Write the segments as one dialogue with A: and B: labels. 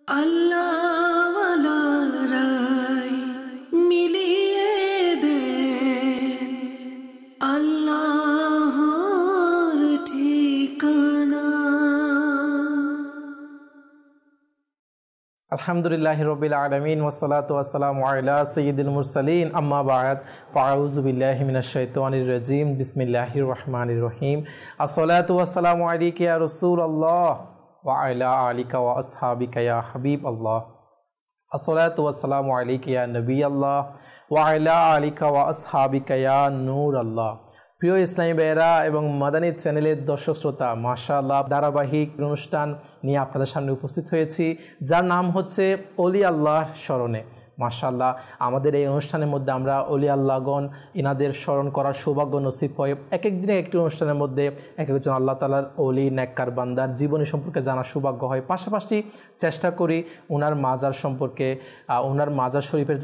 A: আল্লাহওয়ালারাই মিলিয়ে দেন আল্লাহর ঠিকানা।
B: আলহামদুলিল্লাহি রাব্বিল আলামিন ওয়াসসালাতু ওয়াসসালামু আলা সাইয়্যিদিল মুরসালিন আম্মা বা'দ ফাআউযু বিল্লাহি মিনাশ শাইতানির রাজীম বিসমিল্লাহির রহমানির রহিম। আসসালাতু ওয়াসসালামু আলাইকা ইয়া রাসূলুল্লাহ ওয়া আলা আলিকা ওয়া আসহাবিকা ইয়া হাবিবাল্লাহ। আসসালাতু ওয়াসসালামু আলাইকা ইয়া নবিয়াল্লাহ ওয়া আলা আলিকা ওয়া আসহাবিকা ইয়া নূরাল্লাহ। প্রিয় ইসলামী ভাইয়েরা এবং মাদানী চ্যানেলের দর্শক শ্রোতা, মাশাআল্লাহ ধারাবাহিক অনুষ্ঠান নিয়ে আপনাদের সামনে উপস্থিত হয়েছি, যার নাম হচ্ছে অলি আল্লাহর স্মরণে। মাশাআল্লাহ, আমাদের এই অনুষ্ঠানের মধ্যে আমরা অলি আল্লাহগণ এনাদের স্মরণ করার সৌভাগ্য নসিব হয়। এক এক দিনে একটি অনুষ্ঠানের মধ্যে এক একজন আল্লাহ তাআলার অলি নেককার বান্দার জীবনী সম্পর্কে জানার সৌভাগ্য হয়। পাশাপাশি চেষ্টা করি ওনার মাজার সম্পর্কে, ওনার মাজার শরীফের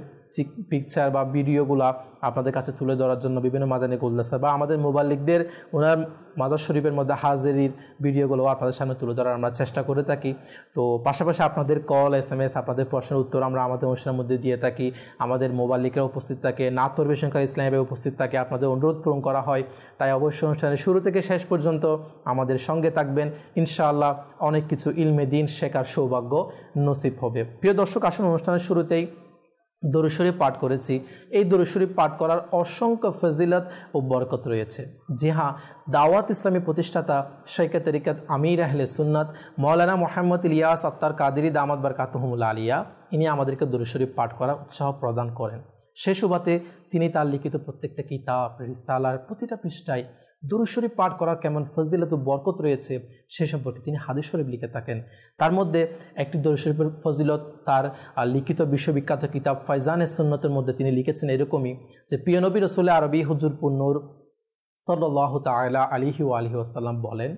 B: পিকচার বা ভিডিওগুলো আপনাদের কাছে তুলে ধরার জন্য বিভিন্ন মাদানী গুলদস্তা বা আমাদের মোবাল্লিকদের ওনার মাজার শরীফের মধ্যে হাজিরির ভিডিওগুলো আপনাদের সামনে তুলে ধরার আমরা চেষ্টা করে থাকি। তো পাশাপাশি আপনাদের কল, SMS, আপনাদের প্রশ্নের উত্তর আমরা আমাদের অনুষ্ঠানের মধ্যে দিয়ে থাকি। আমাদের মোবাল্লিকরা উপস্থিত থাকে, নাত পরিবেশনকারী ইসলামী ভাই উপস্থিত থাকে, আপনাদের অনুরোধ পূরণ করা হয়। তাই অবশ্যই অনুষ্ঠানের শুরু থেকে শেষ পর্যন্ত আমাদের সঙ্গে থাকবেন, ইনশাআল্লাহ অনেক কিছু ইলমে দ্বীন শেখার সৌভাগ্য নসিব হবে। প্রিয় দর্শক, আসুন অনুষ্ঠানের শুরুতেই দরুদ শরীফ পাঠ করেছি। এই দরুদ শরীফ পাঠ করার অসংখ্য ফজিলত ও বরকত রয়েছে। জি হ্যাঁ, দাওয়াত ইসলামী প্রতিষ্ঠাতা শাইখে তরিকত আমির আহলে সুন্নাত মাওলানা মুহাম্মদ ইলিয়াস আত্তার কাদেরী দামাত বারকাতুহুমুল আলিয়া ইনি আমাদেরকে দরুদ শরীফ পাঠ করার উৎসাহ প্রদান করেন। সেই সুবাদে তিনি তার লিখিত প্রত্যেকটা কিতাব, রিসালার প্রতিটা পৃষ্ঠায় দরুদ শরীফ পাঠ করার কেমন ফজিলত ও বরকত রয়েছে সে সম্পর্কে তিনি হাদিস শরীফ লিখে থাকেন। তার মধ্যে একটি দরুদ শরীফের ফজিলত তার লিখিত বিশ্ববিখ্যাত কিতাব ফায়জানে সুন্নতের মধ্যে তিনি লিখেছেন এরকমই যে, প্রিয় নবী রাসূল আরবি হুজুর পুন্নুর সাল্লাল্লাহু তাআলা আলাইহি ওয়া আলিহি ওয়াসাল্লাম বলেন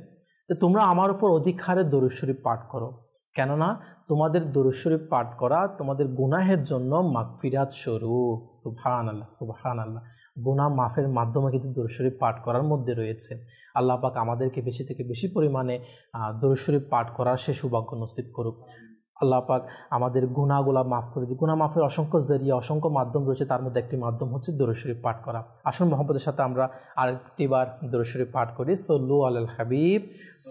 B: যে, তোমরা আমার উপর অধিক হারে দরুদ শরীফ পাঠ করো, কেননা তোমাদের দরুদ শরীফ পাঠ করা তোমাদের গুনাহের জন্য মাগফিরাত স্বরূপ। সুবহানাল্লাহ, সুবহানাল্লাহ। গুনাহ মাফের মাধ্যমে কিন্তু দরুদ শরীফ পাঠ করার মধ্যে রয়েছে। আল্লাহ পাক আমাদেরকে বেশি থেকে বেশি পরিমাণে দরুদ শরীফ পাঠ করার সে সৌভাগ্য নসিব করুক। আল্লাহ পাক আমাদের গুনাহগুলা মাফ করে দিই। গুনাহ মাফের অসংখ্য জরিয়া, অসংখ্য মাধ্যম রয়েছে, তার মধ্যে একটি মাধ্যম হচ্ছে দরুদ শরীফ পাঠ করা। আসুন মোহাম্মদের সাথে আমরা আরেকটিবার দরুদ শরীফ পাঠ করি। সল্লু আলাল হাবিব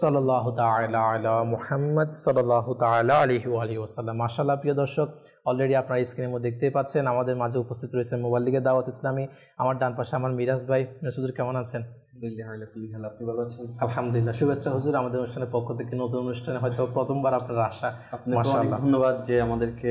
B: সাল্লাল্লাহু তাআলা আলা মুহাম্মদ সাল্লাল্লাহু তাআলা আলাইহি ওয়া আলিহি ওয়াসাল্লাম। মাশাআল্লাহ, প্রিয় দর্শক, অলরেডি আপনারা স্ক্রিনের মধ্যে দেখতে পাচ্ছেন আমাদের মাঝে উপস্থিত রয়েছে মুবাল্লিগে দাওয়াত ইসলামী। আমার ডান পাশে আমার মিরাজ ভাই। মিরাজ হুজুর কেমন আছেন? আলহামদুলিল্লাহ। শুভেচ্ছা হুজুর, আমাদের অনুষ্ঠানের পক্ষ থেকে নতুন অনুষ্ঠানে হয়তো প্রথমবার আপনার আসা।
C: মাশাআল্লাহ, ধন্যবাদ যে আমাদেরকে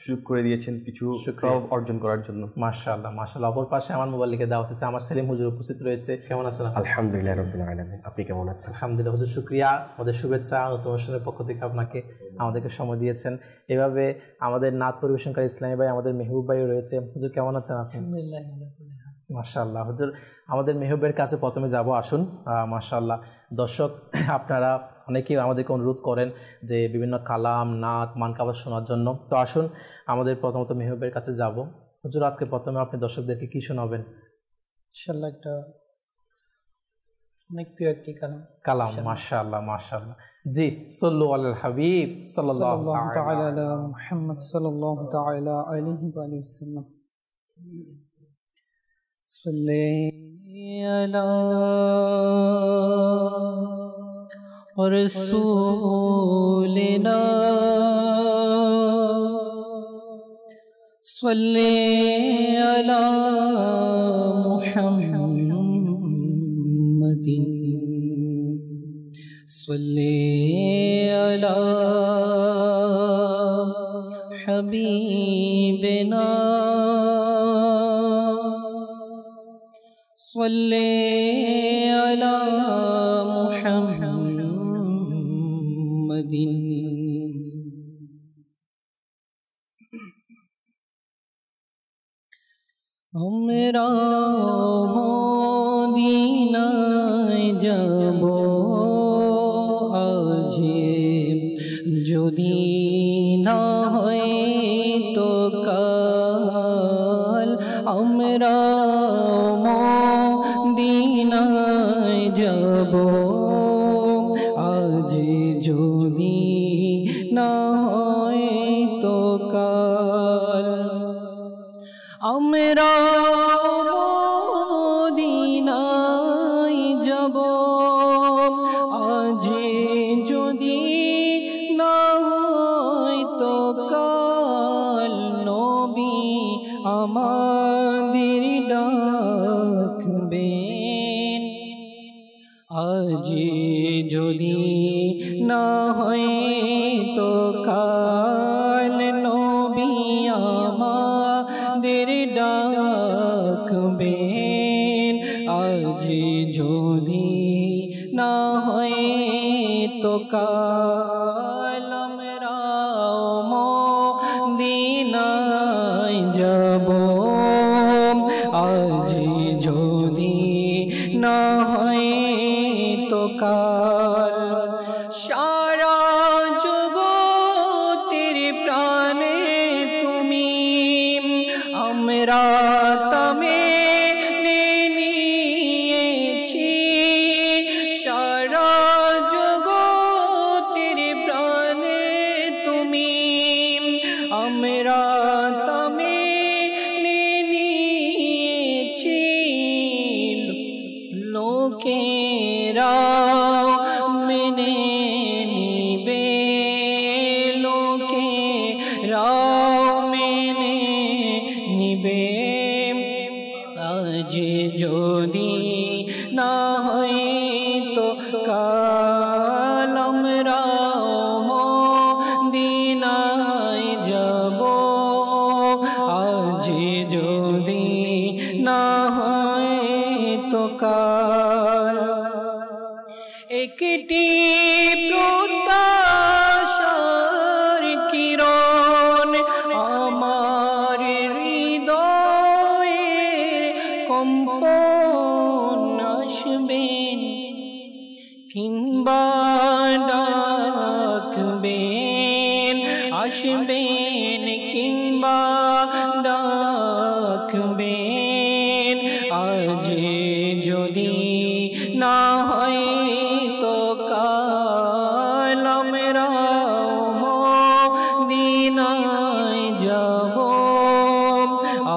C: সুযোগ করে দিয়েছেন কিছু সওয়াব অর্জন করার জন্য।
B: মাশাআল্লাহ, মাশাআল্লাহ। অপর পাশে আমার মোবাইলকে দাওয়াত দিয়েছে আমার সেলিম হুজুর উপস্থিত রয়েছে। কেমন আছেন?
C: আলহামদুলিল্লাহ রাব্বিল আলামিন। আপনি কেমন আছেন?
B: আলহামদুলিল্লাহ হুজুর, শুকরিয়া। আমাদের শুভেচ্ছা, নতুন অনুষ্ঠানের পক্ষ থেকে আপনাকে আমাদেরকে সময় দিয়েছেন। এভাবে আমাদের নাত পরিবেশনকারী ইসলামী ভাই আমাদের মেহবুব ভাইও রয়েছে। হুজুর কেমন আছেন আপনি? মাশাআল্লাহ। হুজুর, আমাদের মেহবুবের কাছে প্রথমে যাব, আসুন। মাশাআল্লাহ, দর্শক আপনারা অনেকেই আমাদেরকে অনুরোধ করেন যে বিভিন্ন কালাম, নাত, মানকাবাত শোনার জন্য। তো আসুন আমাদের প্রথমত মেহবুবের কাছে যাব। হুজুর, আজকে প্রথমে আপনি দর্শকদেরকে কি শোনাবেন?
D: ইনশাআল্লাহ একটা অনেক প্রিয় একটি কালাম।
B: মাশাআল্লাহ, মাশাআল্লাহ। জি, সাল্লু আলাল হাবিব সাল্লাল্লাহু তাআলা
D: আলা মুহাম্মদ সাল্লাল্লাহু তাআলা আলাইহি ওয়া আলিহি ওয়াসাল্লাম। صلی علی رسولنا صلی علی محمد صلی علی حبیبنا صلی علی محمد हमरा মদিনায় যাব আজ, যদি না হয় তো কাল। আমরা মদিনায় যাব আজ, যদি না হয় আমরা মদিনায় যাব আজ যদি না হয় তো কাল নবী আমাদের ডাকবেন আজ যদি না হয় তো কাল নবী আমাদের ডাকবেন আজ যদি না হয় তো কাল আমরা মদিনায় যাব আজ যদি না হয় তো কাল সারা জগতের প্রাণে তুমি আমরা তমে নিয়েছি সারা জগতের প্রাণে তুমি আমরা তমে নিয়েছি লোকেরা মেনে নিবে লোকেরা মেনে নিবে আজ যদি না হয় তো কাল আমরা মদিনায় যাব আজ যদি না হয় তো কাল একটি প্রত্যাশার কিরণ আমার হৃদয়ে কম্পন আসবেন কিংবা ডাকবেন আসবেন কিংবা ডাকবেন আজ যদি না হয় তো কাল আমরা মদিনায় যাব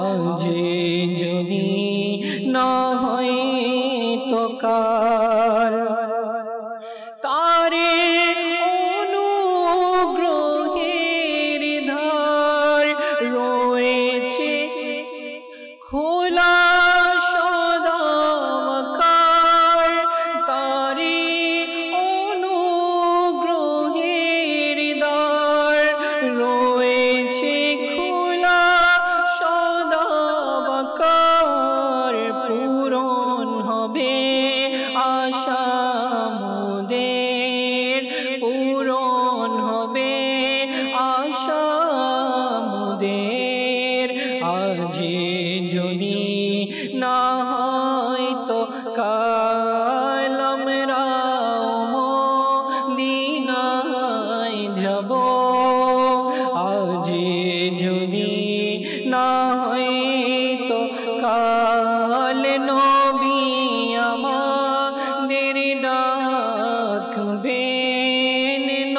D: আজ যদি না হয় তো কাল তারে অনুগ্রহের ধার রয়েছে খোলা সদাকার তারে অনুগ্রহের দ্বার রয়েছে খোলা সদাকার পূরণ হবে আশা মোদের পূরণ হবে আশা মোদের আজ যদি না হয় তো কাল আমরা মদিনায় যাব আজ যদি না হয় তো কাল নবী আমাদের ডাকবেন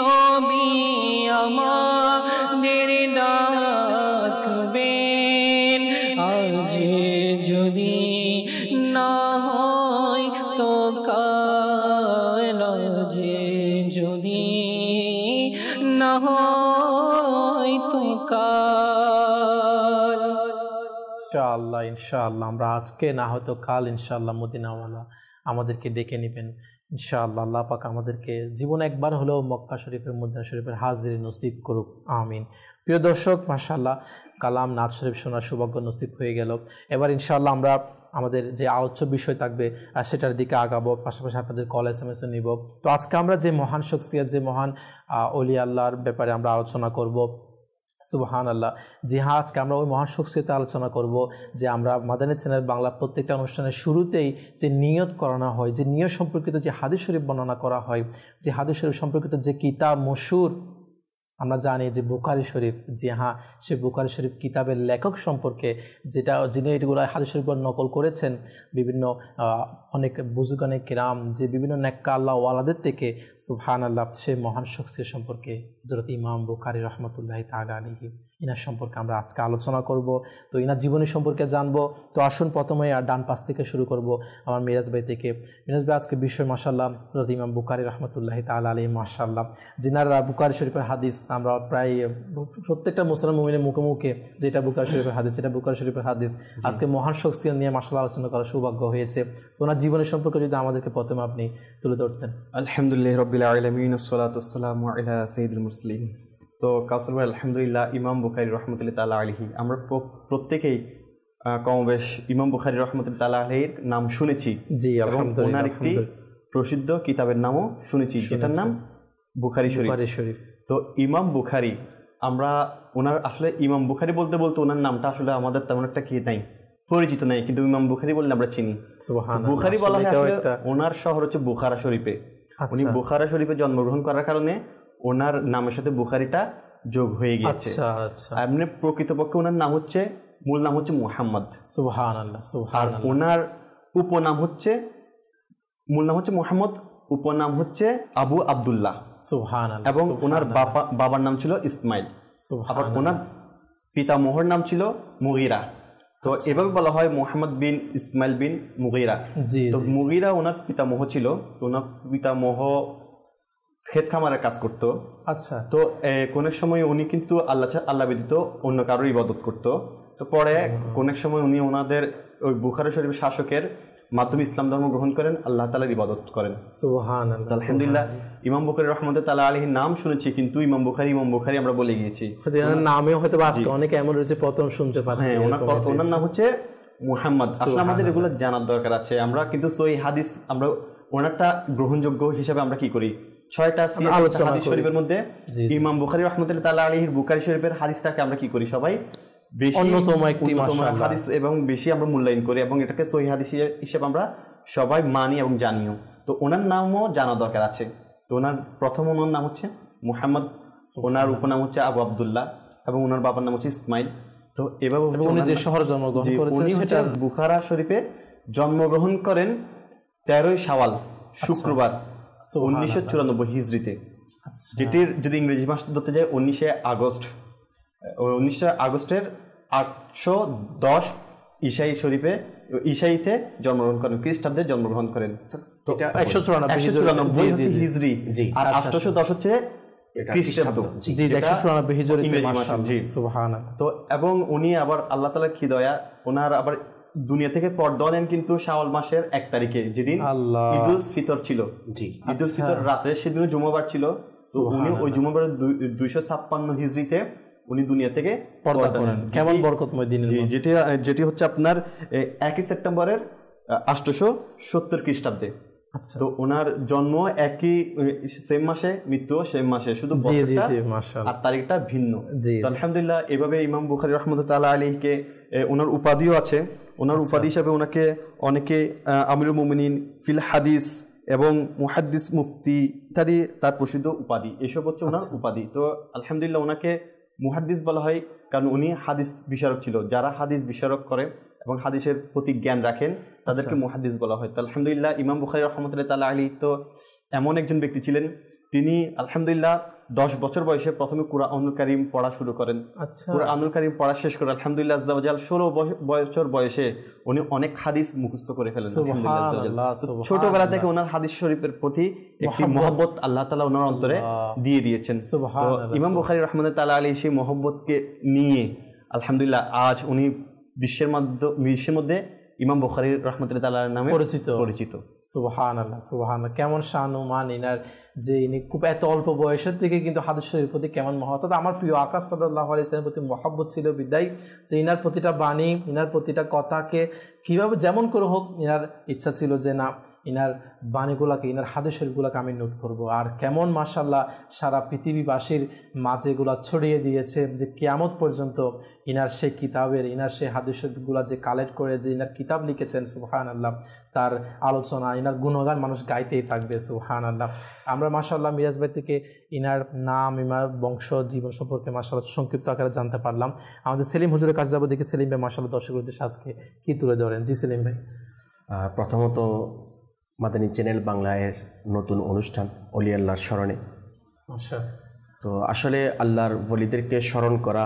D: নবী আমাদের ডাকবেন আজ যদি না হয় তো কাল আজ যদি না হয় তো কাল
B: ইনশাআল্লাহ ইনশাআল্লাহ আমরা আজকে না হয়তো কাল ইনশাআল্লাহ মদিনাওয়ালা আমাদেরকে ডেকে নেবেন ইনশাআল্লাহ আল্লাহ পাক আমাদেরকে জীবনে একবার হলেও মক্কা শরীফের মদিনা শরীফের হাজিরি নসিব করুক আমিন। প্রিয় দর্শক মাশাআল্লাহ কালাম নাত শরীফ শোনার সৌভাগ্য নসিব হয়ে গেল। এবার ইনশাআল্লাহ আমরা আমাদের যে আলোচ্য বিষয় থাকবে সেটার দিকে আগাবো, পাশাপাশি আপনাদের কল SMS নিব। তো আজকে আমরা যে মহান শখসিয়ত যে মহান ওলি আল্লাহর ব্যাপারে আমরা আলোচনা করব সুবহানাল্লাহ। জি হ্যাঁ, আজকে আমরা ওই মহান শখসিয়তে আলোচনা করব যে আমরা মাদানী চ্যানেল বাংলা প্রত্যেকটা অনুষ্ঠানের শুরুতেই যে নিয়ত করানো হয়, যে নিয়ত সম্পর্কিত যে হাদিস শরীফ বর্ণনা করা হয়, যে হাদিস শরীফ সম্পর্কিত যে কিতাব মশহুর আমরা জানি যে বুখারী শরীফ, যে হ্যাঁ সে বুখারী শরীফ কিতাবের লেখক সম্পর্কে, যিনি এগুলো হাদিস শরীফ নকল করেছেন বিভিন্ন অনেক বুজুর্গানে কিরাম, যে বিভিন্ন নেককা আল্লাহ ওয়ালাদের থেকে, সুবহানাল্লাহ, সেই মহান শখসিয়ত সম্পর্কে হযরত ইমাম বুখারী রাহমাতুল্লাহি তাআলা আলাইহি, ইনার সম্পর্কে আমরা আজকে আলোচনা করব। তো ইনার জীবনী সম্পর্কে জানবো। তো আসুন প্রথমে ডান পাশ থেকে শুরু করব, আমার মিরাজ ভাই থেকে। মিরাজ ভাই, আজকে বিষয় মাশাআল্লাহ হযরত ইমাম বুখারী রাহমাতুল্লাহি তাআলা আলাইহি, মাশাআল্লাহ, যিনার বুখারী শরীফের হাদিস আমরা প্রায় প্রত্যেকটা মুসলমান মুমিনের মুখে মুখে যেটা বুখারী শরীফের হাদিস, এটা বুখারী শরীফের হাদিস। আজকে মহান শখসিয়ত নিয়ে মাশাআল্লাহ আলোচনা করার সৌভাগ্য হয়েছে। তো ওনার জীবনের সম্পর্কে যদি আমাদেরকে প্রথমে আপনি তুলে ধরতেন।
C: আলহামদুলিল্লাহ রাব্বিল আলামিন, আসসালাতু ওয়াসসালামু আলা সাইয়্যিদিল মুরসালিন। তো কাউসার ভাই, আলহামদুলিল্লাহ, ইমাম বুখারী রাহমাতুল্লাহি তাআলা আলাইহি আমরা প্রত্যেকেই কমবেশ ইমাম বুখারী রাহমাতুল্লাহি তাআলা আলাইহির নাম শুনেছি।
B: জি, আলহামদুলিল্লাহ।
C: ওনার একটি প্রসিদ্ধ কিতাবের নামও শুনেছি, যেটার নাম বুখারী শরীফ। তো ইমাম বুখারী, আমরা ওনার আসলে ইমাম বুখারী বলতে বলতে ওনার নামটা আসলে আমাদের তেমন একটা কি নাই, পরিচিত নাই, কিন্তু ইমাম বুখারী বললে আমরা চিনি। বুখারী বলা হয় আসলে ওনার শহর হচ্ছে বুখারা শরীফে। উনি বুখারা শরীফে জন্মগ্রহণ করার কারণে ওনার নামের সাথে বুখারীটা যোগ হয়ে গিয়েছে। এমনি প্রকৃতপক্ষে ওনার নাম হচ্ছে, মূল নাম হচ্ছে মুহাম্মদ।
B: সুবহানাল্লাহ, সুবহানাল্লাহ।
C: ওনার উপনাম হচ্ছে, মূল নাম হচ্ছে মুহাম্মদ, উপনাম হচ্ছে আবু আব্দুল্লাহ।
B: সুবহানাল্লাহ।
C: এবং ওনার বাবার নাম ছিল ইসমাইল। আবার ওনার পিতামহর নাম ছিল মুগীরা। তো এভাবে বলা হয় মুহাম্মদ বিন ইসমাইল বিন মুগীরা। তো মুগীরা ওনার পিতামহ ছিল। ওনার পিতামহ ক্ষেত খামারের কাজ করত।
B: আচ্ছা।
C: তো কোন সময় উনি কিন্তু আল্লাহ ব্যতীত অন্য কারোর ইবাদত করত। তো পরে কোন সময় উনি ওনাদের ওই বুখারী শরীফের শাসকের মাধ্যমে ইসলাম ধর্ম গ্রহণ করেন, আল্লাহ তাআলার ইবাদত করেন।
B: সুবহানাল্লাহ।
C: আলহামদুলিল্লাহ, ইমাম বুখারী রাহমাতুল্লাহি তাআলা আলাইহির নাম শুনেছি, কিন্তু ইমাম বুখারী আমরা বলে গিয়েছি।
B: নামে হয়তো আজকে অনেকে এমন রয়েছে প্রথম শুনতে পাচ্ছি।
C: ওনার নাম হচ্ছে মুহাম্মদ। আসলে আমাদের এগুলো জানার দরকার আছে। আমরা কিন্তু সহিহ হাদিস, আমরা ওনারটা গ্রহণযোগ্য হিসাবে আমরা কি করি, 6টা হাদিস শরীফের মধ্যে ইমাম বুখারী রাহমাতুল্লাহি তাআলা আলাইহির বুখারী শরীফের হাদিসটাকে আমরা কি করি, সবাই বেশি অন্যতম একটি হাদিস এবং বেশি আমরা মূল্যায়ন করি, এবং এটাকে সহিহ হাদিস হিসেবে আমরা সবাই মানি এবং জানিও। তো ওনার নামও জানা দরকার আছে। তো ওনার ওনার নাম হচ্ছে মুহাম্মদ, ওনার উপনাম হচ্ছে আবু আব্দুল্লাহ, এবং ওনার বাবার নাম হচ্ছে ইসমাইল। তো এভাবে
B: উনি যে শহরে জন্মগ্রহণ করেছেন
C: উনি হচ্ছে বুখারা শরীফে জন্মগ্রহণ করেন 13ই শাওয়াল, শুক্রবার, 1994 হিজরিতে। যেটির যদি ইংরেজি মাস ধরতে যায় 19 আগস্ট, 19 আগস্টের 810 ঈসাইতে জন্মগ্রহণ করেন, খ্রিস্টাব্দে জন্মগ্রহণ করেন। তো 194 হিজরি, আর 810 হচ্ছে খ্রিস্টাব্দ। তো এবং উনি আবার আল্লাহ তাআলার কি দয়া, ওনার আবার দুনিয়া থেকে পর্দা নেন কিন্তু শাওয়াল মাসের 1 তারিখে, যেদিন ঈদুল ফিতর ছিল। ঈদুল ফিতর রাতে, সেদিন জুমাবার ছিল। তো উনি ওই জুমাবারের 256 হিজরিতে উনি দুনিয়া থেকে পর্দা নেন।
B: কেমন বরকতময় দিন,
C: যেটি হচ্ছে আপনার 1 সেপ্টেম্বরের 870 খ্রিস্টাব্দে। তো ওনার জন্ম একই সেম মাসে, মৃত্যু সেম মাসে, শুধু আর তারিখটা ভিন্ন। আলহামদুলিল্লাহ, এভাবে ইমাম বুখারী রাহমাতুল্লাহি তাআলা আলাইহিকে ওনার উপাধিও আছে। ওনার উপাধি হিসাবে ওনাকে অনেকে আমিরুল মুমিনিন ফিল হাদিস এবং মুহাদ্দিস, মুফতি ইত্যাদি তার প্রসিদ্ধ উপাধি, এসব হচ্ছে ওনার উপাধি। তো আলহামদুলিল্লাহ, ওনাকে মুহাদ্দিস বলা হয় কারণ উনি হাদিস বিশারক ছিল। যারা হাদিস বিশারক করে এবং হাদিসের প্রতি জ্ঞান রাখেন তাদেরকে মুহাদ্দিস বলা হয়। তো আলহামদুলিল্লাহ, ইমাম বুখারী রাহমাতুল্লাহি তাআলা আলাইহি তো এমন একজন ব্যক্তি ছিলেন, তিনি আলহামদুলিল্লাহ 10 বছর বয়সে প্রথমে কুরআনুল কারীম পড়া শুরু করেন। কুরআনুল কারীম পড়া শেষ করে আলহামদুলিল্লাহ আজ্জা ওয়া জাল 16 বছর বয়সে উনি অনেক হাদিস মুখস্থ করে ফেলেন। আলহামদুলিল্লাহ, ছোটবেলা থেকে ওনার হাদিস শরীফের প্রতি একটি মহব্বত আল্লাহ তাআলা ওনার অন্তরে দিয়ে দিয়েছেন। তো ইমাম বুখারী রাহমাতুল্লাহি তাআলা আলাইহি সেই মহব্বতকে নিয়ে আলহামদুলিল্লাহ আজ উনি বিশ্বের মধ্যে ইমাম বুখারী রাহমাতুল্লাহি তাআলা নামে পরিচিত।
B: সুবহানাল্লাহ, সুবহানাল্লাহ। কেমন শান ও মান ইনার, যে ইনি খুব এত অল্প বয়সের থেকে কিন্তু হাদিস শরীফের প্রতি কেমন মহব্বত। আমার প্রিয় আকাশ সাল্লাল্লাহু আলাইহি ওয়াসাল্লামের প্রতি মহব্বত ছিল বিদায়, যে ইনার প্রতিটা বাণী, ইনার প্রতিটা কথাকে কিভাবে যেমন করে হোক, ইনার ইচ্ছা ছিল যে না, ইনার বাণীগুলাকে, ইনার হাদিস শরীফগুলোকে আমি নোট করব। আর কেমন মাশাআল্লাহ সারা পৃথিবীবাসীর মাঝে এগুলা ছড়িয়ে দিয়েছে, যে কিয়ামত পর্যন্ত ইনার সেই কিতাবের, ইনার সেই হাদিস শরীফগুলা যে কালেক্ট করে যে ইনার কিতাব লিখেছেন, সুবহানাল্লাহ, তার আলোচনা ইনার গুণগান মানুষ গাইতেই থাকবে। সুবহানাল্লাহ। আমরা মাশাআল্লাহ মিরাজ ভাই থেকে ইনার নাম, ইনার বংশ, জীবন সম্পর্কে মাশাআল্লাহ সংক্ষিপ্ত আকারে জানতে পারলাম। আমাদের সেলিম হুজুরের কাছে যাবো, দেখি সেলিম ভাই মাশাআল্লাহ দর্শকদের উদ্দেশ্যে আজকে কি তুলে ধরেন। জি সেলিম ভাই।
E: প্রথমত মাদানী চ্যানেল বাংলার নতুন অনুষ্ঠান অলি আল্লাহর স্মরণে।
B: মাশাআল্লাহ।
E: তো আসলে আল্লাহর ওলিদেরকে স্মরণ করা,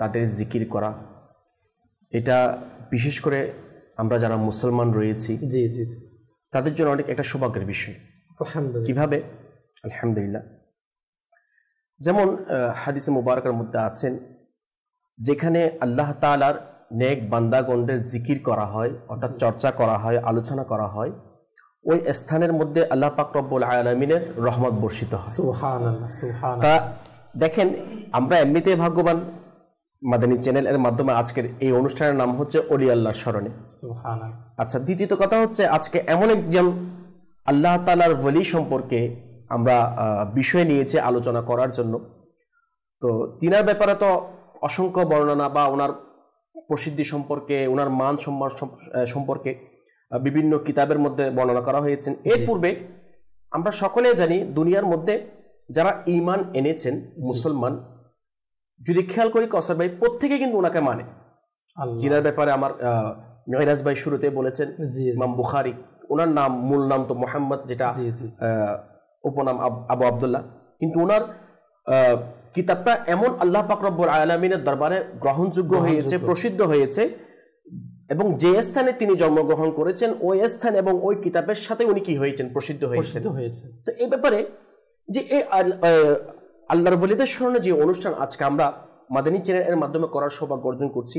E: তাদের জিকির করা, এটা বিশেষ করে আমরা যারা মুসলমান রয়েছি
B: জি জি জি
E: তাদের জন্য অনেক একটা সৌভাগ্যের বিষয়।
B: আলহামদুলিল্লাহ।
E: কিভাবে? আলহামদুলিল্লাহ। যেমন হাদিসে মুবারকের মধ্যে আছেন, যেখানে আল্লাহ তাআলার নেক বান্দাগণদের জিকির করা হয়, অর্থাৎ চর্চা করা হয়, আলোচনা করা হয়, ওই স্থানের মধ্যে আল্লাহ পাক রব্বুল আলামিনের রহমত বর্ষিত হয়।
B: সুবহানাল্লাহ সুবহানাল্লাহ।
E: তা দেখেন, আমরা এমনিতেই ভাগ্যবান, মাদানী চ্যানেলের মাধ্যমে আজকের এই অনুষ্ঠানের নাম হচ্ছে অলি আল্লাহর স্মরণে।
B: সুবহানাল্লাহ।
E: আচ্ছা, দ্বিতীয়ত কথা হচ্ছে আজকে এমন একজন আল্লাহ তাআলার ওলি সম্পর্কে আমরা বিষয় নিয়েছি আলোচনা করার জন্য। তো তিনার ব্যাপারে তো অসংখ্য বর্ণনা বা ওনার প্রসিদ্ধি সম্পর্কে, ওনার মান সম্মান সম্পর্কে বিভিন্ন কিতাবের মধ্যে বর্ণনা করা হয়েছে। এর পূর্বে আমরা সকলে জানি দুনিয়ার মধ্যে যারা ঈমান এনেছেন মুসলমান, যদি খেয়াল করি কসার ভাই, প্রত্যেকে কিন্তু ওনাকে মানে। জিনার ব্যাপারে আমার মিরাজ ভাই শুরুতে বলেছেন, ইমাম বুখারী, ওনার নাম মূল নাম তো মোহাম্মদ, যেটা উপনাম আবু আব্দুল্লাহ, কিন্তু ওনার কিতাবটা এমন আল্লাহ পাক রব্বুল আলামিনের দরবারে গ্রহণযোগ্য হয়েছে, প্রসিদ্ধ হয়েছে, এবং যে স্থানে তিনি জন্মগ্রহণ করেছেন ওই স্থান এবং ওই কিতাবের সাথে উনি কি হয়েছেন, প্রসিদ্ধ হয়েছে। তো এই ব্যাপারে যে এই আল্লাহর ওলিদের স্মরণে যে অনুষ্ঠান আজকে আমরা মাদানী চ্যানেলের মাধ্যমে করার সৌভাগ্য অর্জন করছি,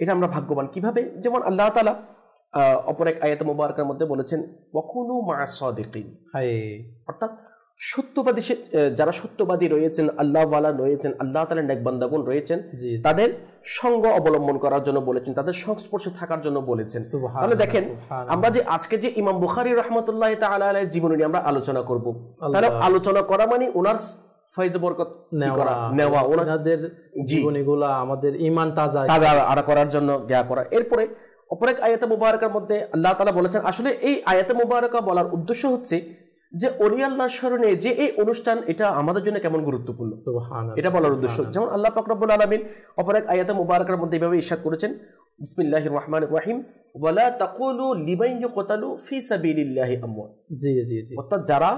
E: এটা আমরা ভাগ্যবান। কিভাবে? যেমন আল্লাহ তাআলা অপর এক আয়াতে মুবারকার মধ্যে বলেছেন, ওয়াকুনু মা'আস সাদিকিন, অর্থাৎ সত্যবাদী, যারা সত্যবাদী রয়েছেন, আল্লাহ ওয়ালা রয়েছেন, আল্লাহ তাআলার নেক বান্দাগণ রয়েছেন, তাদের সঙ্গ অবলম্বন করার জন্য বলেছেন, তাদের সংস্পর্শে থাকার জন্য বলেছেন। তাহলে দেখেন, আমরা যে আজকে যে ইমাম বুখারী রাহমাতুল্লাহি তাআলা আলাইহির জীবনী নিয়ে আমরা আলোচনা করব, তাহলে আলোচনা করা মানে ওনার ফয়েজ বরকত নেওয়া, ওনাদের জীবনীগুলো আমাদের ঈমান তাজা করার জন্য জ্ঞান করা। এরপরে অপর এক আয়াতে মুবারকার মধ্যে আল্লাহ তাআলা বলেছেন, আসলে এই আয়াতে মুবারকা বলার উদ্দেশ্য হচ্ছে যে ওলি আল্লাহর স্মরণে যে এই অনুষ্ঠান, এটা আমাদের জন্য কেমন গুরুত্বপূর্ণ, এটা বলার উদ্দেশ্য। যেমন আল্লাহ পাক রব্বুল আলামিন অপর এক আয়াতে মুবারকার মধ্যে এইভাবে ইরশাদ করেছেন, বিসমিল্লাহির রহমানির রহিম, ওয়ালা তাকুলু লিমান ইউকতালু ফি সাবিলিল্লাহি আমওয়াত। জি জি জি, অর্থাৎ যারা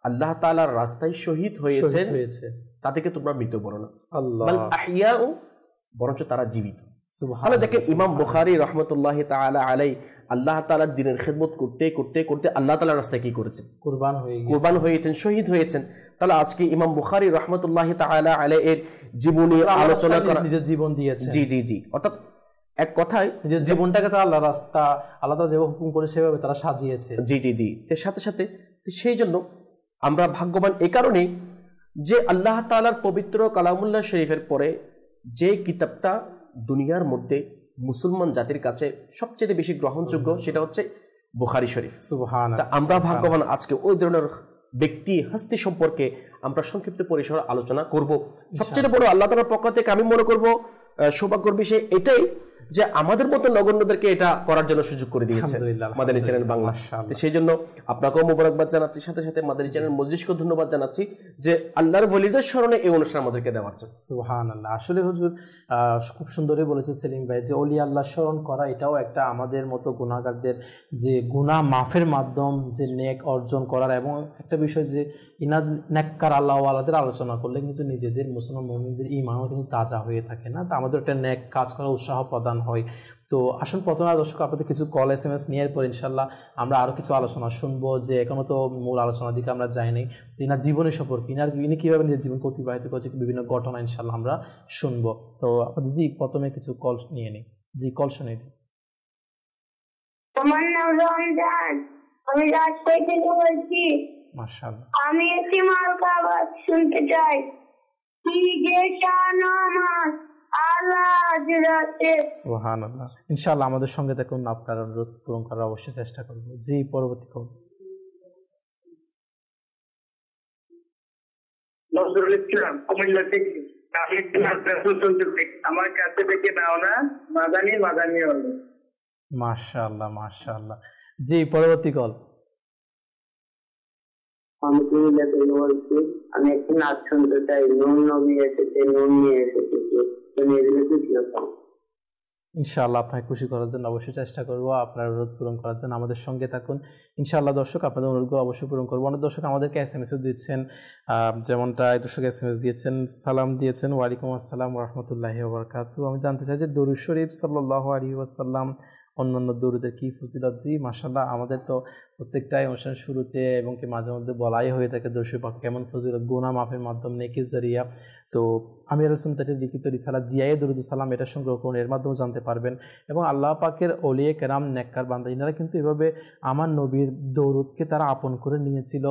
E: আল্লাহ তাআলার রাস্তায় শহীদ হয়েছে তাদেরকে তোমরা মৃত বলো না, বাল আহইয়াউ, বরঞ্চ তারা জীবিত। সুবহানাল্লাহ। দেখেন, ইমাম বুখারী রাহমাতুল্লাহি তাআলা আলাইহি আল্লাহ তাআলার দ্বীনের খিদমত করতে করতে করতে আল্লাহ তাআলার রাস্তায় কি করেছেন? কুরবান হয়েছেন, শহীদ হয়েছেন। তাহলে আজকে ইমাম বুখারী রাহমাতুল্লাহি তাআলা আলাইহি এর জীবনী আলোচনা করা, নিজের জীবন দিয়েছেন। জি জি জি, অর্থাৎ এক কথায় যে জীবনটাকে তো আল্লাহ রাস্তা, আল্লাহ তাআলা যেভাবে হুকুম করে সেভাবে তারা সাজিয়েছে। জি জি জি, এর সাথে সাথে সেই জন্য আমরা ভাগ্যবান এই কারণেই যে আল্লাহ তাআলার পবিত্র কালামুল্লাহ শরীফের পরে যে কিতাবটা দুনিয়ার মধ্যে মুসলমান জাতির কাছে সবচেয়ে বেশি গ্রহণযোগ্য, সেটা হচ্ছে বুখারী শরীফ। সুবহানাল্লাহ। আমরা ভাগ্যবান আজকে ওই ধরনের ব্যক্তি হস্তি সম্পর্কে আমরা সংক্ষিপ্ত পরিসরে আলোচনা করব। সবচেয়ে বড় আল্লাহ তাআলার পক্ষ থেকে আমি মনে করব সৌভাগ্যের বিষয় এটাই যে আমাদের মতো নগণ্যদেরকে এটা করার জন্য সুযোগ করে দিয়েছে মাদানী চ্যানেল বাংলা। সেই জন্য আপনাকেও মোবারকবাদ জানাচ্ছি, সাথে সাথে মাদানী চ্যানেল মজলিসকেও ধন্যবাদ জানাচ্ছি যে আল্লাহর ওলিদের স্মরণে এই অনুষ্ঠান আমাদেরকে দেওয়ার জন্য। সুবহানাল্লাহ। আসলে হুজুর খুব সুন্দরই বলেছে সেলিম ভাই যে অলি আল্লাহ স্মরণ করা এটাও একটা আমাদের মতো গুনাহগারদের যে গুনাহ মাফের মাধ্যম, যে নেক অর্জন করার, এবং একটা বিষয় যে ইনাদ নেককার আল্লাহ ওয়ালাদের আলোচনা করলে কিন্তু নিজেদের মুসলমান মুমিনদের ঈমানও কিন্তু তাজা হয়ে থাকে না, তা আমাদের একটা নেক কাজ করার উৎসাহ প্রদান হয়। তো আসুন প্রথমে দর্শক আপনাদের কিছু কল SMS নিয়ে পর ইনশাল্লাহ আমরা আরও কিছু আলোচনা শুনবো, যে এখনও তো মূল আলোচনার দিকে আমরা যাইনি। তো ইনার জীবনের সম্পর্কে, ইনি কীভাবে নিজের জীবনকে অতিবাহিত করছে, বিভিন্ন ঘটনা ইনশাল্লাহ আমরা শুনবো। তো আপনাদের জি প্রথমে কিছু কল নিয়ে নিই। জি, কল শুনে দিই।
F: আমার নাম রমজান, আমি রাজশাহী থেকে বলছি। মাশাআল্লাহ। আমি একটি মালকা আওয়াজ শুনতে চাই। কি যে শান আমার আল্লাহ হযরতে।
B: সুবহানাল্লাহ। ইনশাআল্লাহ আমাদের সঙ্গে থাকুন, আপনার অনুরোধ পূরণ করার অবশ্যই চেষ্টা করব। জি, পরবর্তী কল।
G: নজরুল ইসলাম, কুমিল্লা থেকে। আমার কাছে থেকে নাও না, মাদানী মাদানী হলো।
B: মাশাআল্লাহ মাশাআল্লাহ। জি, পরবর্তী কল।
F: আমি কুমিল্লা থেকে বলছি। আমি একটু নাচ শুনতে চাই। নুন নবী এসেছে, নুন নিয়ে এসেছে, তুমি এগুলো কি পাও?
B: ইনশাআল্লাহ আপনাকে খুশি করার জন্য অবশ্যই চেষ্টা করবো, আপনার অনুরোধ পূরণ করার জন্য আমাদের সঙ্গে থাকুন ইনশাআল্লাহ। দর্শক, আপনাদের অনুরোধগুলো অবশ্যই পূরণ করবো। অনেক দর্শক আমাদেরকে SMS-ও দিচ্ছেন, যেমনটা এই দর্শক SMS দিয়েছেন, সালাম দিয়েছেন, ওয়ালাইকুম আসসালাম ওয়া রাহমাতুল্লাহি ওয়া বারাকাতুহু। আমি জানতে চাই যে দরুদ শরীফ সাল্লাল্লাহু আলাইহি ওয়াসাল্লাম অন্যান্য দরুদের কি ফজিলত? জি মাশাআল্লাহ, আমাদের তো প্রত্যেকটাই অনুষ্ঠান শুরুতে এবং কি মাঝে মধ্যে বলাই হয়ে থাকে দরুদ শরীফ কেমন ফজিলত, গুনাহ মাফের মাধ্যম, নেকির জরিয়া। তো আমি রাসূলুল্লাহর লিখিত রিসালাত জিয়ায়ে দরুদ সালাম এটা সংগ্রহ করুন, এর মাধ্যমে জানতে পারবেন। এবং আল্লাহ পাকের ওলিয়ে কেরাম নেককার বান্দা ইনারা কিন্তু এভাবে আমার নবীর দরুদকে তারা আপন করে নিয়েছিল,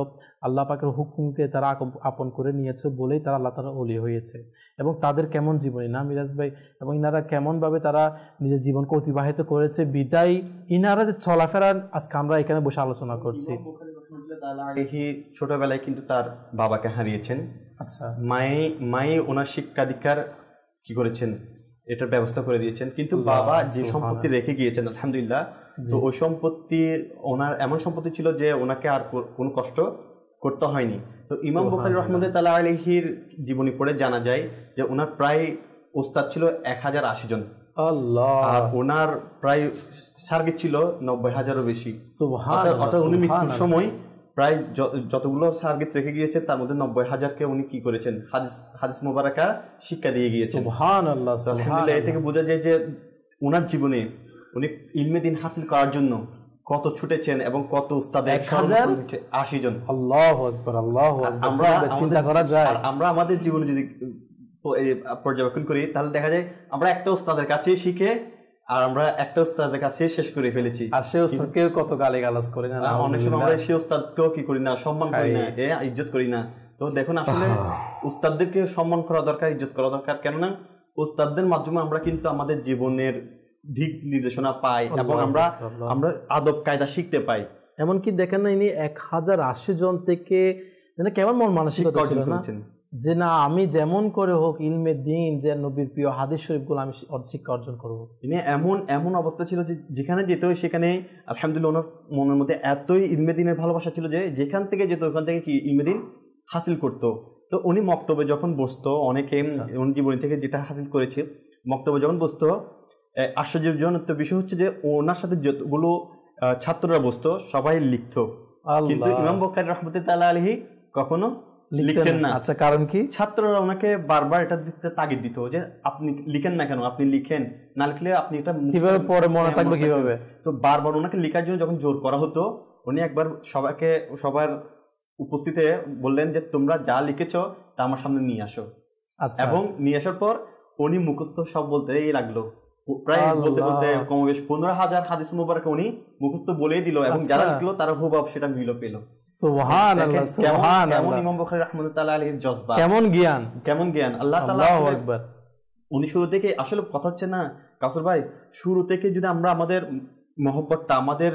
B: আল্লাহ পাকের হুকুমকে তারা আপন করে নিয়েছে বলেই তারা আল্লাহ তাআলা ওলি হয়েছে। এবং তাদের কেমন জীবনী না মিরাজ ভাই, এবং ইনারা কেমনভাবে তারা নিজের জীবনকে অতিবাহিত করেছে, বিদায় ইনারা চলাফেরা আজকে আমরা এখানে বসে আলোচনা করছি।
C: ছোটবেলায় কিন্তু তার বাবাকে হারিয়েছেন। আচ্ছা, মায়ে ওনার শিক্ষা দীক্ষার কি করেছেন, এটার ব্যবস্থা করে দিয়েছেন। কিন্তু বাবা যে সম্পত্তি রেখে গিয়েছেন আলহামদুলিল্লাহ, তো ওই সম্পত্তি ওনার এমন সম্পত্তি ছিল যে ওনাকে আর কোনো কষ্ট করতে হয়নি। তো ইমাম বুখারী রাহমাতুল্লাহি আলাইহির জীবনী পড়ে জানা যায় যে ওনার প্রায় ওস্তাদ ছিল 1080 জন। আল্লাহ, আর ওনার প্রায় সার্গিত ছিল 90,000-এরও বেশি। অর্থাৎ উনি মৃত্যুর সময় প্রায় যতগুলো সার্গিত রেখে গিয়েছেন তার মধ্যে 90,000-কে উনি কি করেছেন, হাদিস মুবারাকা শিক্ষা দিয়ে গিয়েছেন। সুবহানাল্লাহ, আলহামদুলিল্লাহ। এ থেকে বোঝা যায় যে ওনার জীবনে উনি ইলমে দিন হাসিল করার জন্য কত ছুটেছেন এবং কত উস্তাদের 1080 জন। আল্লাহু আকবার, আল্লাহু আকবার। আমরা চিন্তা করা যায়, আমরা আমাদের জীবনে যদি পর্যবেক্ষণ করি তাহলে দেখা যায় আমরা একটা উস্তাদের কাছে শিখে আর আমরা একটা উস্তাদের কাছে শেষ করে ফেলেছি, আর সেই উস্তাদকেও কত গালিগালাজ করি না, অনেক সময় আমরা সেই উস্তাদকেও কি করি না, সম্মান করি না, ইজ্জত করি না। তো দেখুন আসলে উস্তাদদেরকে সম্মান করা দরকার, ইজ্জত করা দরকার। কেননা উস্তাদদের মাধ্যমে আমরা কিন্তু আমাদের জীবনের দিক নির্দেশনা পাই এবং আমরা আদব কায়দা শিখতে পাই।
B: এমনকি দেখেন না, ইনি 1080 জন থেকে কেমন মন মানসিকতা ছিল না, যে না আমি যেমন করে হোক ইলমে দ্বীন, যে নবীর প্রিয় হাদিস শরীফগুলো আমি শিক্ষা অর্জন করবো।
C: তিনি এমন অবস্থা ছিল যে যেখানে যেত সেখানে আলহামদুলিল্লাহ ওনার মনের মধ্যে এতই ইলমে দ্বীনের ভালোবাসা ছিল যে যেখান থেকে যেত ওখান থেকে কি ইলমে দ্বীন হাসিল করতো। তো উনি মক্তবে যখন বসতো, অনেকে উনি জীবনী থেকে যেটা হাসিল করেছে, মক্তবে যখন বসতো আশ্চর্যজনক বিষয় হচ্ছে যে ওনার সাথে যতগুলো ছাত্ররা বসতো সবাই লিখতো, কিন্তু ইমাম বুখারী রাহমাতুল্লাহি আলাইহি কখনো লিখতেন না। আচ্ছা, কারণ কি? ছাত্ররা ওনাকে বারবার এটা দিতে তাগিদ দিত যে আপনি লিখেন না কেন, আপনি লিখেন, না লিখলে আপনি এটা
B: কিভাবে পরে মনে থাকবে কিভাবে।
C: তো বারবার ওনাকে লেখার জন্য যখন জোর করা হতো, উনি একবার সবার উপস্থিতে বললেন যে তোমরা যা লিখেছো তা আমার সামনে নিয়ে আসো। আচ্ছা, এবং নিয়ে আসার পর উনি মুখস্থ সব বলতেই লাগলো, প্রায় বলতে বলতে কমবেশ 15,000 হাদিস মুবারক উনি মুখস্থ বলেই দিল, এবং যারা লিখলো তারা হুবহু সেটা মিল পেল।
B: সুবহানাল্লাহ, সুবহানাল্লাহ।
C: কেমন ইমাম বুখারী রাহমাতুল্লাহি আলাইহির জজবা,
B: কেমন জ্ঞান,
C: কেমন জ্ঞান। আল্লাহ তাআলা, আল্লাহু আকবার। উনি শুরু থেকে আসলে কথা হচ্ছে না কাসর ভাই, শুরু থেকে যদি আমরা আমাদের মহব্বতটা, আমাদের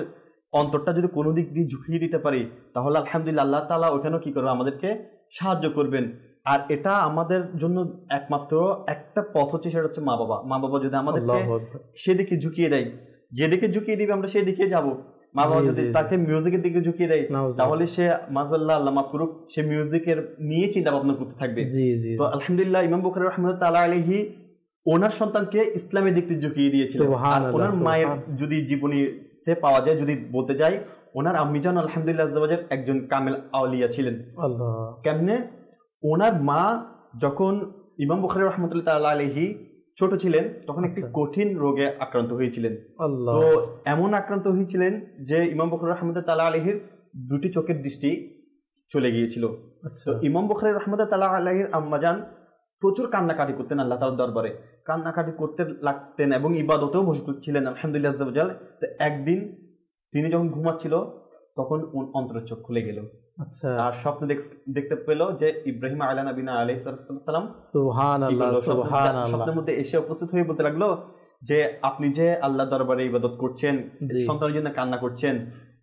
C: অন্তরটা যদি কোনো দিক দিয়ে ঝুঁকিয়ে দিতে পারি তাহলে আলহামদুলিল্লাহ আল্লাহ তাআলা ওখানেও কি করবে, আমাদেরকে সাহায্য করবেন। আর এটা আমাদের জন্য একমাত্র একটা পথ হচ্ছে, সেটা হচ্ছে মা বাবা। মা বাবা যদি আমাদেরকে সেদিকে ঝুঁকিয়ে দেয়, যেদিকে ঝুঁকিয়ে দিবে আমরা সেদিকে যাব। মা বাবা যদি তাকে মিউজিকের দিকে ঝুঁকিয়ে দেয় তাহলে সে মাযাল্লাহ আল্লাহ মাফরুক সে মিউজিকের নিয়ে চিন্তা ভাবনা করতে থাকবে। তো আলহামদুলিল্লাহ ইমাম বুখারী রাহমাতুল্লাহি আলাইহি ওনার সন্তানকে ইসলামের দিকে ঝুঁকিয়ে দিয়েছিলেন। আর ওনার মায়ের যদি জীবনীতে পাওয়া যায়, যদি বলতে যাই, ওনার আম্মিজান আলহামদুলিল্লাহ আযজা ওয়া জাল একজন কামেল আউলিয়া ছিলেন। আল্লাহ, কেমনে? ওনার মা যখন ইমাম বুখারী রাহমাতুল্লাহি আলাইহি ছোট ছিলেন তখন একটি কঠিন রোগে আক্রান্ত হয়েছিলেন। তো এমন আক্রান্ত হয়েছিলেন যে ইমাম বুখারী রাহমাতুল্লাহি আলাইহির দুটি চোখের দৃষ্টি চলে গিয়েছিল। তো ইমাম বুখারী রাহমাতুল্লাহি আলাইহির আম্মাজান প্রচুর কান্নাকাটি করতেন আল্লাহ তাআলার দরবারে, কান্নাকাটি করতে লাগতেন এবং ইবাদতেও মশগুল ছিলেন আলহামদুলিল্লাহ আযজা ওয়া জাল। তো একদিন তিনি যখন ঘুমাচ্ছিল তখন অন্তরের চোখ খুলে গেল। আচ্ছা, আর স্বপ্ন দেখতে পেল যে ইব্রাহিম আলা নবিনা আলাইহিস সালাম সুবহানাল্লাহ, সুবহানাল্লাহ স্বপ্নের মধ্যে এসে উপস্থিত হয়ে বলতে লাগলো যে আপনি যে আল্লাহ দরবারে ইবাদত করছেন, সন্তানের জন্য কান্না করছেন,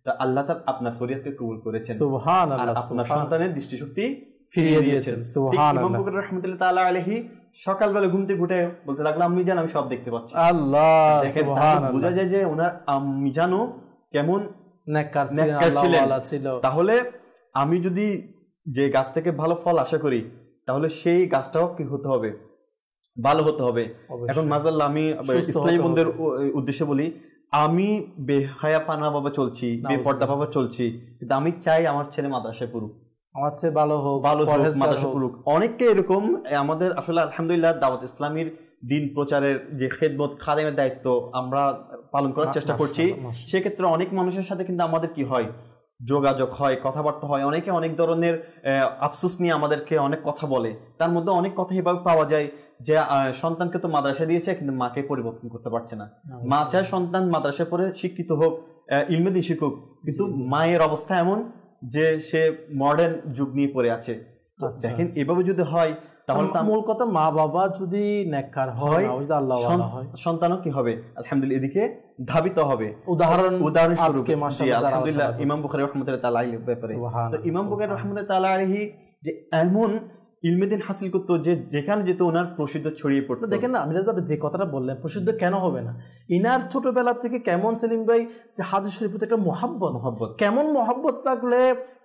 C: তা আল্লাহ তাআলা আপনার ফরিয়াদকে কবুল করেছেন, সুবহানাল্লাহ, আপনার সন্তানের দৃষ্টিশক্তি ফিরিয়ে দিয়েছেন, সুবহানাল্লাহ। ইমাম বুখারী রাহমাতুল্লাহি তাআলা আলাইহি সকালবেলা ঘুম থেকে উঠে বলতে লাগলো আম্মি জান আমি সব দেখতে পাচ্ছি। আল্লাহ, সুবহানাল্লাহ। বোঝা যায় যে ওনার আম্মি জানও কেমন নেককার ছিলেন। তাহলে আমি যদি যে গাছ থেকে ভালো ফল আশা করি তাহলে সেই গাছটাও কি হতে হবে, ভালো হতে হবে। এখন মাজাল্লাহ আমি ইসলামী বন্ধুদের উদ্দেশ্যে বলি, আমি বেহায়া পানা বাবা চলছি, বেপর্দা বাবা চলছি, কিন্তু আমি চাই আমার ছেলে মাদ্রাসায় পড়ুক,
B: আমার ছেলে ভালো হোক,
C: মাদ্রাসায় পড়ুক। অনেককে এরকম আমাদের আসলে আলহামদুলিল্লাহ দাওয়াত ইসলামীর দিন প্রচারের যে খেদমত খাদেমের দায়িত্ব আমরা পালন করার চেষ্টা করছি। সেক্ষেত্রে অনেক মানুষের সাথে কিন্তু আমাদের কি হয়, যোগাযোগ হয়, কথাবার্তা হয়। অনেকে অনেক ধরনের আফসোস নিয়ে আমাদেরকে অনেক কথা বলে। তার মধ্যে অনেক কথা এভাবে পাওয়া যায় যে সন্তানকে তো মাদ্রাসা দিয়েছে কিন্তু মাকে পরিবর্তন করতে পারছে না। মা চায় সন্তান মাদ্রাসায় পড়ে শিক্ষিত হোক, ইলমে দিন শিখুক, কিন্তু মায়ের অবস্থা এমন যে সে মডার্ন যুগ নিয়ে পড়ে আছে। দেখেন এভাবে যদি হয় তাহলে
B: মূল কথা মা বাবা যদি নেককার হয়,
C: সন্তানও কি হবে আলহামদুলিল্লাহ এদিকে ধাবিত হবে।
B: উদাহরণস্বরূপ
C: আলহামদুলিল্লাহ ইমাম বুখারী রাহমাতুল্লাহ তাআলা আলাইহির ব্যাপারে, তো ইমাম বুখারী রাহমাতুল্লাহ তাআলা আলাইহি যে এমন ইলমেদিন হাসিল করতো যে যেখানে যেত ওনার প্রসিদ্ধ ছড়িয়ে পড়তো।
B: দেখেন না মিরাজ ভাই যে কথাটা বললেন, প্রসিদ্ধ কেন হবে না? ইনার ছোটবেলা থেকে কেমন সেলিম ভাই যে হাদিস শরীফের প্রতি একটা মহব্বত, কেমন মহব্বত থাকলে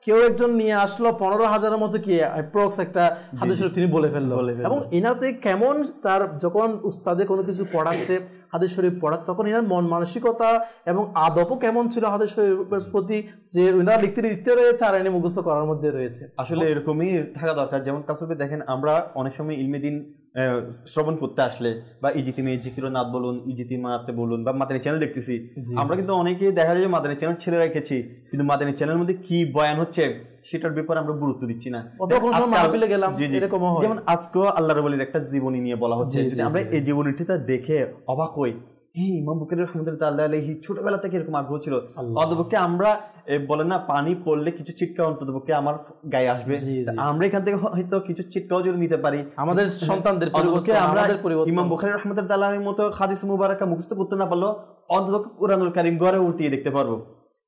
B: কেউ একজন নিয়ে আসলো 15,000-এর মতো কি অ্যাপ্রক্স একটা হাদিস শরীফ তিনি বলে ফেললো, এবং ইনার থেকে কেমন তার যখন উস্তাদে কোনো কিছু পড়াচ্ছে হাদিস শরীফ পড়াচ্ছে তখন ইনার মন মানসিকতা এবং আদবও কেমন ছিল হাদিস শরীফের প্রতি, যে ইনার লিখতে রয়েছে আর এনে মুখস্থ করার মধ্যে রয়েছে।
C: আসলে এরকমই থাকা দরকার। যেমন কাসবে দেখেন আমরা অনেক সময় ইলমে দিন শ্রবণ করতে আসলে বা ইজিতিমে জিকিরনাথ বলুন, ইজিতিমাতে বলুন বা মাদানী চ্যানেল দেখতেছি, আমরা কিন্তু অনেকেই দেখা যায় যে মাদানী চ্যানেল ছেড়ে রেখেছি, কিন্তু মাদানী চ্যানেলের মধ্যে কি বয়ান হচ্ছে সেটার ব্যাপারে আমরা গুরুত্ব দিচ্ছি না। যেমন আজকেও আল্লাহর ওলির একটা জীবনী নিয়ে বলা হচ্ছে, আমরা এই জীবনীটা দেখে অবাক হই, ইমাম বুখারী রাহমাতুল্লাহ আলাইহি ছোটবেলা থেকে এরকম আগ্রহ ছিল। অন্ততপক্ষে আমরা বলে না পানি পড়লে কিছু চিটকা অন্ততপক্ষে আমার গায়ে আসবে, আমরা এখান থেকে হয়তো কিছু চিটকাও যদি নিতে পারি আমাদের সন্তানদের পরিবর্তে আমরা ইমাম বুখারী রাহমাতুল্লাহ আলাইহির মতো হাদিস মুবারাকা মুখস্থ করতে না পারলো অন্তত কুরআনুল কারীম ঘরে উল্টিয়ে দেখতে পারবো,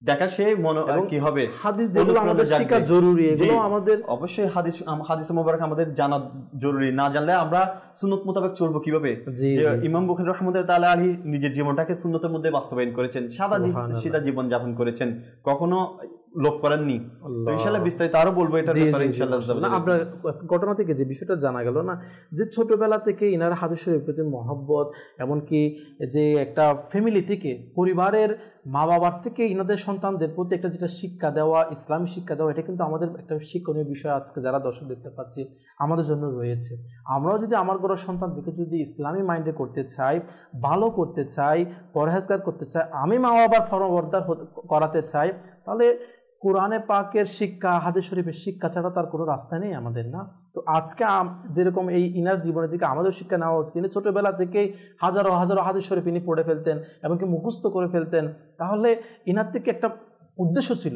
C: দেখা সে মনে কি হবে। হাদিস যেগুলো আমাদের শেখা জরুরি, এগুলো আমাদের অবশ্যই হাদিস মুবারক আমাদের জানা জরুরি। না জানলে আমরা সুন্নত মোতাবেক চলবো কিভাবে? ইমাম বুখারী রাহমাতুল্লাহ তাআলা আলাইহি নিজের জীবনটাকে সুন্নতের মধ্যে বাস্তবায়ন করেছেন, সাদা জীবন যাপন করেছেন, কখনো লোক করেননি। তো ইনশাআল্লাহ বিস্তারিত আরো বলবো এটা ব্যাপারে ইনশাআল্লাহ। না আপনার ঘটনা থেকে যে বিষয়টা জানা গেল না, যে ছোটবেলা থেকে ইনার হাদিস শরীফের প্রতি মহব্বত, এমনকি যে একটা ফ্যামিলি থেকে পরিবারের মা বাবার থেকে ইনাদের সন্তানদের প্রতি একটা যেটা শিক্ষা দেওয়া, ইসলামী শিক্ষা দেওয়া, এটা কিন্তু আমাদের একটা শিক্ষণীয় বিষয় আজকে যারা দর্শক দেখতে পাচ্ছি আমাদের জন্য রয়েছে। আমরাও যদি আমার ঘরের সন্তানদেরকে যদি ইসলামী মাইন্ডে করতে চাই, ভালো করতে চাই, পরহেজগার করতে চাই, আমি মা বাবার ফরমাবরদার করাতে চাই, তাহলে কোরআনে পাকের শিক্ষা, হাদিস শরীফের শিক্ষা ছাড়া তার কোনো রাস্তা নেই আমাদের, না? তো আজকে যেরকম এই ইনার জীবনের দিকে আমাদের শিক্ষা নেওয়া হচ্ছে, তিনি ছোটোবেলা থেকেই হাজারো হাজারো হাদিস শরীফ ইনি পড়ে ফেলতেন, এমনকি মুখস্থ করে ফেলতেন। তাহলে ইনার থেকে একটা উদ্দেশ্য ছিল,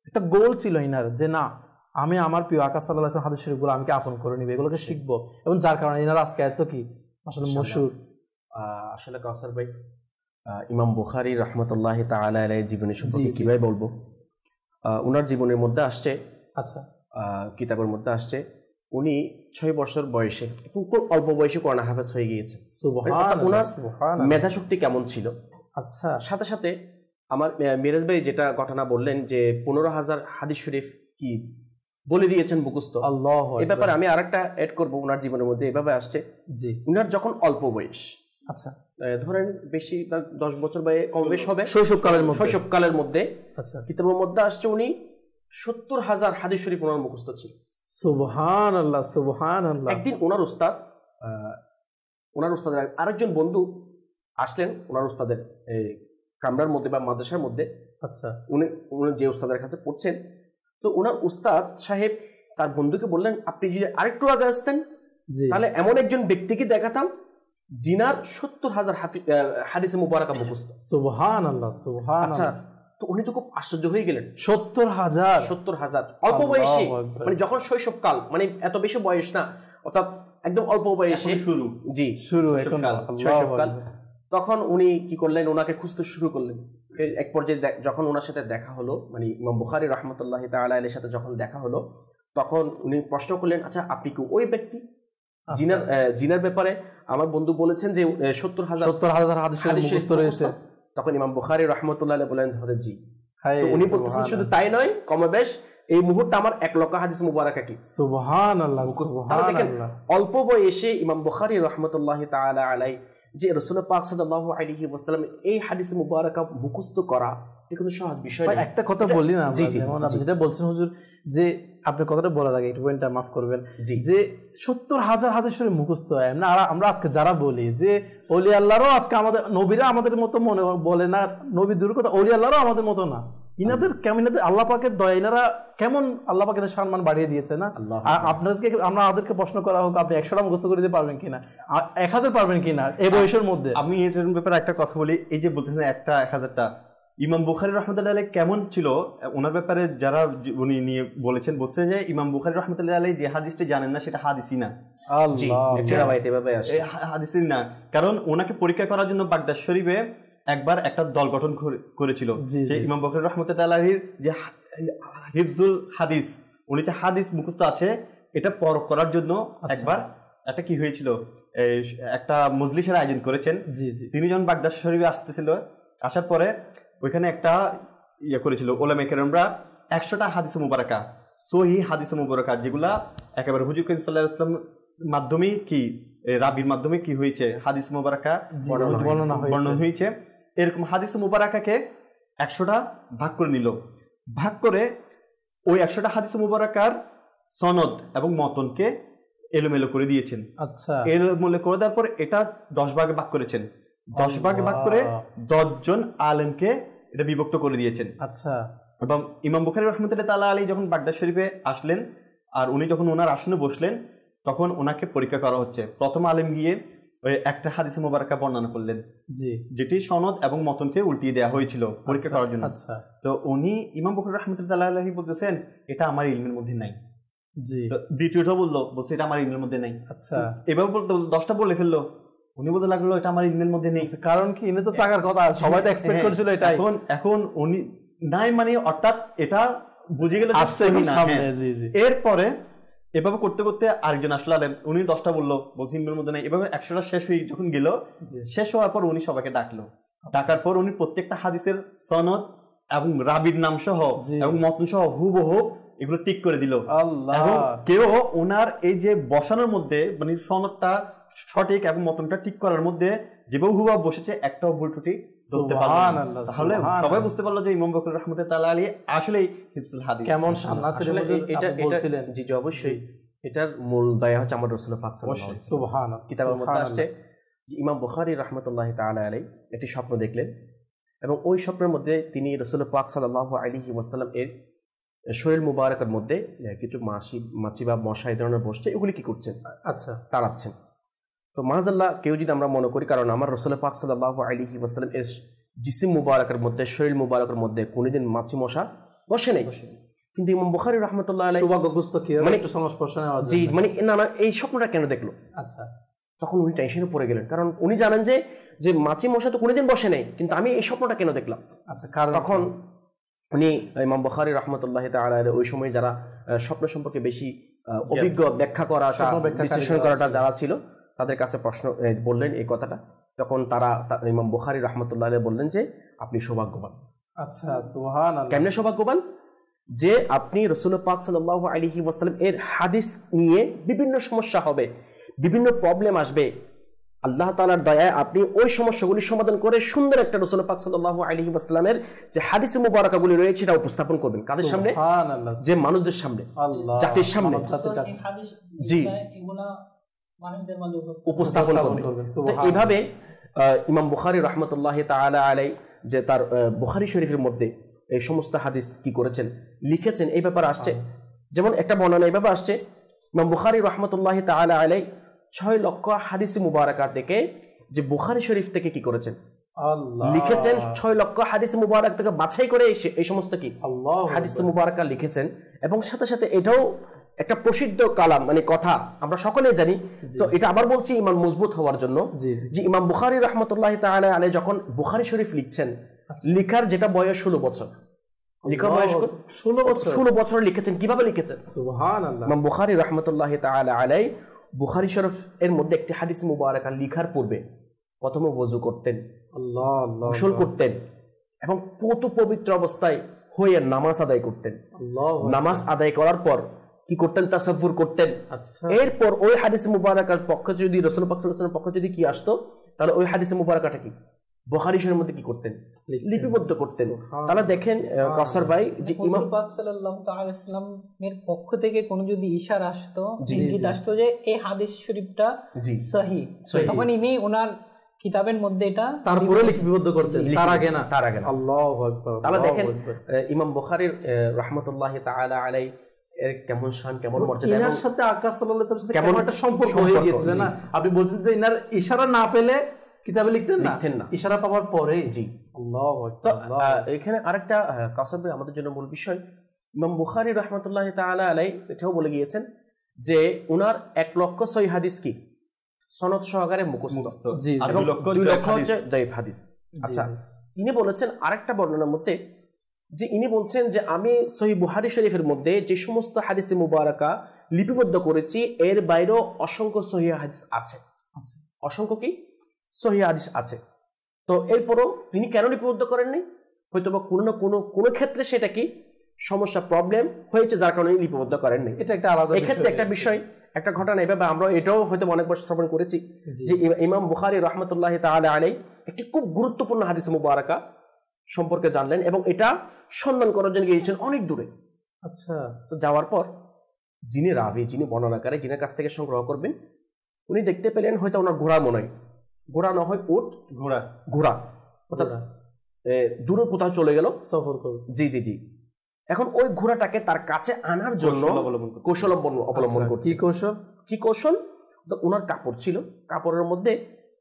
C: একটা গোল ছিল ইনার, যে না আমি আমার প্রিয় আকা সাল্লাল্লাহু আলাইহি ওয়াসাল্লাম হাদিস শরীফগুলো আমি আপন করে নিব, এগুলোকে শিখবো, এবং যার কারণে ইনার আজকে এত কি আসলে মশহুর।
E: আসলে কাউসার ভাই, ইমাম বুখারী রাহমাতুল্লাহি তাআলা আলাইহি জীবনী সম্পর্কে কিভাবে বলবো? উনার জীবনের মধ্যে আসছে, আচ্ছা কিতাবের মধ্যে আসছে, উনি 6 বছর বয়সে, খুব অল্প বয়সে কোরআন হাফেজ হয়ে গিয়েছে। উনার মেধা শক্তি কেমন ছিল! আচ্ছা, সাথে সাথে আমার মিরাজ ভাই যেটা ঘটনা বললেন যে 15,000 হাদিস শরীফ কি বলে দিয়েছেন মুখস্থ, আল্লাহ, এই ব্যাপারে আমি আরেকটা অ্যাড করবো। উনার জীবনের মধ্যে এভাবে আসছে, জি, উনার যখন অল্প বয়স, আচ্ছা ধরেন বেশি 10 বছর বা কম বেশ হবে, শৈশবকালের মধ্যে, আচ্ছা কিতাবের মধ্যে আসছে উনি 70,000 হাদিস শরীফ ওনার মুখস্থ ছিল। সুবহানাল্লাহ, সুবহানাল্লাহ। একদিন ওনার উস্তাদের আরেকজন বন্ধু আসলেন ওনার উস্তাদের কামরার মধ্যে বা মাদ্রাসার মধ্যে, আচ্ছা উনি যে উস্তাদের কাছে পড়ছেন, তো ওনার উস্তাদ সাহেব তার বন্ধুকে বললেন, আপনি যদি আরেকটু আগে আসতেন তাহলে এমন একজন ব্যক্তিকে দেখাতাম জিনার 70,000 হাদিসে মুবারাকা মুখস্থ। সুবহানাল্লাহ, সুবহানাল্লাহ। আচ্ছা, তো উনি তো খুব আশ্চর্য হয়ে গেলেন, 70,000 অল্প বয়সে, মানে যখন শৈশবকাল, মানে এত বেশি বয়স না, অর্থাৎ একদম অল্প বয়সে শুরু, জি শুরু শৈশবকাল। তখন উনি কি করলেন, ওনাকে খুঁজতে শুরু করলেন। এক পর্যায়ে যখন ওনার সাথে দেখা হলো, মানে ইমাম বুখারী রাহমাতুল্লাহি তাআলা আলাইহির সাথে যখন দেখা হলো, তখন উনি প্রশ্ন করলেন, আচ্ছা আপনি কি ওই ব্যক্তি জিনার ব্যাপারে আমার বন্ধু বলেছেন যে 70,000 হাদিস মুখস্থ রয়েছে? তখন ইমাম বুখারী রাহমাতুল্লাহি আলাইহি বলেন, জি। উনি বলতেছেন শুধু তাই নয়, কমবেশ এই মুহূর্তে আমার 1 লক্ষ হাদিস মুবারাকা কি
B: সুবহানাল্লাহ
E: সুবহানাল্লাহ। অল্প বয়সে ইমাম বুখারী রাহমাতুল্লাহি তাআলা আলাই যে রাসূল পাক সাল্লাল্লাহু আলাইহি ওয়াসাল্লাম এই হাদিস মুবারাকা মুখস্থ করা এটা কোনো সহজ বিষয় না।
B: একটা কথা বললি না, যেমন আপনি যেটা বলছেন হুজুর, যে আপনার কথাটা বলার আগে একটু পয়েন্টটা মাফ করবেন, যে 70,000 হাদিস শরীফ মুখস্থ হয় না। আমরা আজকে যারা বলি যে ওলি আল্লাহরও আজকে আমাদের নবীরা আমাদের মতো মনে বলে না, নবী দূর কথা ওলি আল্লাহরও আমাদের মতো না, ইনাদের কেমন আল্লাহ পাকের দয়া, ইনারা কেমন আল্লাহ পাকের সম্মান বাড়িয়ে দিয়েছে না। আপনাদেরকে আমাদেরকে প্রশ্ন করা হোক আপনি 100টা মুখস্থ করে দিতে পারবেন কিনা, 1000 পারবেন কিনা এই বয়সের মধ্যে।
C: আমি এটার ব্যাপারে একটা কথা বলি, এই যে বলতেছেন 1000টা, ইমাম বুখারী রাহমাতুল্লাহি আলাইহি কেমন ছিল ওনার ব্যাপারে যারা উনি নিয়ে বলেছেন, বলছে যে ইমাম বুখারী রাহমাতুল্লাহি আলাইহি যে হাদিসটি জানেন না সেটা হাদিসই না, হাদিসই না। কারণ ওনাকে পরীক্ষা করার জন্য বাগদাদ শরীফে একবার একটা দল গঠন করেছিল যে ইমাম বুখারী রাহমাতুল্লাহি আলাইহির যে হিফজুল হাদিস, উনি যে হাদিস মুখস্থ আছে এটা পরখ করার জন্য একবার একটা কি হয়েছিল, একটা মজলিসের আয়োজন করেছেন। তিনি যখন বাগদাদ শরীফে আসতেছিল, আসার পরে ওইখানে একটা করেছিল ওলামা কেরামরা 100টা হাদিস মুবারাকা, সহিহ হাদিস মুবারাকা, যেগুলা একেবারে হুজুর করিম সাল্লাল্লাহু আলাইহি ওয়াসাল্লাম মাধ্যমে কি রাবির মাধ্যমে কি হয়েছে হাদিস মুবারাকা বর্ণনা হয়েছে, এরকম হাদিস মুবারাকাকে 100টা ভাগ করে নিল। ভাগ করে ওই 100টা হাদিস মুবারাকার সনদ এবং মতনকে এলোমেলো করে দিয়েছেন।
B: আচ্ছা,
C: এলোমেলো করে দেওয়ার পর এটা 10 ভাগে ভাগ করেছেন। 10 ভাগে ভাগ করে 10 জন আলেমকে এটা বিভক্ত করে দিয়েছেন।
B: আচ্ছা,
C: এবং ইমাম বুখারী রাহমাতুল্লাহি তাআলা আলাইহি যখন বাগদাদ শরীফে আসলেন আর উনি যখন ওনার আসনে বসলেন, তখন ওনাকে পরীক্ষা করা হচ্ছে। প্রথম আলেম গিয়ে ওই একটা হাদিস মুবারাকা বর্ণনা করলেন, যেটি সনদ এবং মতনকে উল্টিয়ে দেওয়া হয়েছিল পরীক্ষা করার জন্য।
B: আচ্ছা,
C: তো উনি ইমাম বুখারী রাহমাতুল্লাহি তাআলা আলাইহি বলতেছেন এটা আমার ইলমের মধ্যে নাই। দ্বিতীয়টা বলছে এটা আমার ইলমের মধ্যে নাই। আচ্ছা, এভাবে বলতে 10টা বলে ফেললো, উনি বলতে লাগলো এটা আমার ইলমের মধ্যে নেই।
B: কারণ কি, ইনি তো টাকার কথা, সবাই তো এক্সপেক্ট করেছিল এটা।
C: এখন উনি নাই মানে অর্থাৎ এটা বুঝে গেল সামনে। এরপরে এভাবে করতে করতে আরেকজন আসলো আলেম, উনি 10টা বলছে ইলমের মধ্যে নাই। এভাবে 100টা শেষ হয়ে যখন গেল, শেষ হওয়ার পর উনি সবাইকে ডাকলো। ডাকার পর উনি প্রত্যেকটা হাদিসের সনদ এবং রাবির নাম সহ এবং মতন সহ হুবহু এগুলো ঠিক করে দিল। এবং কেউ ওনার এই যে বসানোর মধ্যে মানে সনদটা সঠিক এবং মতনটা ঠিক করার মধ্যে যেভাবে হুবহু বসেছে একটাও ভুল ত্রুটি ধরতে পারলো না। তাহলে সবাই বুঝতে পারলো যে ইমাম বুখারী রাহমাতুল্লাহি তাআলা আলাইহি আসলেই হিফজুল হাদিস কেমন
B: আসলে এটা বলছিলেন।
E: জি অবশ্যই এটার মূল দায়া হচ্ছে আমার রাসূল পাক সাল্লাল্লাহু আলাইহি ওয়াসাল্লাম। সুবহানাল্লাহ। কিতাবের মধ্যে আসছে যে ইমাম বুখারী রাহমাতুল্লাহি তাআলা আলাইহি একটি স্বপ্ন দেখলেন এবং ওই স্বপ্নের মধ্যে তিনি রাসূল পাক সাল্লাল্লাহু আলাইহি ওয়াসাল্লাম এর শরীর মুবারকের মধ্যে কিছু মাছি বা মশা এই ধরনের বসছে, এগুলি কি করছেন? আচ্ছা, তাড়াচ্ছেন। তো মাআযাল্লাহ কেউ যদি আমরা মনে করি, কারণ আমার রাসূল পাক সাল্লাল্লাহু আলাইহি ওয়াসাল্লাম এর জিসিম মুবারকের মধ্যে শরীর মুবারকের মধ্যে কোনোদিন মাছি মশা বসে নেই, কিন্তু ইমাম বুখারী রাহমাতুল্লাহি আলাইহি সৌভাগ্যগ্রস্ত কি মানে একটু সংস্পর্শ নেওয়া জি মানে না এই স্বপ্নটা কেন দেখলো? আচ্ছা, তখন উনি টেনশনে পড়ে গেলেন, কারণ উনি জানেন যে মাছি মশা তো কোনোদিন বসে নেই, কিন্তু আমি এই স্বপ্নটা কেন দেখলাম? আচ্ছা, কারণ তখন উনি ইমাম বুখারী রাহমাতুল্লাহি তাআলা আলাইহি ওই সময় যারা স্বপ্ন সম্পর্কে বেশি অভিজ্ঞ ব্যাখ্যা করা বিশ্লেষণ করাটা যারা ছিল তাদের কাছে প্রশ্ন বললেন এই কথাটা। তখন তারা ইমাম বুখারী রাহমাতুল্লাহি আলাইহি বললেন যে আপনি সৌভাগ্যবান। আচ্ছা, সুবহানাল্লাহ। কেমনে সৌভাগ্যবান? যে আপনি রাসূল পাক সাল্লাল্লাহু আলাইহি ওয়াসাল্লাম এর হাদিস নিয়ে বিভিন্ন সমস্যা হবে, বিভিন্ন প্রবলেম আসবে, আল্লাহ তাআলার দয়ায় আপনি ওই সমস্যাগুলি সমাধান করে সুন্দর একটা রাসূল পাক সাল্লাল্লাহু আলাইহি ওয়াসাল্লামের যে হাদিস মুবারাকাগুলি রয়েছে সেটা উপস্থাপন করবেন কাদের সামনে? সুবহানাল্লাহ। যে মানুষদের সামনে, জাতির সামনে, জাতির কাছে জি এগুলা মানুষদের মাঝে উপস্থাপন করবেন। তো এইভাবে ইমাম বুখারী রাহমাতুল্লাহি তাআলা আলাইহি যে তার বুখারী শরীফের মধ্যে এই সমস্ত হাদিস কি করেছেন, লিখেছেন, এই ব্যাপারে আসছে। যেমন একটা বর্ণনা এই ব্যাপারে আসছে, ইমাম বুখারী রাহমাতুল্লাহি তাআলা আলাইহি 6 লক্ষ হাদিস মুবারাকা থেকে যে বুখারী শরীফ থেকে কি করেছেন, লিখেছেন 6 লক্ষ হাদিস মুবারাক থেকে বাছাই করে এই সমস্ত কি হাদিস মুবারাকা লিখেছেন। এবং সাথে সাথে এটাও একটা প্রসিদ্ধ কালাম মানে কথা আমরা সকলেই জানি। তো এটা আবার বলছি ইমান মজবুত হওয়ার জন্য যে ইমাম বুখারী রাহমাতুল্লাহি তাআলা আলাইহি যখন বুখারী শরীফ লিখছেন, লিখার যেটা বয়স 16 বছর, লিখা বয়স 16 বছর লিখেছেন। কিভাবে লিখেছেন? সুবহানাল্লাহ। ইমাম বুখারী রাহমাতুল্লাহি তাআলা আলাইহি বুখারী শরীফ এর মধ্যে একটি হাদিস মুবারাকা লিখার পূর্বে প্রথমে ওযু করতেন, গোসল করতেন এবং পবিত্র অবস্থায় হয়ে নামাজ আদায় করতেন। নামাজ আদায় করার পর কি করতেন? তাসাব্বুর করতেন। এরপর ওই হাদিস মুবারাকার পক্ষে যদি রাসূল পাক সাল্লাল্লাহু আলাইহি ওয়াসাল্লামের পক্ষে যদি কি আসতো, তাহলে ওই হাদিস মুবারাকাটা কি বুখারী শরীফের মধ্যে কি করতেন? লিপিবদ্ধ করতেন। তাহলে দেখেন কাউসার ভাই, যে ইমাম
D: পাক সাল্লাল্লাহু তাআলা আলাইহি ওয়াসাল্লামের পক্ষ থেকে কোনো যদি ইশারা আসতো, ইঙ্গিত আসতো যে এই হাদিস শরীফটা সহিহ, তখন ইনি ওনার কিতাবের মধ্যে এটা
B: তারপরে লিপিবদ্ধ করতেন, তার আগে না। আল্লাহু আকবার।
E: তাহলে দেখেন ইমাম বুখারীর রাহমাতুল্লাহি তাআলা আলাইহি এর কেমন শান, কেমন মর্যাদা,
B: এর সাথে আকাশ সাল্লাল্লাহু আলাইহি ওয়াসাল্লামের সাথে কেমন একটা সম্পর্ক হয়ে গিয়েছিল না? আপনি বলছেন যে ইনার ইশারা না পেলে কিতাবে লিখতেন না, ইশারা পাওয়ার পরে।
E: জি, আল্লাহু আকবার। এখানে আরেকটা কাসব আমাদের জন্য মূল বিষয়, ইমাম বুখারী রাহমাতুল্লাহি তাআলা আলাইহি এটাও বলে গিয়েছেন যে উনার 1,00,000 হাদিস কি সনদ সহকারে মুখস্থ, আর 2,00,000 হচ্ছে যায়েফ হাদিস। আচ্ছা, তিনি বলেছেন আরেকটা বর্ণনার মধ্যে যে ইনি বলছেন যে আমি সহিহ বুখারী শরীফের মধ্যে যে সমস্ত হাদিসে মুবারাকা লিপিবদ্ধ করেছি এর বাইরেও অসংখ্য সহিহ হাদিস আছে। অসংখ্য কি সহিহ হাদিস আছে। তো এরপরও তিনি কেন লিপিবদ্ধ করেননি? হয়তো বা কোনো না কোনো ক্ষেত্রে সেটা কি সমস্যা, প্রবলেম হয়েছে, যার কারণে লিপিবদ্ধ করেননি।
B: এটা একটা আলাদা বিষয়।
E: এক্ষেত্রে একটা বিষয়, একটা ঘটনা এভাবে আমরা এটাও হয়তো অনেক বছর শ্রবণ করেছি যে ইমাম বুখারী রাহমাতুল্লাহি তাআলা আলাইহি একটি খুব গুরুত্বপূর্ণ হাদিস মুবারাকা সম্পর্কে জানলেন এবং এটা সন্ধান করার জন্য গিয়েছেন অনেক দূরে।
B: আচ্ছা, তো
E: যাওয়ার পর যিনি রাবি, যিনি বর্ণনাকারী, যিনার কাছ থেকে সংগ্রহ করবেন, উনি দেখতে পেলেন হয়তো ওনার ঘোড়া মনে হয়, ঘোড়া না হয় উট, ঘোড়া অর্থাৎ দূরে কোথাও চলে গেল সফর করে। জি জি জি। এখন ওই ঘোড়াটাকে তার কাছে আনার জন্য কৌশল অবলম্বন করছে। কি কৌশল? তো ওনার কাপড় ছিল, কাপড়ের মধ্যে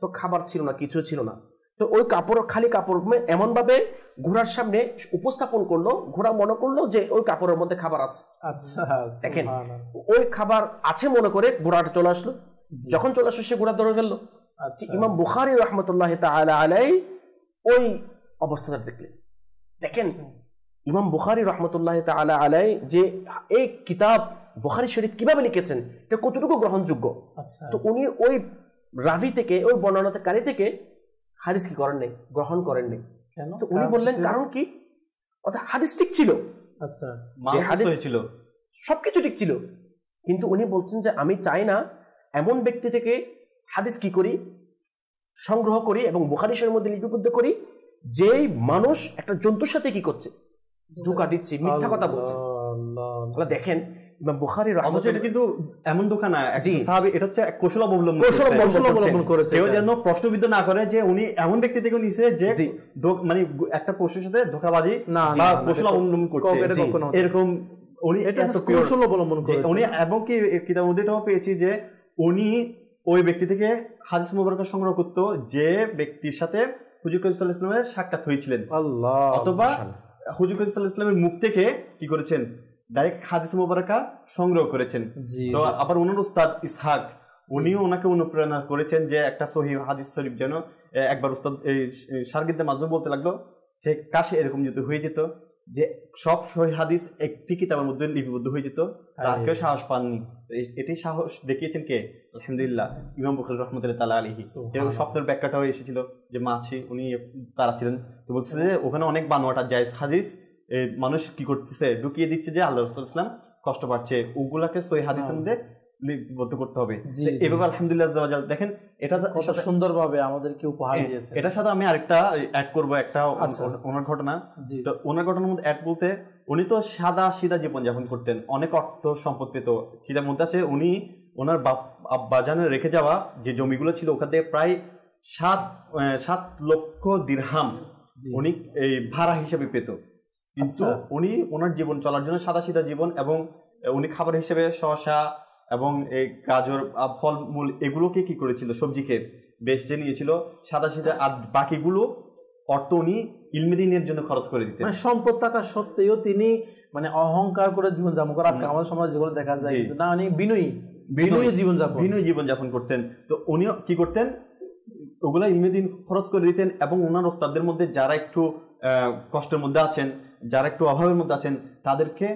E: তো খাবার ছিল না, কিছু ছিল না। তো ওই কাপড়, খালি কাপড় এমন ভাবে ঘোড়ার সামনে উপস্থাপন করলো, ঘোড়া মনে করলো যে ওই কাপড়ের মধ্যে খাবার আছে।
B: আচ্ছা,
E: দেখেন ওই খাবার আছে মনে করে ঘোড়াটা চলে আসলো। যখন চলে আসলো সে ঘোড়া ধরে ফেললো। ইমাম বুখারী রাহমাতুল্লাহি তাআলা আলাইহি ওই অবস্থাটা দেখলেন। দেখেন ইমাম বুখারী রাহমাতুল্লাহি তাআলা আলাইহি যে এই কিতাব বুখারী শরীফ কিভাবে লিখেছেন, এটা কতটুকু গ্রহণযোগ্য। তো উনি ওই রাবি থেকে, ওই বর্ণনাকারী থেকে হাদিস কি করেন নাই, গ্রহণ করেন নাই। কেন? তো উনি বললেন কারণ কি, অর্থাৎ হাদিস ঠিক ছিল।
B: আচ্ছা,
C: যে হাদিস ছিল
E: সবকিছু ঠিক ছিল, কিন্তু উনি বলছেন যে আমি চাই না এমন ব্যক্তি থেকে হাদিস কি করি, সংগ্রহ করি এবং বুখারী শরীফের মধ্যে লিপিবদ্ধ করি যেই মানুষ একটা জন্তুর সাথে কি করছে, ধোঁকা দিচ্ছে, মিথ্যা কথা বলছে। দেখেন ইমাম বুখারী রাহমাতুল্লাহি,
C: এটা কিন্তু এমন ধোঁকা না, সাহাবী এটা হচ্ছে কৌশল অবলম্বন করেছে। কেউ যেন প্রশ্নবিদ্ধ না করে যে উনি এমন ব্যক্তি থেকে নিছে যে মানে একটা পশুর সাথে ধোঁকাবাজি না বা কৌশল অবলম্বন করছে, এরকম উনি কৌশল অবলম্বন করেছে উনি। এবং কি কিতাবের মধ্যে এটাও পেয়েছি যে উনি ওই ব্যক্তি থেকে হাদিস মুবারক সংগ্রহ করতো যে ব্যক্তির সাথে হুজুর করিম সাল্লাল্লাহু আলাইহি ওয়াসাল্লামের সাক্ষাৎ হয়েছিলেন, অথবা হুজুর করিম সাল্লাল্লাহু আলাইহি ওয়াসাল্লামের মুখ থেকে কি করেছেন, ডাইরেক্ট হাদিস মুবারকা সংগ্রহ করেছেন। তো আবার ওনার উস্তাদ ইসহাক, উনিও ওনাকে অনুপ্রেরণা করেছেন যে একটা সহিহ হাদিস শরীফ যেন একবার উস্তাদ এই শারগিরদের মাধ্যমে বলতে লাগলো যে কাশে এরকম যদি হয়ে যেত যে সব সহিহ হাদিস একটি কিতাবের মধ্যে লিপিবদ্ধ হয়ে যেত, তার কেউ সাহস পাননি। এটি সাহস দেখিয়েছেন কে? আলহামদুলিল্লাহ ইমাম বুখারী রাহমাতুল্লাহি তাআলা আলাইহি। যে স্বপ্নের ব্যাখ্যাটাও এসেছিল যে মাছি উনি তারা ছিলেন। তো বলছে যে ওখানে অনেক বানোয়াটা জায়েজ হাদিস মানুষ কি করতেছে, ঢুকিয়ে দিচ্ছে যে আল্লাহ রাসূল সাল্লাল্লাহু আলাইহি ওয়াসাল্লাম কষ্ট পাচ্ছে, ওগুলাকে সহিহ হাদিসের মধ্যে লিপিবদ্ধ করতে হবে। এভাবে আলহামদুলিল্লাহ দেখেন এটা কত সুন্দরভাবে আমাদেরকে উপহার দিয়েছে। এটার সাথে আমি আরেকটা অ্যাড করবো, একটা ওনার ঘটনা। তো ওনার ঘটনার মধ্যে অ্যাড বলতে, উনি তো সাদা সিধা জীবনযাপন করতেন, অনেক অর্থ সম্পদ পেত। কিতাবের মধ্যে আছে উনি ওনার আব্বাজানে রেখে যাওয়া যে জমিগুলো ছিল ওখান থেকে প্রায় 7 লক্ষ দিরহাম উনি এই ভাড়া হিসেবে পেত। কিন্তু উনি ওনার জীবন চলার জন্য সাদা সিধা জীবন, এবং উনি খাবার হিসেবে শসা এবং এই গাজর, ফলমূল এগুলোকে কি করেছিল, সবজিকে বেচে নিয়েছিল সাদা সিধা, আর বাকিগুলো অর্থ উনি ইলমে দ্বীনের জন্য খরচ করে দিতেন।
B: মানে সম্পদ থাকা সত্ত্বেও তিনি মানে অহংকার করে জীবনযাপন করে। আজকে আমাদের সমাজে যেগুলো দেখা যায় না, উনি বিনয়ী জীবনযাপন
C: করতেন। তো উনিও কি করতেন, ওগুলা ইলমে দ্বীন খরচ করে দিতেন, এবং ওনার ওস্তাদদের মধ্যে যারা একটু কষ্টের মধ্যে আছেন, যারা একটু অভাবের মধ্যে আছেন, তাদেরকে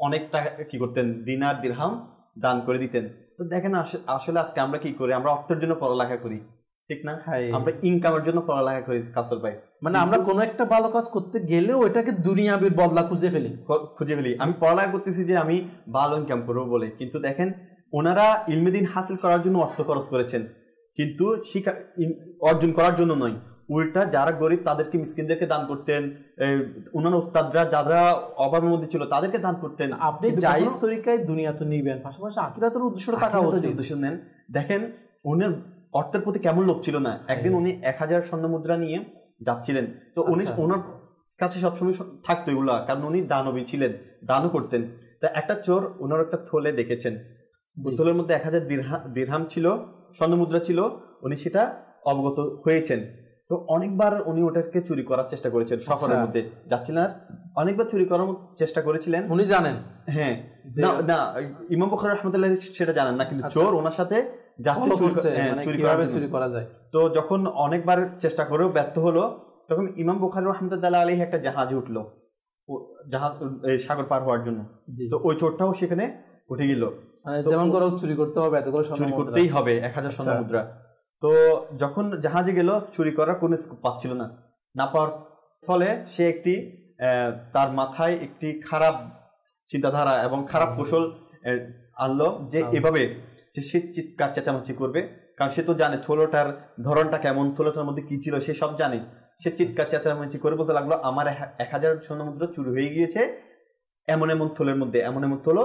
C: অনেক টাকা কি করতেন, দিনার দিরহাম দান করে দিতেন। তো দেখেন আসলে আজকে আমরা কি করি, আমরা অর্থের জন্য পড়ালেখা করি, ঠিক না? আমরা ইনকামের জন্য পড়ালেখা করি কাসর ভাই,
B: মানে আমরা কোনো একটা ভালো কাজ করতে গেলেও এটাকে দুনিয়াবির বদলা খুঁজে ফেলি।
C: আমি পড়ালেখা করতেছি যে আমি ভালো ইনকাম করবো বলে, কিন্তু দেখেন ওনারা ইলমে দিন হাসিল করার জন্য অর্থ খরচ করেছেন, কিন্তু শিক্ষা অর্জন করার জন্য নয়। উল্টা যারা গরিব তাদেরকে, মিসকিনদেরকে দান করতেন, ওনার উস্তাদরা যারা অভাবের মধ্যে ছিল তাদেরকে দান করতেন।
B: আপনি জায়েজ তরিকায় দুনিয়া তো নিবেন, পাশাপাশি আখিরাতের উদ্দেশ্যটা থাকা উচিত।
C: উদ্দেশ্য নেন। দেখেন ওনার অর্থের প্রতি কেমন লোভ ছিল না। একদিন উনি 1000 স্বর্ণ মুদ্রা নিয়ে যাচ্ছিলেন, তো উনি ওনার কাছে সবসময় থাকতো এগুলা, কারণ উনি দানবী ছিলেন, দানও করতেন। তা একটা চোর ওনার একটা থলে দেখেছেন, থলের মধ্যে 1000 দিরহাম ছিল, স্বর্ণ মুদ্রা ছিল। উনি সেটা অবগত হয়েছেন, তো অনেকবার উনি ওটাকে চুরি করার চেষ্টা করেছেন। সফরের মধ্যে যাচ্ছিলেন, অনেকবার চুরি করার চেষ্টা করেছিলেন।
B: উনি জানেন?
C: হ্যাঁ, না ইমাম বুখারী রাহমাতুল্লাহ সেটা জানেন না, কিন্তু চোর ওনার সাথে যাচ্ছে চুরি করা যায়। তো যখন অনেকবার চেষ্টা করেও ব্যর্থ হলো, তখন ইমাম বুখারী রাহমাতুল্লাহ আলাইহি একটা জাহাজে উঠলো, জাহাজ সাগর পার হওয়ার জন্য। তো ওই চোরটাও সেখানে উঠে গেল,
B: যেমন করে চুরি করতে হবে, এত করে
C: চুরি করতেই হবে 1000 স্বর্ণ মুদ্রা। তো যখন জাহাজে গেল, চুরি করার কোনো স্কোপ পাচ্ছিল না, না পাওয়ার ফলে সে একটি তার মাথায় একটি খারাপ চিন্তাধারা এবং খারাপ কৌশল আনলো, যে এভাবে যে সে চিৎকার চেঁচামেচি করবে, কারণ সে তো জানে থলেটার ধরনটা কেমন, থলেটার মধ্যে কি ছিল সে সব জানে। সে চিৎকার চেঁচামেচি করে বলতে লাগলো, আমার 1000 স্বর্ণ মুদ্রা চুরি হয়ে গিয়েছে, এমন এমন থলের মধ্যে, এমন এমন থলো,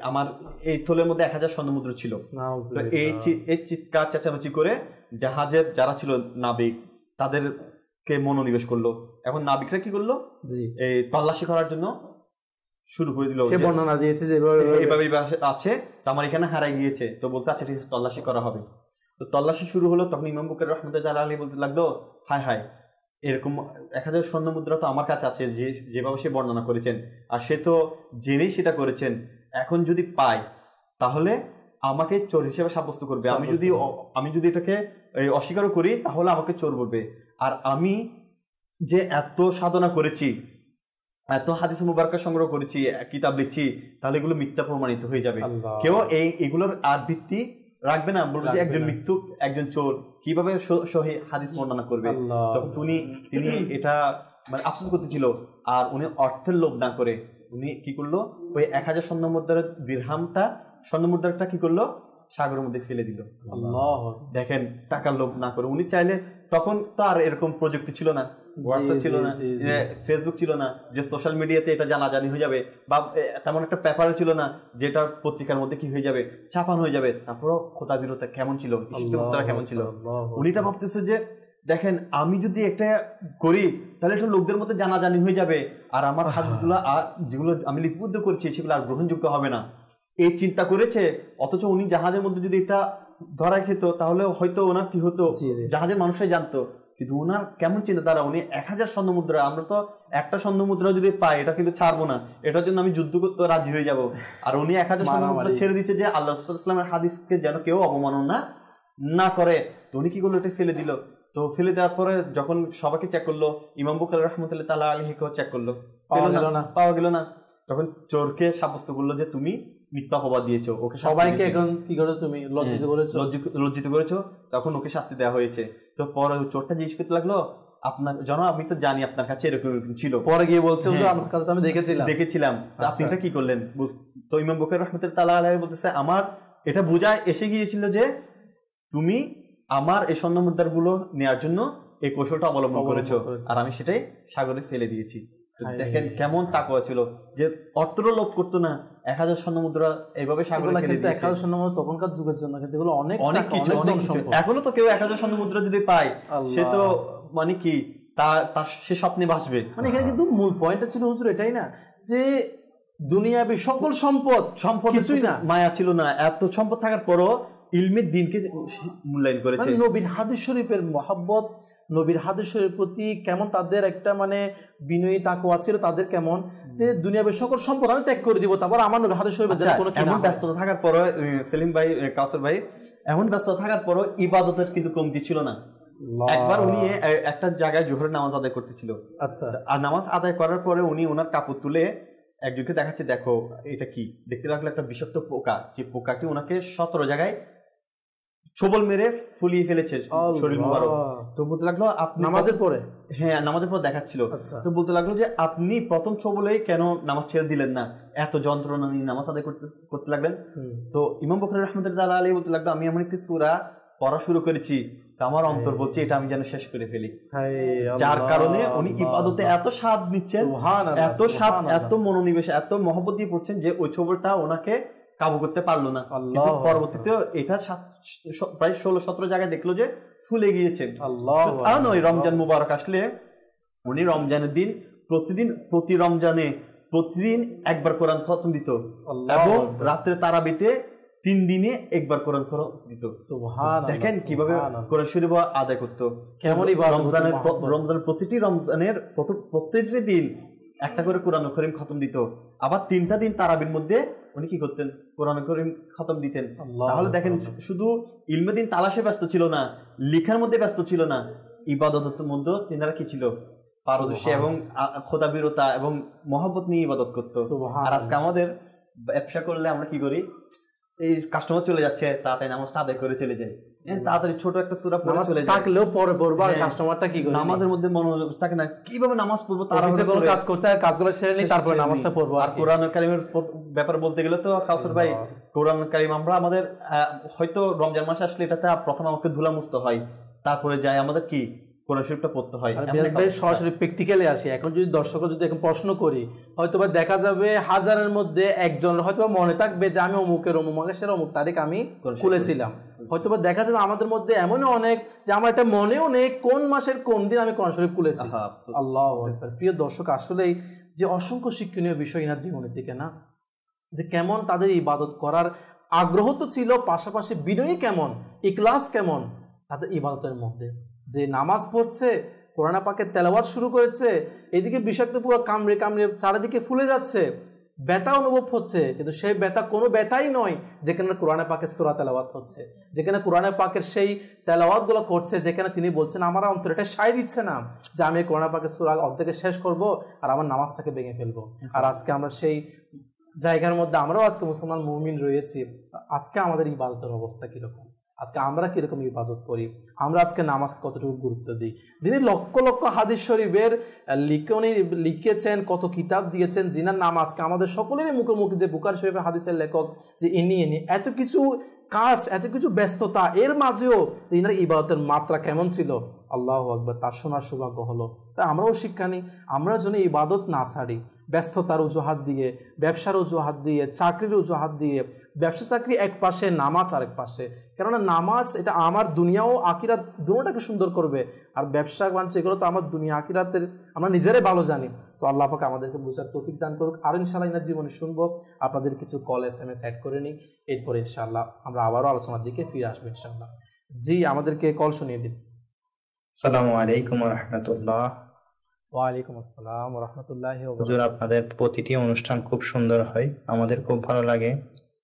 C: আমার এই থলের মধ্যে 1000 স্বর্ণ মুদ্রা ছিল। এই চিৎকার চেঁচামেচি করে জাহাজের যারা ছিল নাবিক তাদেরকে মনোনিবেশ করলো। এখন নাবিকরা কি করলো, এই তল্লাশি করার জন্য শুরু করে দিল।
B: সে বর্ণনা দিয়েছে যে
C: এইভাবে আছে, তো আমার এখানে হারাই গিয়েছে। তো বলছে আচ্ছা ঠিক আছে, তল্লাশি করা হবে। তো তল্লাশি শুরু হলো। তখন ইমাম বুখারী রাহমাতুল্লাহ আলাইহি বলতে লাগলো, হায় হায়, এরকম 1000 স্বর্ণ মুদ্রা তো আমার কাছে আছে, যেভাবে সে বর্ণনা করেছেন, আর সে তো জেনেই সেটা করেছেন। এখন যদি পাই তাহলে আমাকে চোর হিসেবে সাব্যস্ত করবে। আমি যদি এটাকে অস্বীকারও করি তাহলে আমাকে চোর বলবে। আর আমি যে এত সাধনা করেছি, এত হাদিস মুবারক সংগ্রহ করেছি, কিতাব লিখছি, তাহলে এগুলো মিথ্যা প্রমাণিত হয়ে যাবে। কেউ এগুলোর আর ভিত্তি রাখবে না, বলবে যে একজন মৃত্যু, একজন চোর কিভাবে সহি হাদিস বর্ণনা করবে। তখন তিনি এটা মানে আফসোস করতেছিল। আর উনি অর্থের লোভ না করে উনি কি করলো, ওই 1000 স্বর্ণ মুদ্রার দিরহামটা, স্বর্ণ মুদ্রাটা কি করলো, সাগরের মধ্যে ফেলে দিল। দেখেন, টাকার লোভ না করে। উনি চাইলে, তখন তো আর এরকম প্রযুক্তি ছিল না, হোয়াটসঅ্যাপ ছিল না, ফেসবুক ছিল না যে সোশ্যাল মিডিয়াতে এটা জানাজানি হয়ে যাবে, বা তেমন একটা পেপারও ছিল না যেটা পত্রিকার মধ্যে কি হয়ে যাবে, ছাপানো হয়ে যাবে। তারপরও খোদা বিরোধটা কেমন ছিল, ব্যবস্থাটা কেমন ছিল। উনিটা ভাবতেছে যে দেখেন, আমি যদি একটা করি তাহলে এটা লোকদের মধ্যে জানাজানি হয়ে যাবে, আর আমার হাদিসগুলো যেগুলো আমি লিপিবদ্ধ করছি সেগুলো আর গ্রহণযোগ্য হবে না, এই চিন্তা করেছে। অথচ উনি জাহাজের মধ্যে যদি এটা ধরা খেত তাহলে হয়তো ওনার কি হতো, জাহাজের মানুষরাই জানতো। কিন্তু ওনার কেমন চিন্তাধারা, উনি 1000 স্বর্ণ মুদ্রা, আমরা তো একটা স্বর্ণ মুদ্রা যদি পাই এটা কিন্তু ছাড়বো না, এটার জন্য আমি যুদ্ধ করতে রাজি হয়ে যাব। আর উনি 1000 স্বর্ণ মুদ্রা ছেড়ে দিচ্ছে যে আল্লাহ রাসূলুল্লাহ সাল্লাল্লাহু আলাইহি ওয়াসাল্লামের হাদিসকে যেন কেউ অবমাননা না করে। তো উনি কি করলো, এটা ফেলে দিল। তো ফেলে দেওয়ার পরে যখন সবাইকে চেক করলো, ইমাম বুখারী রাহমাতুল্লাহ তাআলা আলাইহিকেও চেক করলো, পাওয়া গেল না। তখন চোরকে সাব্যস্ত করলো যে তুমি মিথ্যা অপবাদ দিয়েছো, ওকে
B: সবাইকে এখন কি করেছো, তুমি
C: লজ্জিত করেছো। তখন ওকে শাস্তি দেওয়া হয়েছে। তো পরে চোরটা জিজ্ঞেস করতে লাগলো, আপনার জানো, আমি তো জানি আপনার কাছে এরকম ছিল।
B: পরে গিয়ে বলছে আমার কাছে আমি দেখেছিলাম,
C: আপনি এটা কি করলেন। তো ইমাম বুখারী রাহমাতুল্লাহ তাআলা আলাইহি বলতেছে, আমার এটা বোঝা এসে গিয়েছিল যে তুমি আমার এই স্বর্ণ মুদ্রাগুলো নেওয়ার জন্য এই কৌশলটা অবলম্বন করেছো, আর আমি সেটাই সাগরে ফেলে দিয়েছি। দেখেন কেমন তাকওয়া ছিল, যে অর্থ লোভ করতো না। 1000 স্বর্ণ মুদ্রা এইভাবে সাগরে ফেলে দিয়েছে।
B: 1000 স্বর্ণ মুদ্রা তখনকার যুগের জন্য কিন্তু এগুলো অনেক
C: কিছু। এখনো তো কেউ 1000 স্বর্ণ মুদ্রা যদি পায়, সে তো মানে কি তার সে স্বপ্নে ভাসবে।
B: মানে এখানে কিন্তু মূল পয়েন্টটা ছিল হুজুর এটাই না, যে দুনিয়াবি সকল সম্পদ কিছুই না,
C: মায়া ছিল না। এত সম্পদ থাকার পরও ইলমের দিনকে মূল্যায়ন করেছে।
B: নবীর হাদিস শরীফের মহব্বত, নবীর হাদিস শরীফের প্রতি কেমন তাদের একটা মানে বিনয়ী তাকওয়া ছিল তাদের, কেমন যে দুনিয়ার সকল সম্পদ আমি ত্যাগ করে দিব, তারপর আমার নবীর হাদিস শরীফের যেন কোনো
C: এমন ব্যস্ততা থাকার পর, সেলিম ভাই, কাউসার ভাই, এমন ব্যস্ততা থাকার পর ইবাদতের কিন্তু কমতি ছিল না। একবার উনি একটা জায়গায় জোহরের নামাজ আদায় করতেছিল।
B: আচ্ছা,
C: আর নামাজ আদায় করার পরে উনি ওনার কাপড় তুলে একজনকে দেখাচ্ছে, দেখো এটা কি। দেখতে লাগলো একটা বিষাক্ত পোকা, যে পোকাটি ওনাকে 17 জায়গায় ছবল মেরে ফুলিয়ে ফেলেছে শরীর মোবারক। তো বলতে লাগলো আপনি
B: নামাজের পরে,
C: হ্যাঁ নামাজের পর দেখাচ্ছিল। তো বলতে লাগলো যে আপনি প্রথম ছবলেই কেন নামাজ ছেড়ে দিলেন না, এত যন্ত্রণা নিয়ে নামাজ আদায় করতে লাগলেন। তো ইমাম বুখারী রাহমাতুল্লাহ আলাইহি বলতে লাগলো আমি এমন একটি সূরা পড়া শুরু করেছি, তো আমার অন্তর বলছে এটা আমি যেন শেষ করে ফেলি, যার কারণে উনি ইবাদতে এত স্বাদ নিচ্ছেন, এত স্বাদ, এত মনোনিবেশ, এত মহব্বত দিয়ে পড়ছেন যে ওই ছবলটা ওনাকে কাবু করতে পারলো না। কিন্তু পরবর্তীতে এটা প্রায় 16-17 জায়গায় দেখলো যে ফুলে গিয়েছে। কারণ ওই রমজান মুবারক আসলে উনি রমজানের দিন প্রতি রমজানে প্রতিদিন একবার কোরআন খতম দিত, এবং রাত্রে তারাবিতে 3 দিনে একবার কোরআন দিত। দেখেন কিভাবে কোরআন শরীফ আদায় করতো। রমজানের প্রতিটি দিন একটা করে কোরআন কারীম খতম দিত, আবার 3টা দিন তারাবির মধ্যে উনি কি করতেন, কোরআন কারীম খতম দিতেন। তাহলে দেখেন শুধু ইলমে দিন তালাশে ব্যস্ত ছিল না, লেখার মধ্যে ব্যস্ত ছিল না, ইবাদতের মধ্যে তিনারা কি ছিল, পারদর্শী এবং খোদাবিরতা এবং মহব্বত নিয়ে ইবাদত করতো। আর আজকে আমাদের ব্যবসা করলে আমরা কি করি, এই কাস্টমার চলে যাচ্ছে তাড়াতাড়ি নামাজটা আদায় করে চলে যায়, তাড়াতাড়ি ছোট একটা সূরা পড়ে চলে যায়, থাকলেও পরে পড়বা, কাস্টমারটা কি করে নামাজের মধ্যে মনোযোগ থাকে না, কিভাবে নামাজ পড়বো, তারা কোনো কাজ করছে, কাজগুলো সেরে নি তারপরে নামাজটা পড়বো। আর কোরআন কারীমের ব্যাপারে বলতে গেলে তো কাউসার ভাই, কোরআন কারীম আমরা আমাদের হয়তো রমজান মাসে আসলে এটাতে প্রথম আমাকে ধুলা মুছতে হয়, তারপরে যায় আমাদের কি কোরআন শরীফটা পড়তে হয়। সরাসরি প্র্যাকটিক্যালি আসি। এখন যদি দর্শকরা যদি এখন প্রশ্ন করি, হয়তোবা দেখা যাবে 1000-এর মধ্যে একজন হয়তোবা মনে থাকবে যে আমি অমুকের অমুক মাসের অমুক তারিখ আমি খুলেছিলাম। হয়তোবা দেখা যাবে আমাদের মধ্যে এমনও অনেক যে আমার এটা মনেও নেই কোন মাসের কোন দিন আমি কোরআন শরীফ খুলেছি। আল্লাহু আকবার। প্রিয় দর্শক, আসলেই যে অসংখ্য শিক্ষণীয় বিষয় এনার জীবনের দিকে না, যে কেমন তাদের ইবাদত করার আগ্রহ তো ছিল, পাশাপাশি বিনয়ী কেমন, ইখলাস কেমন তাদের ইবাদতের মধ্যে, যে নামাজ পড়ছে, কোরআন পাকের তেলাওয়াত শুরু করেছে, এদিকে বিষাক্ত পোকা কামড়ে কামড়ে চারিদিকে ফুলে যাচ্ছে, ব্যথা অনুভব হচ্ছে, কিন্তু সেই ব্যথা কোনো ব্যথাই নয় যেখানে কোরআন পাকের সূরা তেলাওয়াত হচ্ছে, যেখানে কোরআন পাকের সেই তেলাওয়াতগুলো করছে, যেখানে তিনি বলছেন আমার অন্তর এটা সায় দিচ্ছে না যে আমি কোরআন পাকের সূরা অর্ধেকে শেষ করব আর আমার নামাজটাকে ভেঙে ফেলবো। আর আজকে আমরা সেই জায়গার মধ্যে আমরাও আজকে মুসলমান মুমিন রয়েছি। আজকে আমাদের ইবাদতের অবস্থা কিরকম, আজকে আমরা কিরকম ইবাদত করি, আমরা আজকে নামাজ কতটুকু গুরুত্ব দিই। যিনি লক্ষ লক্ষ হাদিস শরীফের লিখেছেন, কত কিতাব দিয়েছেন, যিনার নাম আজকে আমাদের সকলেরই মুখোমুখি, যে বুখারী শরীফের হাদিসের লেখক, যে ইনি এত কিছু কাজ, এত কিছু ব্যস্ততা, এর মাঝেও ইনার ইবাদতের মাত্রা কেমন ছিল, আল্লাহু আকবার, তার শোনার সৌভাগ্য হলো। তাই আমরাও শিক্ষা নিই, আমরা যেন ইবাদত না ছাড়ি, ব্যস্ততার অজুহাত দিয়ে, ব্যবসার অজুহাত দিয়ে, চাকরির অজুহাত দিয়ে, ব্যবসা চাকরি এক পাশে, নামাজ আরেক পাশে। কেননা নামাজ এটা আমার দুনিয়া ও আখিরাত দুটোটাকে সুন্দর করবে, আর ব্যবসা বাণিজ্য এগুলো তো আমার দুনিয়া আখিরাতের আমরা নিজেরাই ভালো জানি। তো আল্লাহ পাক আমাদেরকে বুঝার তৌফিক দান করুক। আর ইনশাআল্লাহ ইনার জীবনে শুনবো, আপনাদের কিছু কল SMS অ্যাড করে নিই, এরপরে ইনশাআল্লাহ আমরা আবারও আলোচনার দিকে ফিরে আসবো ইনশাআল্লাহ। জি, আমাদেরকে কল শুনিয়ে দিন।
H: আসসালামু আলাইকুম ওয়া রাহমাতুল্লাহ।
B: ওয়া আলাইকুম আসসালাম ওয়া রাহমাতুল্লাহি ওয়া
H: হুজুর, আপনাদের প্রতিটি অনুষ্ঠান খুব সুন্দর হয়, আমাদের খুব ভালো লাগে।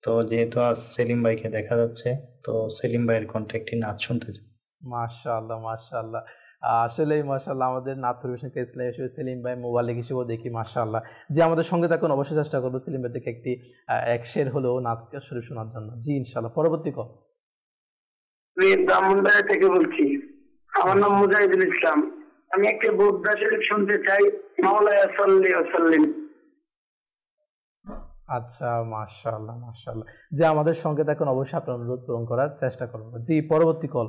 H: তো যেহেতু আজ সেলিম ভাইকে দেখা যাচ্ছে, তো সেলিম ভাইয়ের কণ্ঠে একটি নাচ শুনতে চাই।
B: মাশাআল্লাহ মাশাআল্লাহ, আসলেই মাশাআল্লাহ, আমাদের নাথ পরিবেশনকে ইসলামী হিসেবে সেলিম ভাই মোবালিক হিসেবেও দেখি মাশাআল্লাহ। যে আমাদের সঙ্গে থাকুন, অবশ্যই চেষ্টা করবো সেলিম ভাই থেকে একটি এক শের হলেও নাথ শরীফ শোনার জন্য। জি ইনশাআল্লাহ। পরবর্তী কল।
G: আমি ব্রাহ্মণবাড়িয়া থেকে বলছি, আমার নাম মুজাহিদুল ইসলাম। আমি একটা বুদ্ধা শরীফ শুনতে চাই, মাওলানা সাল্লি ওয়া সাল্লিম।
B: আচ্ছা, মাশাআল্লাহ মাশাআল্লাহ। যে আমাদের সঙ্গে থাকুন, অবশ্যই আপনার অনুরোধ পূরণ করার চেষ্টা করবো। জি, পরবর্তী কল।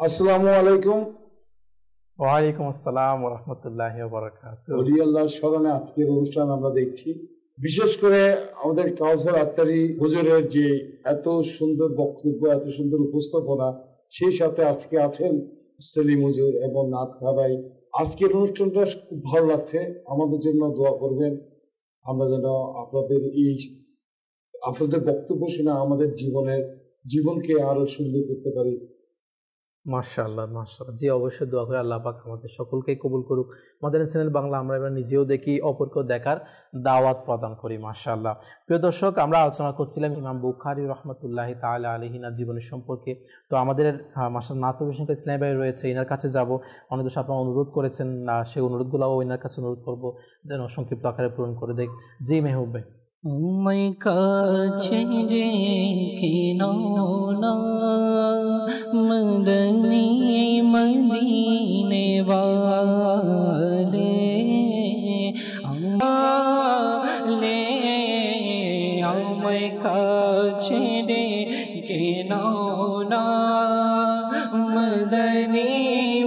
I: আসসালামু আলাইকুম।
B: ওয়ালাইকুম আসসালাম ওয়া রাহমাতুল্লাহি ওয়া বারাকাতুহু।
I: ওলি আল্লাহর স্মরণে আজকের অনুষ্ঠান আমরা দেখছি, বিশেষ করে আমাদের কাউসার আত্তারি হুজুরের যে এত সুন্দর বক্তব্য, এত সুন্দর উপস্থাপনা, সেই সাথে আজকে আছেন সেলিম হুজুর এবং নাথ খাবাই। আজকের অনুষ্ঠানটা খুব ভালো লাগছে, আমাদের জন্য দোয়া করবেন, আমরা যেন আপনাদের বক্তব্য শুনে আমাদের জীবনকে আরো সুন্দর করতে পারি।
B: মাশাআল্লাহ মাশাআল্লাহ। জি, অবশ্যই দোয়া করে আল্লাহ পাক আমাদের সকলকেই কবুল করুক। মাদানী চ্যানেল বাংলা আমরা এবার নিজেও দেখি, অপরকেও দেখার দাওয়াত প্রদান করি। মাশাআল্লাহ। প্রিয় দর্শক, আমরা আলোচনা করছিলাম ইমাম বুখারী রাহমাতুল্লাহি তাআলা আলাইহি না জীবনের সম্পর্কে। তো আমাদের মাশাআল্লাহ নাথ পরিবেশনকারী ইসলামী ভাই রয়েছে, এনার কাছে যাব। অনেক দর্শক আপনারা অনুরোধ করেছেন, সেই অনুরোধগুলোও এনার কাছে অনুরোধ করব যেন সংক্ষিপ্ত আকারে পূরণ করে দেয়। জি মেহবুব ভাই।
D: আমায় কাছে ডেকে নাও না মদনী মদিনে वाले আমায় কাছে ডেকে নাও না মদনী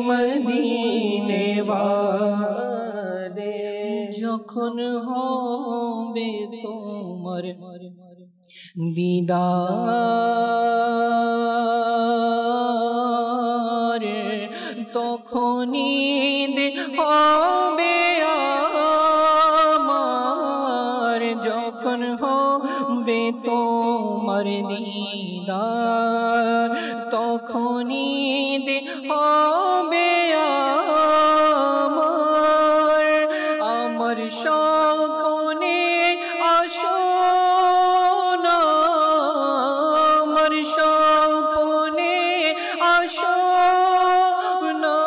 D: মদিনে वाले যখন হবে তোমার দিদার তখনই হবে আমার যখন হবে তোমার দিদার তখনই হবে আমার স্বপ্নে আসো না আমার স্বপ্নে আসো না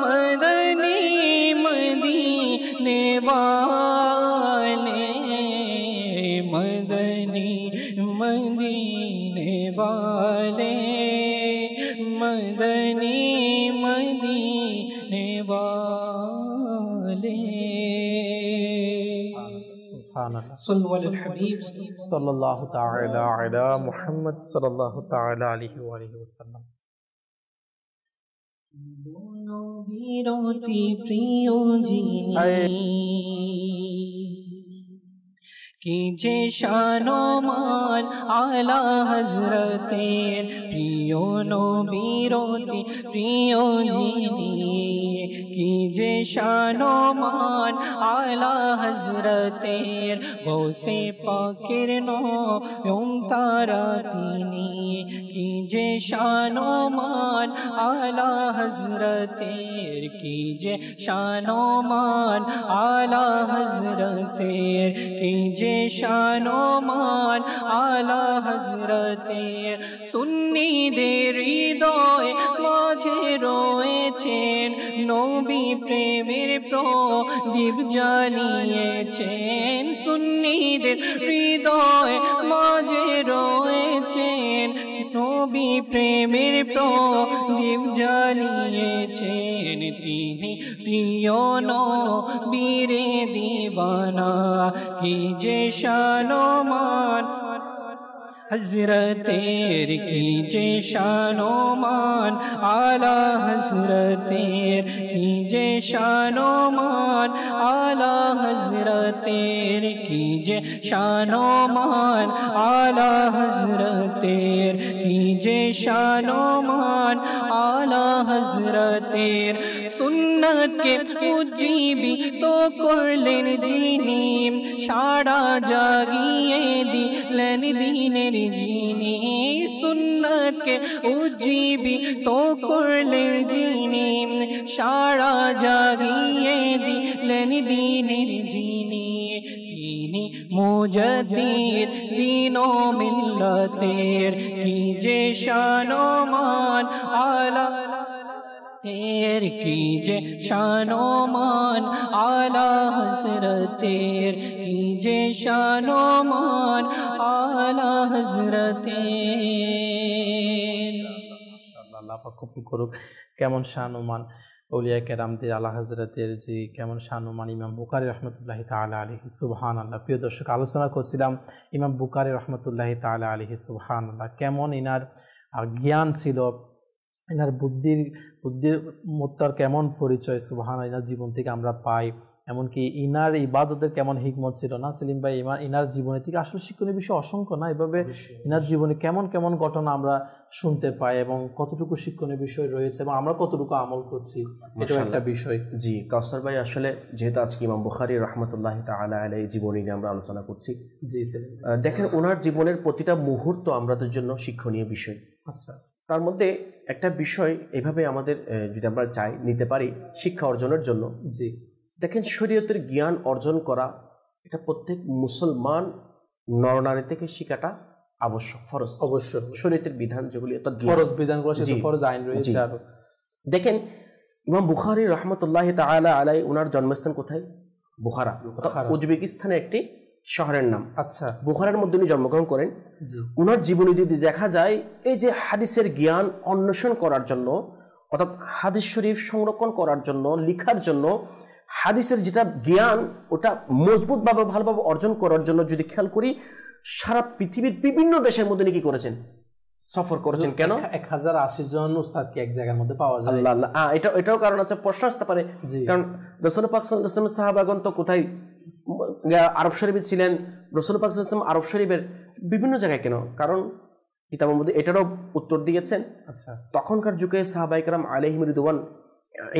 D: মদনী মদিনে वाले मदनी मदीने वाले मदनी मदीने वाले
B: सल्लल्लाहु ताला अला मुहम्मद सल्लल्लाहु ताला अलैहि वसल्लम।
D: বিরতি প্রিয় যিনি কি যে শানমান আলা হযরতের প্রিয় নবীরতি প্রিয় যিনি কি যে শানমান আলা হযরতের গৌসে পাকের নয়ন তারা তিনি কি যে শানমান আলা হযরতের কি যে শানমান আলা হযরতের কি যে শানমান আলা হযরতের সুন্নিদের হৃদয় মাঝে রয়েছেন নবী প্রেমের প্রদীপ জ্বালিয়েছেন সুন্নিদের হৃদয় মাঝে রয়েছেন নবী প্রেমের প্রদীপ জ্বালিয়েছেন তিনি প্রিয় নবীরে দিওয়ানা কি যে শানমান हज़रतेर की जे शानोमान आला हज़रतेर की जे शानोमान आला हज़रतेर की जे शानोमान आला हज़रतेर की जे शानोमान आला हज़रतेर सुन्नत के उजीबी तो करलेन जिनी साड़ा जागिए दिलेन दीनेर जिनी सुन्नत के उजीबी तो करलेन जिनी साड़ा जागिए दिलेन दीनेर जिनी তিনি মুজাদ্দিদ দীন ও মিল্লাতের কি যে শানমান আলা तेर की जे शानोमान आला हज़रतेर की जे शानोमान आला हज़रतेर
B: আল্লাহ পাক কবুল করুক। কেমন শানমান औलिया কেরামদের আলা হযরতের যে কেমন শানমান ইমাম বুখারী রাহমাতুল্লাহি তাআলা আলাইহি সুবহানাল্লাহ। প্রিয় দর্শক, আলোচনা করছিলাম ইমাম বুখারী রাহমাতুল্লাহি তাআলা আলাইহি সুবহানাল্লাহ কেমন ইনার জ্ঞান ছিল, এনার বুদ্ধির মত্তার কেমন পরিচয় সুবহান ইনার জীবন থেকে আমরা পাই, এমনকি ইনার ইবাদতের কেমন হিকমত ছিল না সেলিম ভাই। ইনার জীবনে থেকে আসলে শিক্ষণীয় বিষয় অসংখ্য না, এভাবে ইনার জীবনে কেমন কেমন ঘটনা আমরা শুনতে পাই এবং কতটুকু শিক্ষণীয় বিষয় রয়েছে এবং আমরা কতটুকু আমল করছি, এটাও একটা বিষয়।
E: জি কাউসার ভাই, আসলে যেহেতু আজকে ইমাম বুখারী রাহমাতুল্লাহি তাআলা আলাইহি জীবনী নিয়ে আমরা আলোচনা করছি, জি সেলিম দেখেন ওনার জীবনের প্রতিটা মুহূর্ত আমাদের জন্য শিক্ষণীয় বিষয়। আচ্ছা, তার মধ্যে একটা বিষয় এভাবে আমাদের যদি আমরা চাই নিতে পারি শিক্ষা অর্জনের জন্য, জি দেখেন শরীয়তের জ্ঞান অর্জন করা এটা প্রত্যেক মুসলমান নরনারী থেকে শিখাটা আবশ্যক, ফরজ। অবশ্যই শরীয়তের বিধান যেগুলি
B: ফরজ বিধানগুলো সেটা ফরজ আইন রয়েছে। আর
E: দেখেন ইমাম বুখারী রাহমাতুল্লাহি তাআলা আলাইহি ওনার জন্মস্থান কোথায়? বুখারা, উজবেকিস্তানে একটি শহরের নাম।
B: আচ্ছা,
E: বুখারার মধ্যে উনি জন্মগ্রহণ করেন। উনার জীবনী যদি দেখা যায়, এই যে হাদিসের জ্ঞান অন্বেষণ করার জন্য, অর্থাৎ হাদিস শরীফ সংরক্ষণ করার জন্য, লিখার জন্য, হাদিসের যেটা জ্ঞান ওটা মজবুতভাবে ভালোভাবে অর্জন করার জন্য যদি খেয়াল করি, সারা পৃথিবীর বিভিন্ন দেশের মধ্যে কি করেছেন, সফর করেছেন। কেন
B: 1080 জন উস্তাদকে এক জায়গার মধ্যে পাওয়া যায়?
E: আল্লাহ, এটাও কারণ আছে, প্রশ্ন আসতে পারে। কারণ রাসূল পাক সাল্লাল্লাহু আলাইহি ওয়াসাল্লাম সাহাবাগণ তো কোথায় আরব শরীফে ছিলেন, রাসূল পাক সাল্লাল্লাহু আলাইহি ওয়াসাল্লাম আরব শরীফের বিভিন্ন জায়গায় কেন? কারণ কিতাবের মধ্যে এটারও উত্তর দিয়েছেন।
B: আচ্ছা,
E: তখনকার যুগে সাহাবায়ে কেরাম আলাইহিম রিদওয়ান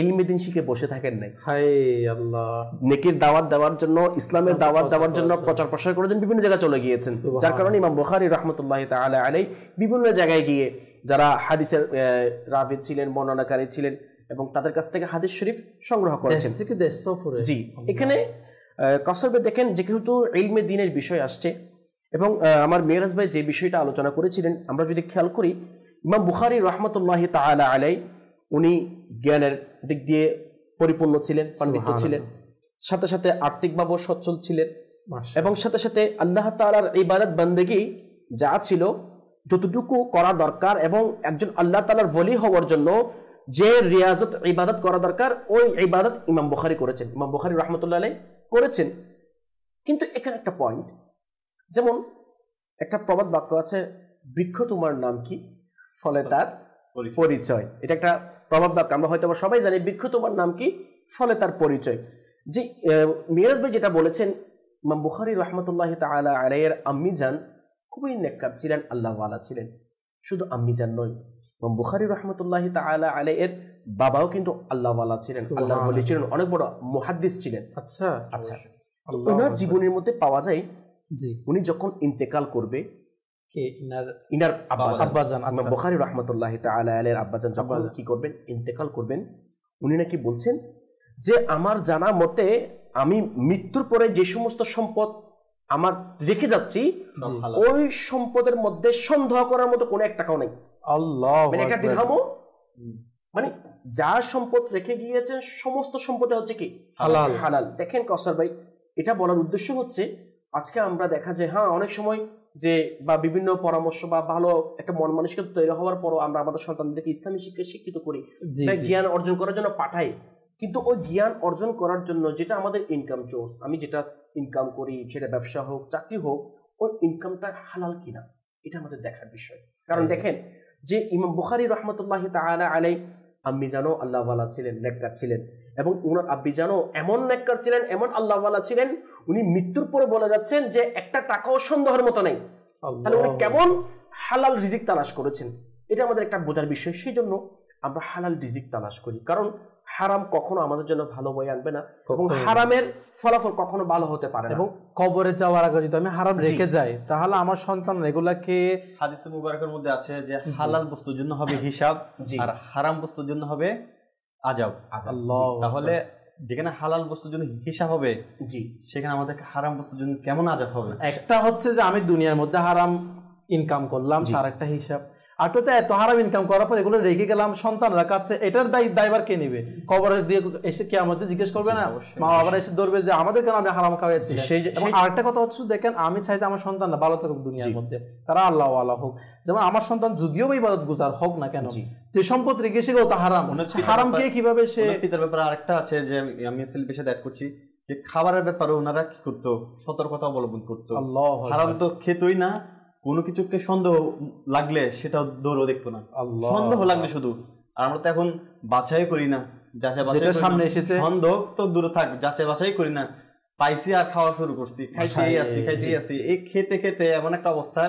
E: ইলমে দিন শিখে বসে থাকেন নাই।
B: হায় আল্লাহ,
E: নেকির দাওয়াত দেওয়ার জন্য, ইসলামের দাওয়াত দেওয়ার জন্য প্রচার প্রসার করার জন্য বিভিন্ন জায়গায় চলে গিয়েছেন। যার কারণে ইমাম বুখারী রাহমাতুল্লাহি তাআলা আলাইহি বিভিন্ন জায়গায় গিয়ে যারা হাদিসের রাবি ছিলেন, বর্ণনাকারী ছিলেন, এবং তাদের কাছ থেকে হাদিস শরীফ সংগ্রহ করেছেন। জি, এখানে কসরবে দেখেন, যেহেতু ইলমে দ্বীনের বিষয় আসছে, এবং আমার মেরাজ ভাই যে বিষয়টা আলোচনা করেছিলেন, আমরা যদি খেয়াল করি, ইমাম বুখারী রাহমাতুল্লাহি তাআলা আলাইহি উনি জ্ঞানের দিক দিয়ে পরিপূর্ণ ছিলেন, পাণ্ডিত্য ছিলেন, সাথে সাথে আর্থিকভাবে সচ্ছল ছিলেন, এবং সাথে সাথে আল্লাহ তাআলার ইবাদত বান্দেগী যা ছিল, যতটুকু করা দরকার, এবং একজন আল্লাহ তাআলার ওলি হওয়ার জন্য যে রিয়াজত ইবাদত করা দরকার, ওই ইবাদত ইমাম বুখারী করেছেন, ইমাম বুখারী রাহমাতুল্লাহি আলাইহি করেছেন। কিন্তু এখানে একটা পয়েন্ট, যেমন একটা প্রবাদ বাক্য আছে, বৃক্ষ তোমার নাম কি, ফলে তার পরিচয়। এটা একটা প্রবাদ বাক্য, আমরা হয়তো সবাই জানি, বৃক্ষ তোমার নাম কি, ফলে তার পরিচয়। যে মিরাজ ভাই যেটা বলেছেন, ইমাম বুখারী রাহমাতুল্লাহি তাআলা আলাইহির আম্মি জান খুবই নেককার ছিলেন, আল্লাহওয়ালা ছিলেন। শুধু আম্মি জান নয়, ইমাম বুখারী রাহমাতুল্লাহি তাআলা আলাইহির বাবাও কিন্তু আল্লাহওয়ালা ছিলেন, আল্লাহর ওলি ছিলেন, অনেক বড় মুহাদ্দিস ছিলেন। আচ্ছা, ওনার জীবনের মধ্যে পাওয়া যায়, উনি যখন ইন্তেকাল করবে, ইনার আব্বাজান বুখারী রাহমাতুল্লাহি তাআলা আলাইহির আব্বাজান যখন কি করবেন, ইন্তেকাল করবেন, উনি নাকি বলছেন যে আমার জানা মতে আমি মৃত্যুর পরে যে সমস্ত সম্পদ আমার রেখে যাচ্ছি, ওই সম্পদের মধ্যে সন্দেহ করার মতো কোনো এক টাকাও নেই। আল্লাহ, মানে একটা দিরহামও, মানে যা সম্পদ রেখে গিয়েছেন সমস্ত সম্পদ হচ্ছে কি হালাল। হালাল। দেখেন কসার ভাই, এটা বলার উদ্দেশ্য হচ্ছে, আজকে আমরা দেখা যায়, হ্যাঁ, অনেক সময় যে বা বিভিন্ন পরামর্শ বা ভালো একটা মন মানসিকতা তৈরি হওয়ার পরও আমরা আমাদের সন্তানদেরকে ইসলামী শিক্ষায় শিক্ষিত করি, জ্ঞান অর্জন করার জন্য পাঠাই। কিন্তু ওই জ্ঞান অর্জন করার জন্য যেটা আমাদের ইনকাম সোর্স, আমি যেটা ইনকাম করি, সেটা ব্যবসা হোক, চাকরি হোক, ওই ইনকামটা হালাল কিনা, এটা আমাদের দেখার বিষয়। কারণ দেখেন যে ইমাম বুখারী রাহমাতুল্লাহি তাআলা আলাইহি আম্মি জানো আল্লাহওয়ালা ছিলেন, নেককার ছিলেন, এবং উনার আব্বি জানো এমন নেককার ছিলেন, এমন আল্লাহওয়ালা ছিলেন, উনি মৃত্যুর পরে বলে যাচ্ছেন যে একটা টাকাও সন্দেহের মতো নেই। তাহলে উনি কেমন হালাল রিজিক তালাশ করেছেন, এটা আমাদের একটা বোঝার বিষয়। সেই জন্য আমরা হালাল রিজিক তালাশ করি, কারণ হারাম কখনো আমাদের জন্য ভালো বয়ে আনবে না, এবং হারামের ফলাফল কখনো ভালো হতে পারে না।
B: এবং কবরে যাওয়ার আগে যদি আমি হারাম রেখে যাই, তাহলে আমার সন্তান এগুলাকে,
C: হাদিসে মুবারকের মধ্যে আছে যে হালাল বস্তুর জন্য হবে হিসাব, আর হারাম বস্তুর জন্য হবে আযাব। তাহলে যেখানে হালাল বস্তুর জন্য হিসাব হবে, সেখানে আমাদের হারাম বস্তুর জন্য কেমন আযাব হবে?
B: একটা হচ্ছে যে আমি দুনিয়ার মধ্যে হারাম ইনকাম করলাম, তার একটা হিসাব, আর হচ্ছে এত হারাম ইনকাম করার পর এগুলো রেখে গেলাম সন্তানরা কাছে, এটার দায়ভার কে নিবে? কবরের দিয়ে এসে কে আমাদের জিজ্ঞেস করবে না? মা বাবারা এসে ধরবে যে আমাদের কেন আপনি হারাম খাওয়াচ্ছি। এবং আরেকটা কথা হচ্ছে, দেখেন, আমি চাই যে আমার সন্তানরা ভালো থাকুক দুনিয়ার মধ্যে, তারা আল্লাহওয়ালা হোক। যেমন আমার সন্তান যদিও বা ইবাদত গুজার হোক না কেন, যে সম্পদ রেখে সেগুলো তা হারাম, হারাম কে কিভাবে সে
C: পিতার ব্যাপারে আরেকটা আছে যে আমি সেলফি সাথে অ্যাড করছি, যে খাবারের ব্যাপারে ওনারা কি করতো, সতর্কতা অবলম্বন করতো। হারাম তো খেতোই না, কোনো কিছুকে সন্দেহ লাগলে সেটা দৌড়ও দেখতো না, সন্দেহ লাগলে শুধু। আর আমরা তো এখন বাছাই করি না, যাচাই বাছাই সামনে এসেছে, সন্দেহ তো দূরে থাক, যাচাই বাছাই করি না, পাইছি আর খাওয়া শুরু করছি, খাইতেই আছি। এই খেতে খেতে এমন একটা অবস্থা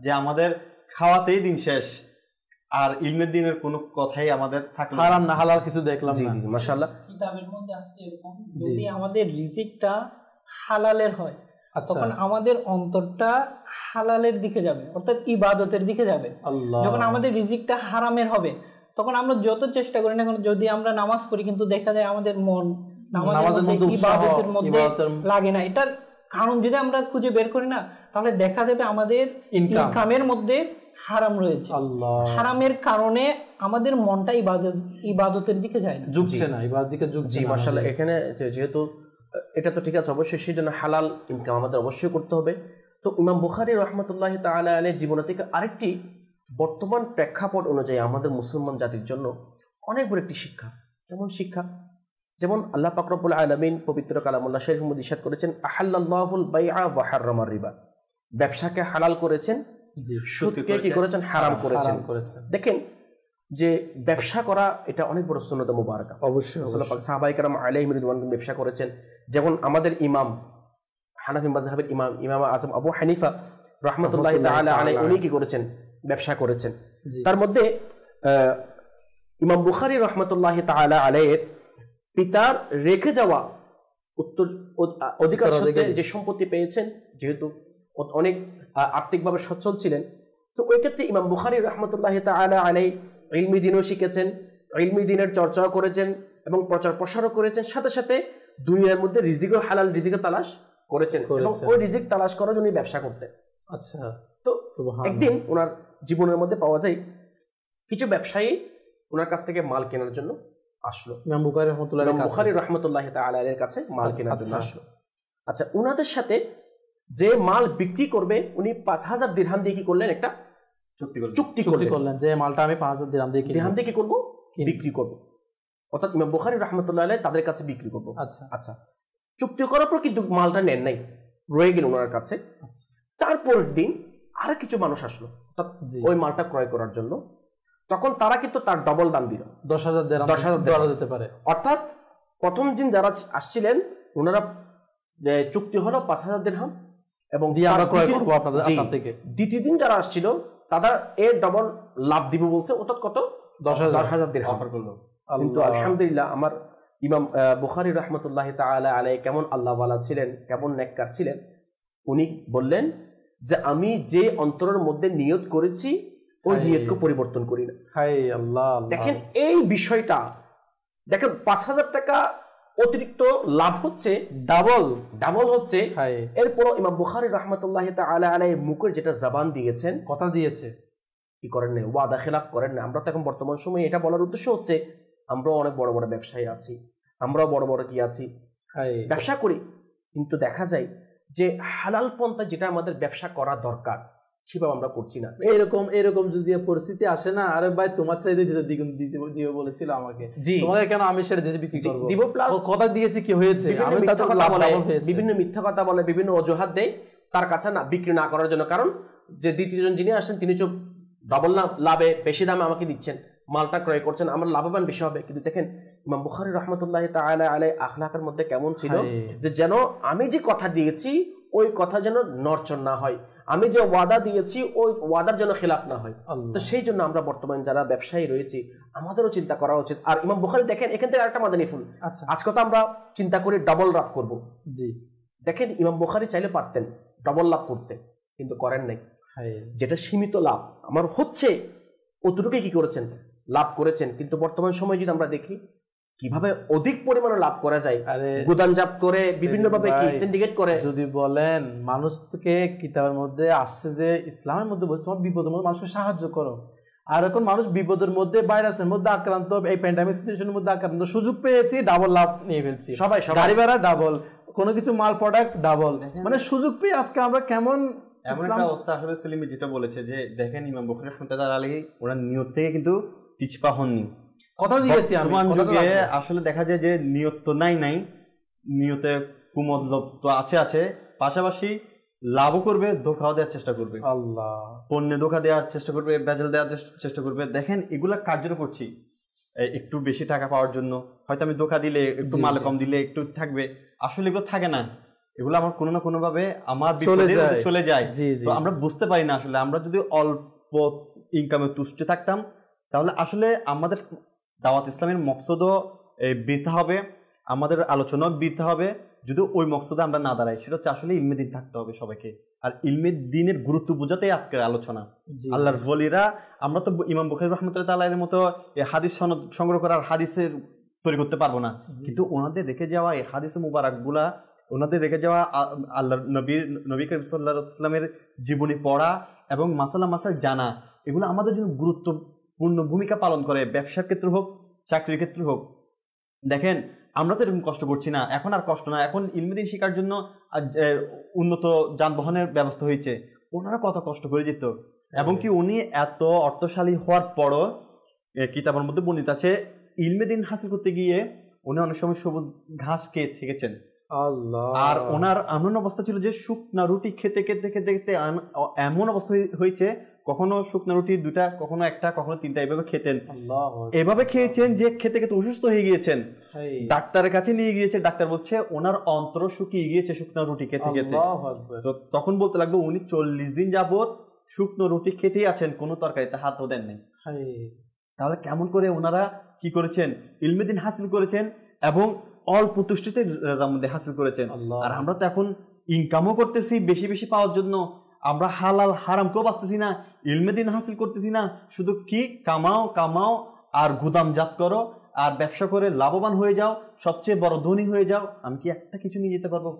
C: যে আমাদের খাওয়াতেই দিন শেষ, আর ইলমের দিনের কোনো কথাই আমাদের থাকলো
B: হারাম না হালাল কিছু দেখলাম না।
E: মাশাআল্লাহ,
D: কিতাবের মধ্যে আছে এরকম, যদি আমাদের রিজিকটা হালালের হয়, তখন আমাদের অন্তরটা হালালের দিকে যাবে, অর্থাৎ ইবাদতের দিকে যাবে। যখন আমাদের রিজিকটা হারামের হবে, তখন আমরা যত চেষ্টা করি না কেন, যদি আমরা নামাজ পড়ি, কিন্তু দেখা যায় আমাদের মন নামাজের মধ্যে ইবাদতের মধ্যে লাগে না। এটার কারণ যদি আমরা খুঁজে বের করি না, তাহলে দেখা যাবে আমাদের ইনকামের মধ্যে হারাম রয়েছে। হারামের কারণে আমাদের মনটা ইবাদতের দিকে যায় না,
B: ঝুঁকছে না, ইবাদতের দিকে ঝুঁকছে।
E: মাশাআল্লাহ, এখানে যেহেতু এটা তো ঠিক আছে, অবশ্যই সেই জন্য হালাল ইনকাম আমাদের অবশ্যই করতে হবে। তো ইমাম বুখারী রহমতুল্লাহ তাআলা আলাইহির জীবন থেকে আরেকটি বর্তমান প্রেক্ষাপট অনুযায়ী আমাদের মুসলমান জাতির জন্য অনেক বড় একটি শিক্ষা। কেমন শিক্ষা? যেমন আল্লাহ পাক রব্বুল আলামিন পবিত্র কালামুল্লাহ শরীফের মধ্যে ইরশাদ করেছেন, আহাল্লাল্লাহুল বাইআ ওয়া হাররামার রিবা, ব্যবসাকে হালাল করেছেন, সুদকে কি করেছেন? হারাম করেছেন। দেখেন যে ব্যবসা করা এটা অনেক বড় সুন্নাত মুবারাকা। অবশ্যই সাহাবায়ে কেরাম আলাইহিম রিদওয়ান ব্যবসা করেছেন। যেমন আমাদের ইমাম হানাফি মাযহাবের ইমাম আযম আবু হানিফা রাহমাতুল্লাহি তাআলা আলাইহি উনি কি করেছেন? ব্যবসা করেছেন। তার মধ্যে ইমাম বুখারী রাহমাতুল্লাহি তাআলা আলাইহির পিতার রেখে যাওয়া অধিকার সূত্রে যে সম্পত্তি পেয়েছেন, যেহেতু অনেক আর্থিকভাবে সচ্ছল ছিলেন, তো ওই ক্ষেত্রে ইমাম বুখারী রাহমাতুল্লাহি তাআলা আলাইহি ইলমি দ্বীনও শিখেছেন, ইলমি দ্বীনের চর্চাও করেছেন এবং প্রচার প্রসারও করেছেন, সাথে সাথে দুনিয়ার মধ্যে রিজিকও হালাল রিজিকের তালাশ করেছেন এবং ওই রিজিক তালাশ করার জন্য ব্যবসা করতেন। আচ্ছা, তো একদিন ওনার জীবনের মধ্যে পাওয়া যায় কিছু ব্যবসায়ী ওনার কাছ থেকে মাল কেনার জন্য আসলো। ইমাম বুখারী রাহমাতুল্লাহি তাআলা আলাইহির কাছে মাল কেনার জন্য আসলো। আচ্ছা, ওনাদের সাথে যে মাল বিক্রি করবে উনি 5000 দিরহাম দিয়ে কি করলেন? একটা চুক্তি করলেন যে মালটা আমি 5000 দিরহাম দিয়ে কি করব? বিক্রি করব। অর্থাৎ ইমাম বুখারী রাহমাতুল্লাহি আলাইহি তাদের কাছে বিক্রি করব। আচ্ছা আচ্ছা, চুক্তি করার পর কিন্তু মালটা নেন নাই, রয়ে গেল ওনার কাছে। তারপরের দিন আর কিছু মানুষ আসলো অর্থাৎ ওই মালটা ক্রয় করার জন্য। তখন তারা কিন্তু তার ডবল দাম দিল, 10,000 দিরহাম দিতে পারে। অর্থাৎ প্রথম দিন যারা আসছিলেন ওনারা চুক্তি হলো 5000 দিরহাম এবং দ্বিতীয় দিন যারা আসছিল তারা এর ডবল লাভ দিব বলছে, অর্থাৎ কত? 10,000 দিরহাম অফার করলো। কিন্তু আলহামদুলিল্লাহ আমার ইমাম বুখারী রাহমাতুল্লাহি তাআলা আলাইহি কেমন আল্লাহওয়ালা ছিলেন, কেমন নেককার ছিলেন, উনি বললেন যে আমি যে অন্তরের মধ্যে নিয়ত করেছি ওই নিয়তকে পরিবর্তন করি না। দেখেন এই বিষয়টা, দেখেন 5000 টাকা অতিরিক্ত লাভ হচ্ছে, ডাবল হচ্ছে। এরপর ইমাম বুখারী রাহমাতুল্লাহি তাআলা আলাইহি মুখের যেটা জবান দিয়েছেন, কথা দিয়েছে, কি করেন না, ওয়াদা খেলাফ করেন না। আমরা তো এখন বর্তমান সময়ে এটা বলার উদ্দেশ্য হচ্ছে আমরাও অনেক বড় বড় ব্যবসায়ী আছি, আমরাও বড় বড় কি আছি, ব্যবসা করি, কিন্তু দেখা যায় যে হালাল পন্থা যেটা আমাদের ব্যবসা করা দরকার সেভাবে আমরা করছি না।
B: এরকম যদি পরিস্থিতি আসে না, আরে ভাই তোমার চাইতে দ্বিগুণ দিতে বলেছিল আমাকে, তোমাকে কেন আমি সেটা দেশে বিক্রি করব দিব, প্লাস কথা দিয়েছি কি হয়েছে,
E: বিভিন্ন মিথ্যা কথা বলে, বিভিন্ন অজুহাত দেয় তার কাছে না বিক্রি না করার জন্য। কারণ যে দ্বিতীয় জন যিনি আসছেন তিনি চুপ ডবল লাভে বেশি দামে আমাকে দিচ্ছেন, মালটা ক্রয় করছেন, আমার লাভবান বেশি হবে। কিন্তু দেখেন ইমাম বুখারী রাহমাতুল্লাহি তাআলা আলাইহি আখলাকের মধ্যে কেমন ছিল যে যেন আমি যে কথা দিয়েছি ওই কথা যেন নড়চড় না হয়, আমি যে ওয়াদা দিয়েছি ওই ওয়াদার জন্য খিলাফ না হয়। তো সেই জন্য আমরা বর্তমানে যারা ব্যবসায়ী রয়েছি আমাদেরও চিন্তা করা উচিত। আর ইমাম বুখারী দেখেন এখান থেকে আরেকটা মাদানী ফুল, আজকে তো আমরা চিন্তা করি ডাবল লাভ করব। জি, দেখেন ইমাম বুখারী চাইলে পারতেন ডাবল লাভ করতে, কিন্তু করেন নাই। যেটা সীমিত লাভ আমার হচ্ছে অতটুকুই কি করেছেন? লাভ করেছেন। কিন্তু বর্তমান সময় যদি আমরা দেখি কিভাবে অধিক পরিমাণে লাভ করা যায়, গুদানজাত করে বিভিন্নভাবে কি সিন্ডিকেট করে।
B: যদি বলেন মানুষকে কিতাবের মধ্যে আসছে যে ইসলামের মধ্যে বলছে তোমার বিপদের মধ্যে মানুষকে সাহায্য করো, আর এখন মানুষ বিপদের মধ্যে ভাইরাসের মধ্যে আক্রান্ত, এই প্যান্ডামিক সিচুয়েশনের মধ্যে আক্রান্ত, সুযোগ পেয়েছি ডাবল লাভ নিয়ে ফেলছি, সবাই গাড়ি ভাড়া ডাবল, কোনো কিছু মাল প্রোডাক্ট ডাবল, মানে সুযোগ পেয়ে আজকে আমরা কেমন
C: এমন একটা অবস্থা। আসলে সেলিম যেটা বলেছে যে দেখেন ইমাম বুখারী রাহমাতুল্লাহি আলাইহি ওনার নিয়ত থেকে কিন্তু পিছপা হননি, কথা দিয়েছি আমি। আসলে দেখা যায় যে নিয়ত তো নাই, নিয়তে কুমতলব তো আছে, পাশাপাশি লাভও করবে, ধোঁকাও দেওয়ার চেষ্টা করবে, আল্লাহ পণ্যে ধোঁকা দেওয়ার চেষ্টা করবে, বেজাল দেওয়ার চেষ্টা করবে। দেখেন এগুলা কার্যর করছি একটু বেশি টাকা পাওয়ার জন্য, হয়তো আমি ধোঁকা দিলে একটু মাল কম দিলে একটু থাকবে, আসলে এগুলো থাকে না, এগুলো আমার কোনো না কোনো ভাবে আমার চলে যায়। তো আমরা বুঝতে পারি না। আসলে আমরা যদি অল্প ইনকামে তুষ্ট থাকতাম তাহলে আসলে আমাদের দাওয়াত ইসলামের মকসদও বৃথা হবে, আমাদের আলোচনাও বৃথা হবে যদি ওই মকসদে আমরা না দাঁড়াই। সেটা হচ্ছে আসলে ইলমে দ্বীন থাকতে হবে সবাইকে, আর ইলমে দ্বীনের গুরুত্ব বোঝাতেই আজকের আলোচনা। আল্লাহর ওলিরা, আমরা তো ইমাম বুখারী রাহমাতুল্লাহি তাআলার মতো হাদিস সনদ সংগ্রহ করার হাদিসের তৈরি করতে পারবো না, কিন্তু ওনাদের রেখে যাওয়া এই হাদিসে মুবারাকগুলা, ওনাদের রেখে যাওয়া আল্লাহর নবী করিম সাল্লাল্লাহু আলাইহি ওয়াসাল্লামের জীবনী পড়া এবং মাসালা জানা, এগুলো আমাদের জন্য গুরুত্বপূর্ণ ভূমিকা পালন করে, ব্যবসার ক্ষেত্রে হোক, চাকরির ক্ষেত্রে হোক। দেখেন আমরা তো এরকম কষ্ট করছি না, এখন আর কষ্ট না, এখন ইলমে দিন শেখার জন্য উন্নত যানবাহনের ব্যবস্থা হয়েছে, ওনারা কত কষ্ট করে যেত। এবং কি উনি এত অর্থশালী হওয়ার পরও কিতাবের মধ্যে বর্ণিত আছে ইলমে দিন হাসিল করতে গিয়ে উনি অনেক সময় সবুজ ঘাস খেয়ে থেকেছেন। আর ওনার এমন অবস্থা ছিল যে শুকনা রুটি খেতে খেতে খেতে খেতে এমন অবস্থা হয়েছে, কখনো শুকনা রুটি দুটা, কখনো একটা, কখনো তিনটা, এভাবে খেতেন। এভাবে খেয়েছেন যে খেতে খেতে অসুস্থ হয়ে গিয়েছেন, ডাক্তারের কাছে নিয়ে গিয়েছে, ডাক্তার বলছে ওনার অন্তর শুকিয়ে গিয়েছে শুকনা রুটি খেতে খেতে। তো তখন বলতে লাগলো উনি 40 দিন যাবত শুকনো রুটি খেতেই আছেন, কোনো তরকারিতে হাতও দেন নাই। তাহলে কেমন করে ওনারা কি করেছেন, ইলমে দিন হাসিল করেছেন এবং অল্প তুষ্টিতে রেজামন্দি হাসিল করেছেন। আর আমরা তো এখন ইনকামও করতেছি বেশি বেশি পাওয়ার জন্য, আমরা হালাল হারাম কেউ বাঁচতেছি না, ইলমে দিন হাসিল করতেছি না, শুধু কি কামাও কামাও আর গুদামজাত করো আর ব্যবসা করে লাভবান হয়ে যাও, সবচেয়ে বড় ধনী হয়ে যাও। আমি কি একটা কিছু নিয়ে যেতে পারবো?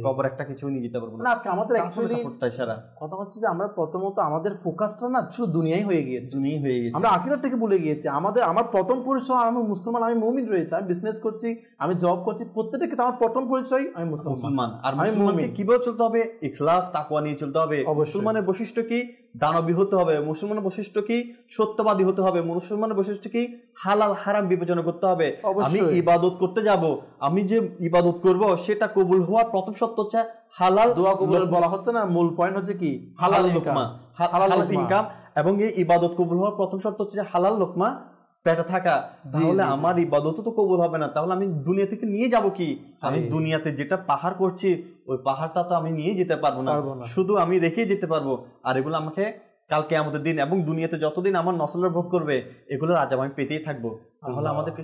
C: কবর একটা কিছু নিয়ে যেতে পারবো না।
B: আজকে আমাদের অ্যাকচুয়ালি কথা হচ্ছে যে আমরা প্রথমত আমাদের ফোকাসটা না শুধু দুনিয়াই হয়ে গিয়েছে, আমরা আখিরাতটাকে ভুলে গিয়েছি। আমার প্রথম পরিচয় আমি মুসলমান, আমি মুমিন রয়েছে, আমি বিজনেস করছি, আমি জব করছি, প্রত্যেকটা ক্ষেত্রে আমার প্রথম পরিচয় আমি মুসলমান।
C: আর মুসলমানকে কিভাবে চলতে হবে? ইখলাস তাকওয়া নিয়ে চলতে হবে। মুসলমানের বৈশিষ্ট্য কি? দানবী হতে হবে। মুসলমানের বৈশিষ্ট্য কি? সত্যবাদী হতে হবে। মুসলমানের বৈশিষ্ট্য কি? হালাল হারাম বিবেচনা করতে হবে। আমি ইবাদত করতে যাব, আমি যে ইবাদত করব সেটা কবুল হওয়ার প্রথম শর্ত হচ্ছে হালাল। দোয়া কবুল বলা হচ্ছে না, মূল পয়েন্ট হচ্ছে কি? হালাল লোকমা, হালাল ইনকাম। এবং এই ইবাদত কবুল হওয়ার প্রথম শর্ত হচ্ছে হালাল লোকমা পেটে থাকা। তাহলে আমার ইবাদত তো কবুল হবে না, তাহলে আমি দুনিয়া থেকে নিয়ে যাব কি? আমি দুনিয়াতে যেটা পাহাড় করছি ওই পাহাড়টা তো আমি নিয়ে যেতে পারবো না, শুধু আমি রেখে যেতে পারবো। আর এগুলো আমাকে কালকে আমাদের দিন এবং দুনিয়াতে যতদিন আমার নসলের ভোগ করবে এগুলোর আজাব আমি পেতেই থাকবো। তাহলে আমাদেরকে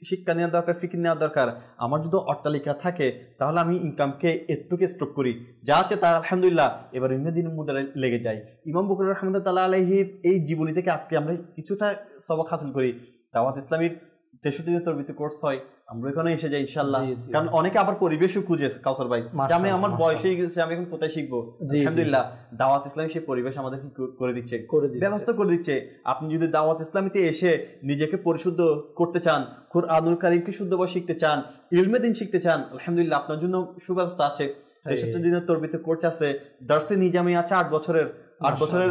C: শিক্ষা নেওয়া দরকার, ফিকির নেওয়া দরকার। আমার যদি অট্টালিকা থাকে তাহলে আমি ইনকামকে একটুকে স্টক করি, যা আছে তা আলহামদুলিল্লাহ, এবার ইলমে দিনের মধ্যে লেগে যাই। ইমাম বুখারী রাহমাতুল্লাহ আলাইহির এই জীবনী থেকে আজকে আমরা কিছুটা সবক হাসিল করি। দাওয়াত ইসলামীর 63 দিনের তরবিতি কোর্স হয়, আমরা এখানে এসে যাই ইনশাআল্লাহ। কারণ অনেকে আবার পরিবেশও খুঁজে কাউসার ভাই, আমি আমার বয়স হয়ে গেছে, আমি এখন কোথায় শিখবো? আলহামদুলিল্লাহ দাওয়াত ইসলামী সেই পরিবেশ আমাদের করে দিচ্ছে, ব্যবস্থা করে দিচ্ছে। আপনি যদি দাওয়াত ইসলামীতে এসে নিজেকে পরিশুদ্ধ করতে চান, কুরআনুল কারীমকে শুদ্ধভাবে শিখতে চান, ইলমে দিন শিখতে চান, আলহামদুলিল্লাহ আপনার জন্য সুব্যবস্থা আছে। 63 দিনের তরবিতি কোর্স আছে, দারসে নিজামি আছে 8 বছরের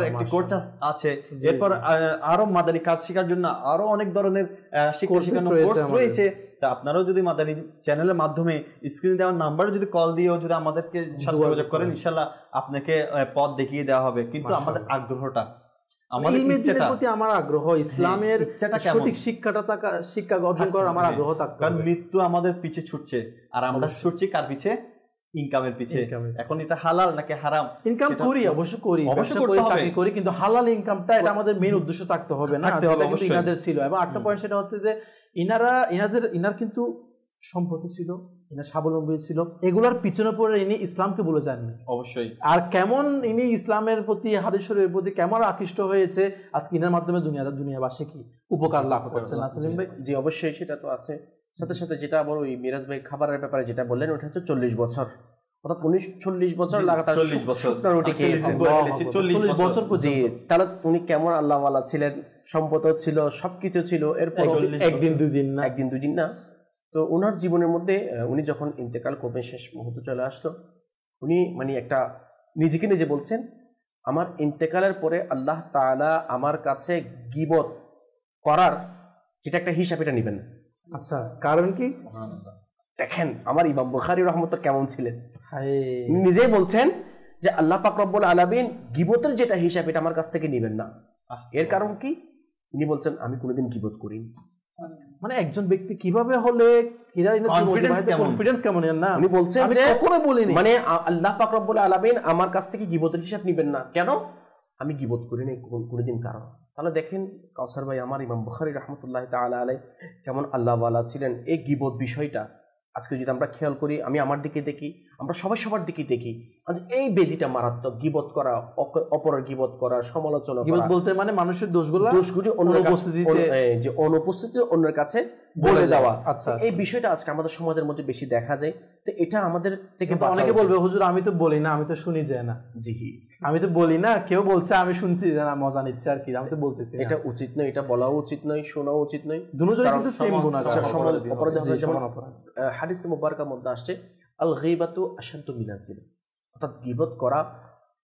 C: একটি কোর্স আছে। এরপর আরো মাদানী কাজ শেখার জন্য আরো অনেক ধরনের শিক্ষা শেখানোর কোর্স রয়েছে। তা আপনারাও যদি মাদানী চ্যানেলের মাধ্যমে স্ক্রিনে দেওয়ার নাম্বারে যদি কল দিয়েও যদি আমাদেরকে যোগাযোগ করেন, ইনশাআল্লাহ আপনাকে পথ দেখিয়ে দেওয়া হবে। কিন্তু আমাদের আগ্রহটা, আমাদের ইচ্ছাটা, প্রতি আমার আগ্রহ, ইসলামের সঠিক শিক্ষা অর্জন করার আমার আগ্রহ থাকতে হবে। কারণ মৃত্যু আমাদের পিছে ছুটছে আর আমরা ছুটছি কার পিছে? ইনকামের পিছে। এখন এটা হালাল নাকি হারাম? ইনকাম করি, অবশ্য করি, চাকরি করি, কিন্তু হালাল ইনকামটা এটা আমাদের মেইন উদ্দেশ্য থাকতে হবে না, যেটা কিন্তু ইনাদের ছিল। এবং আরেকটা পয়েন্ট সেটা হচ্ছে যে ইনার কিন্তু সম্পত্তি ছিল, ইনার স্বাবলম্বী ছিল, এগুলোর পিছনে পড়ে ইনি ইসলামকে ভুলে যাননি। অবশ্যই। আর কেমন ইনি ইসলামের প্রতি, হাদিস শরীফের প্রতি কেমন আকৃষ্ট হয়েছে, আজকে ইনার মাধ্যমে দুনিয়াবাসী কি উপকার লাভ করছে না সেলিম ভাই?
E: জি অবশ্যই, সেটা তো আছে। সাথে সাথে যেটা বড় ওই মিরাজ ভাই খাবারের ব্যাপারে যেটা বললেন, ওটা হচ্ছে 40 বছর, অর্থাৎ 40 বছর লাগাতার শুকনা রুটি খেয়েছেন। 40 বছর। জি, তাহলে উনি কেমন আল্লাহওয়ালা ছিলেন, সম্পদ ছিল, সবকিছু ছিল, এরপর একদিন দুই দিন না। তো ওনার জীবনের মধ্যে উনি যখন ইন্তেকাল করবেন, শেষ মুহূর্ত চলে আসলো, উনি মানে একটা নিজেকে নিজে বলছেন, আমার ইন্তেকালের পরে আল্লাহ তাআলা আমার কাছে গীবত করার যেটা একটা হিসাব, এটা নেবেন না।
B: আচ্ছা, কারণ কি?
E: দেখেন আমার ইমাম বুখারী রাহমাতুল্লাহ কেমন ছিলেন, নিজেই বলছেন যে আল্লাহ পাক রব্বুল আলামিন গীবতের যেটা হিসাব এটা আমার কাছ থেকে নেবেন না। এর কারণ কি? উনি বলছেন আমি কোনোদিন গীবত করিনি।
B: মানে একজন ব্যক্তি কিভাবে হলে কনফিডেন্স কেমন না,
E: উনি বলছেন যে কখনো বলিনি, মানে আল্লাহ পাক রব্বুল আলামিন আমার কাছ থেকে গীবতের হিসাব নেবেন না। কেন? আমি গীবত করিনি কোনোদিন। কারণ তাহলে দেখেন কাউসার ভাই, আমার ইমাম বুখারী রাহমাতুল্লাহ তাআলা আলাইহি কেমন আল্লাহওয়ালা ছিলেন। এই গীবত বিষয়টা আজকে যদি আমরা খেয়াল করি, আমি আমার দিকে দেখি, আমরা সবাই সবার দিকে দেখি আচ্ছা এই বেদিটা মারাত্মক, গীবত করা, অপরের গীবত করা, সমালোচনা করা,
B: বলতে মানে মানুষের দোষগুলো
E: যে অনুপস্থিতি অন্যের কাছে বলে দেওয়া। আচ্ছা, এই বিষয়টা আজকে আমাদের সমাজের মধ্যে বেশি দেখা যায়। তো এটা আমাদের থেকে
B: অনেকে বলবে হুজুর আমি তো বলি না, আমি তো শুনি যায় না।
E: জি,
B: আমি তো বলি না, কেউ বলছে আমি শুনছি যে না মজা নিচ্ছে আর কি, আমি তো বলতেছি
E: এটা উচিত নয়, এটা বলাও উচিত নয়, শোনাও উচিত নয়।
B: দুজনের কিন্তু সেম গুণ আছে,
E: সমান অপরাধ হবে। যেমন হাদিসে মুবারকার মধ্যে আসছে আল গীবাতু আশাদ্দু মিনাজ জিনা, অর্থাৎ গীবত করা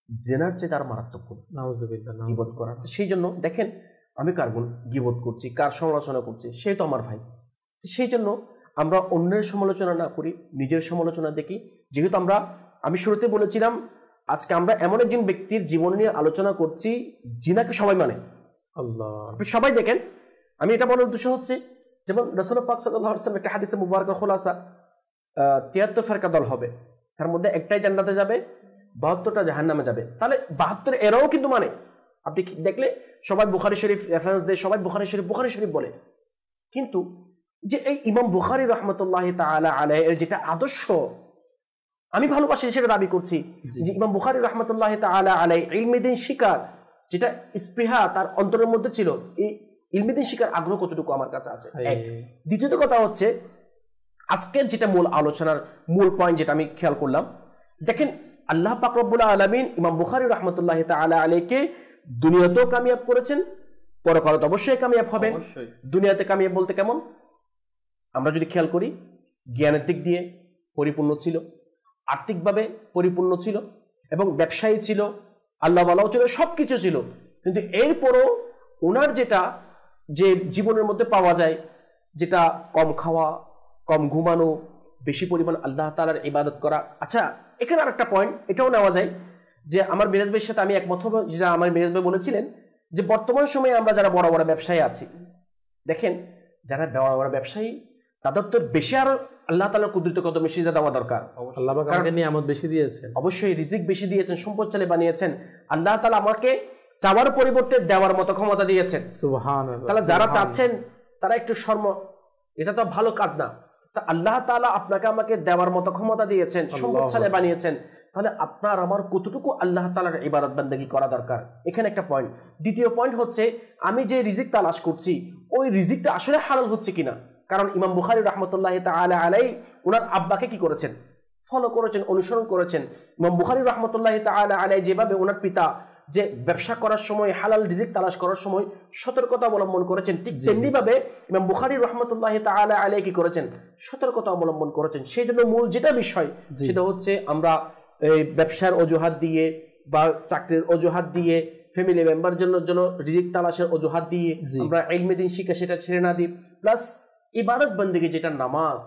E: জিনার চেয়ে তার মারাত্মক গুণ।
B: নাউযুবিল্লাহ,
E: গীবত করা। তো সেই জন্য দেখেন আমি কার গুণ গীবত করছি, কার সমালোচনা করছি, সে তো আমার ভাই। সেই জন্য আমরা অন্যের সমালোচনা না করি, নিজের সমালোচনা দেখি। যেহেতু আমি শুরুতে বলেছিলাম আজকে আমরা এমন একজন ব্যক্তির জীবন নিয়ে আলোচনা করছি যিনাকে সবাই মানে।
B: আল্লাহ,
E: আপনি সবাই দেখেন, আমি এটা বলার উদ্দেশ্য হচ্ছে যেমন রাসূল পাক সাল্লাল্লাহু আলাইহি ওয়াসাল্লাম একটা হাদিসে মুবারকা খোলাসা 73 ফেরকা দল হবে, তার মধ্যে একটাই জান্নাতে যাবে, 72টা জাহান্নামে যাবে। তাহলে 72 এরাও কিন্তু মানে, আপনি দেখলে সবাই বুখারী শরীফ রেফারেন্স দেয়, সবাই বুখারী শরীফ বলে, কিন্তু যে এই ইমাম বুখারী রাহমাতুল্লাহি তাআলা আলাইহি এর যেটা আদর্শ আমি ভালোবাসি সেটা দাবি করছি, যে ইমাম বুখারী রাহমাতুল্লাহি তাআলা আলাইহি ইলমে দ্বীন শিকার যেটা স্পৃহা তার অন্তরের মধ্যে ছিল, এই ইলমে দ্বীন শিকার আগ্রহ কতটুকু আমার কাছে আছে। দ্বিতীয়ত কথা হচ্ছে আজকের যেটা মূল আলোচনার মূল পয়েন্ট যেটা আমি খেয়াল করলাম, দেখেন আল্লাহ পাক রব্বুল আলামিন ইমাম বুখারী রাহমাতুল্লাহি তাআলা আলাইহিকে দুনিয়াতেও কামিয়াব করেছেন, পরকালে অবশ্যই কামিয়াব হবেন। দুনিয়াতে কামিয়াব বলতে কেমন, আমরা যদি খেয়াল করি জ্ঞানের দিক দিয়ে পরিপূর্ণ ছিল, আর্থিকভাবে পরিপূর্ণ ছিল, এবং ব্যবসায়ী ছিল, আল্লাহ ওয়ালাও ছিল, সবকিছু ছিল। কিন্তু এরপরও ওনার যে জীবনের মধ্যে পাওয়া যায়, যেটা কম খাওয়া, কম ঘুমানো, বেশি পরিমাণ আল্লাহ তাআলার ইবাদত করা। আচ্ছা, এখানে আর একটা পয়েন্ট এটাও নেওয়া যায় যে আমার মিরাজ ভাইয়ের সাথে আমি একমত হব, যেটা আমার মিরাজ ভাই বলেছিলেন যে বর্তমান সময়ে আমরা যারা বড় বড় ব্যবসায়ী আছি, দেখেন যারা বড় বড় ব্যবসায়ী তাদের তো বেশি আরো আল্লাহ তাআলার কুদরতে কত বেশি দেওয়া দরকার।
B: আল্লাহ পাক আমাকে নিয়ামত বেশি দিয়েছেন,
E: অবশ্যই রিজিক বেশি দিয়েছেন, সম্পদশালী বানিয়েছেন। আল্লাহ তাআলা আমাকে চাওয়ার পরিবর্তে দেওয়ার মতো ক্ষমতা দিয়েছেন।
B: সুবহানাল্লাহ।
E: তাহলে যারা চাচ্ছেন তারা একটু এটা তো ভালো কাজ না। তা আল্লাহ তাআলা আপনাকে আমাকে দেওয়ার মতো ক্ষমতা দিয়েছেন, সম্পদশালী বানিয়েছেন, তাহলে আপনার আমার কতটুকু আল্লাহ তাআলার ইবাদত বান্দাগি করা দরকার, এখানে একটা পয়েন্ট। দ্বিতীয় পয়েন্ট হচ্ছে আমি যে রিজিক তালাশ করছি ওই রিজিকটা আসলে হালাল হচ্ছে কিনা। কারণ ইমাম বুখারী রাহমাতুল্লাহি তাআলা আলাইহি ওনার আব্বাকে কি করেছেন, ফলো করেছেন, অনুসরণ করেছেন। ইমাম বুখারী রাহমাতুল্লাহি তাআলা আলাইহি যেভাবে ওনার পিতা যে ব্যবসা করার সময় হালাল রিজিক তালাশ করার সময় সতর্কতা অবলম্বন করেছেন, ঠিক তেমনি ভাবে ইমাম বুখারী রাহমাতুল্লাহি তাআলা আলাইহি কি করেছেন, সতর্কতা অবলম্বন করেছেন। সেই জন্য মূল যেটা বিষয় সেটা হচ্ছে আমরা এই ব্যবসার অজুহাত দিয়ে বা চাকরির অজুহাত দিয়ে, ফ্যামিলি মেম্বার জন্য রিজিক তালাশের অজুহাত দিয়ে আমরা ইলমে দ্বীন শিক্ষা সেটা ছেড়ে না দিই। প্লাস ইবাদত বন্দেগী যেটা নামাজ,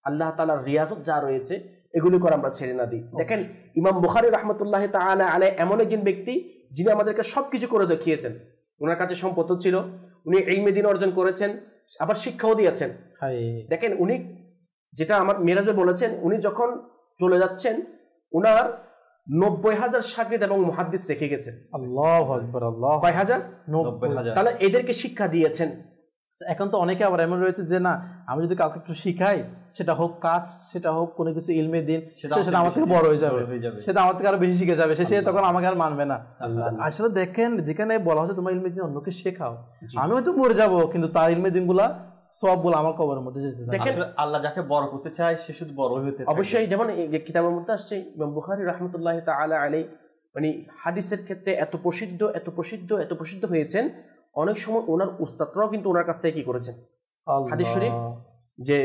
E: আল্লাহ তাআলার রিয়াজত যা রয়েছে এগুলি করে আমরা ছেড়ে না দিই। দেখেন ইমাম বুখারী রাহমাতুল্লাহি তাআলা আলাইহি এমন একজন ব্যক্তি যিনি আমাদেরকে সবকিছু করে দেখিয়েছেন। ওনার কাছে সম্পদ ছিল, উনি ইলমে দ্বীন অর্জন করেছেন, আবার শিক্ষাও দিয়েছেন। দেখেন উনি যেটা আমার মিরাজ ভাই বলেছেন, উনি যখন চলে যাচ্ছেন উনার 90,000 শাগির্দ এবং মুহাদ্দিস রেখে গেছেন।
B: আল্লাহু আকবার। আল্লাহ,
E: কয় হাজার? 90,000। তাহলে এদেরকে শিক্ষা দিয়েছেন।
B: এখন তো অনেকে আবার এমন রয়েছে যে না আমি যদি কাউকে একটু শিখাই, সেটা হোক কাজ, সেটা হোক কোনো কিছু ইলমে দ্বীন, সেটা আমার থেকে বড় হয়ে যাবে, সেটা আমার থেকে আরো বেশি শিখে যাবে, সে তখন আমাকে আর মানবে না। আসলে দেখেন যেখানে বলা হচ্ছে তোমার ইলমে দ্বীন অন্যকে শেখাও, আমি হয়তো মরে যাবো কিন্তু তার ইলমে দ্বীন গুলা সবগুলো আমার কবরের মধ্যে যেতে থাকে।
C: দেখেন আল্লাহ যাকে বড় করতে চায় সে শুধু বড় হতে থাকে।
E: অবশ্যই যেমন এই কিতাবের মধ্যে আসছে ইমাম বুখারী রাহমাতুল্লাহি তাআলা আলাইহি মানে হাদিসের ক্ষেত্রে এত প্রসিদ্ধ হয়েছেন, অনেক সময় ওনার উস্তাদরাও কিন্তু ওনার কাছ থেকে কি করেছেন, হাদিস শরীফ যে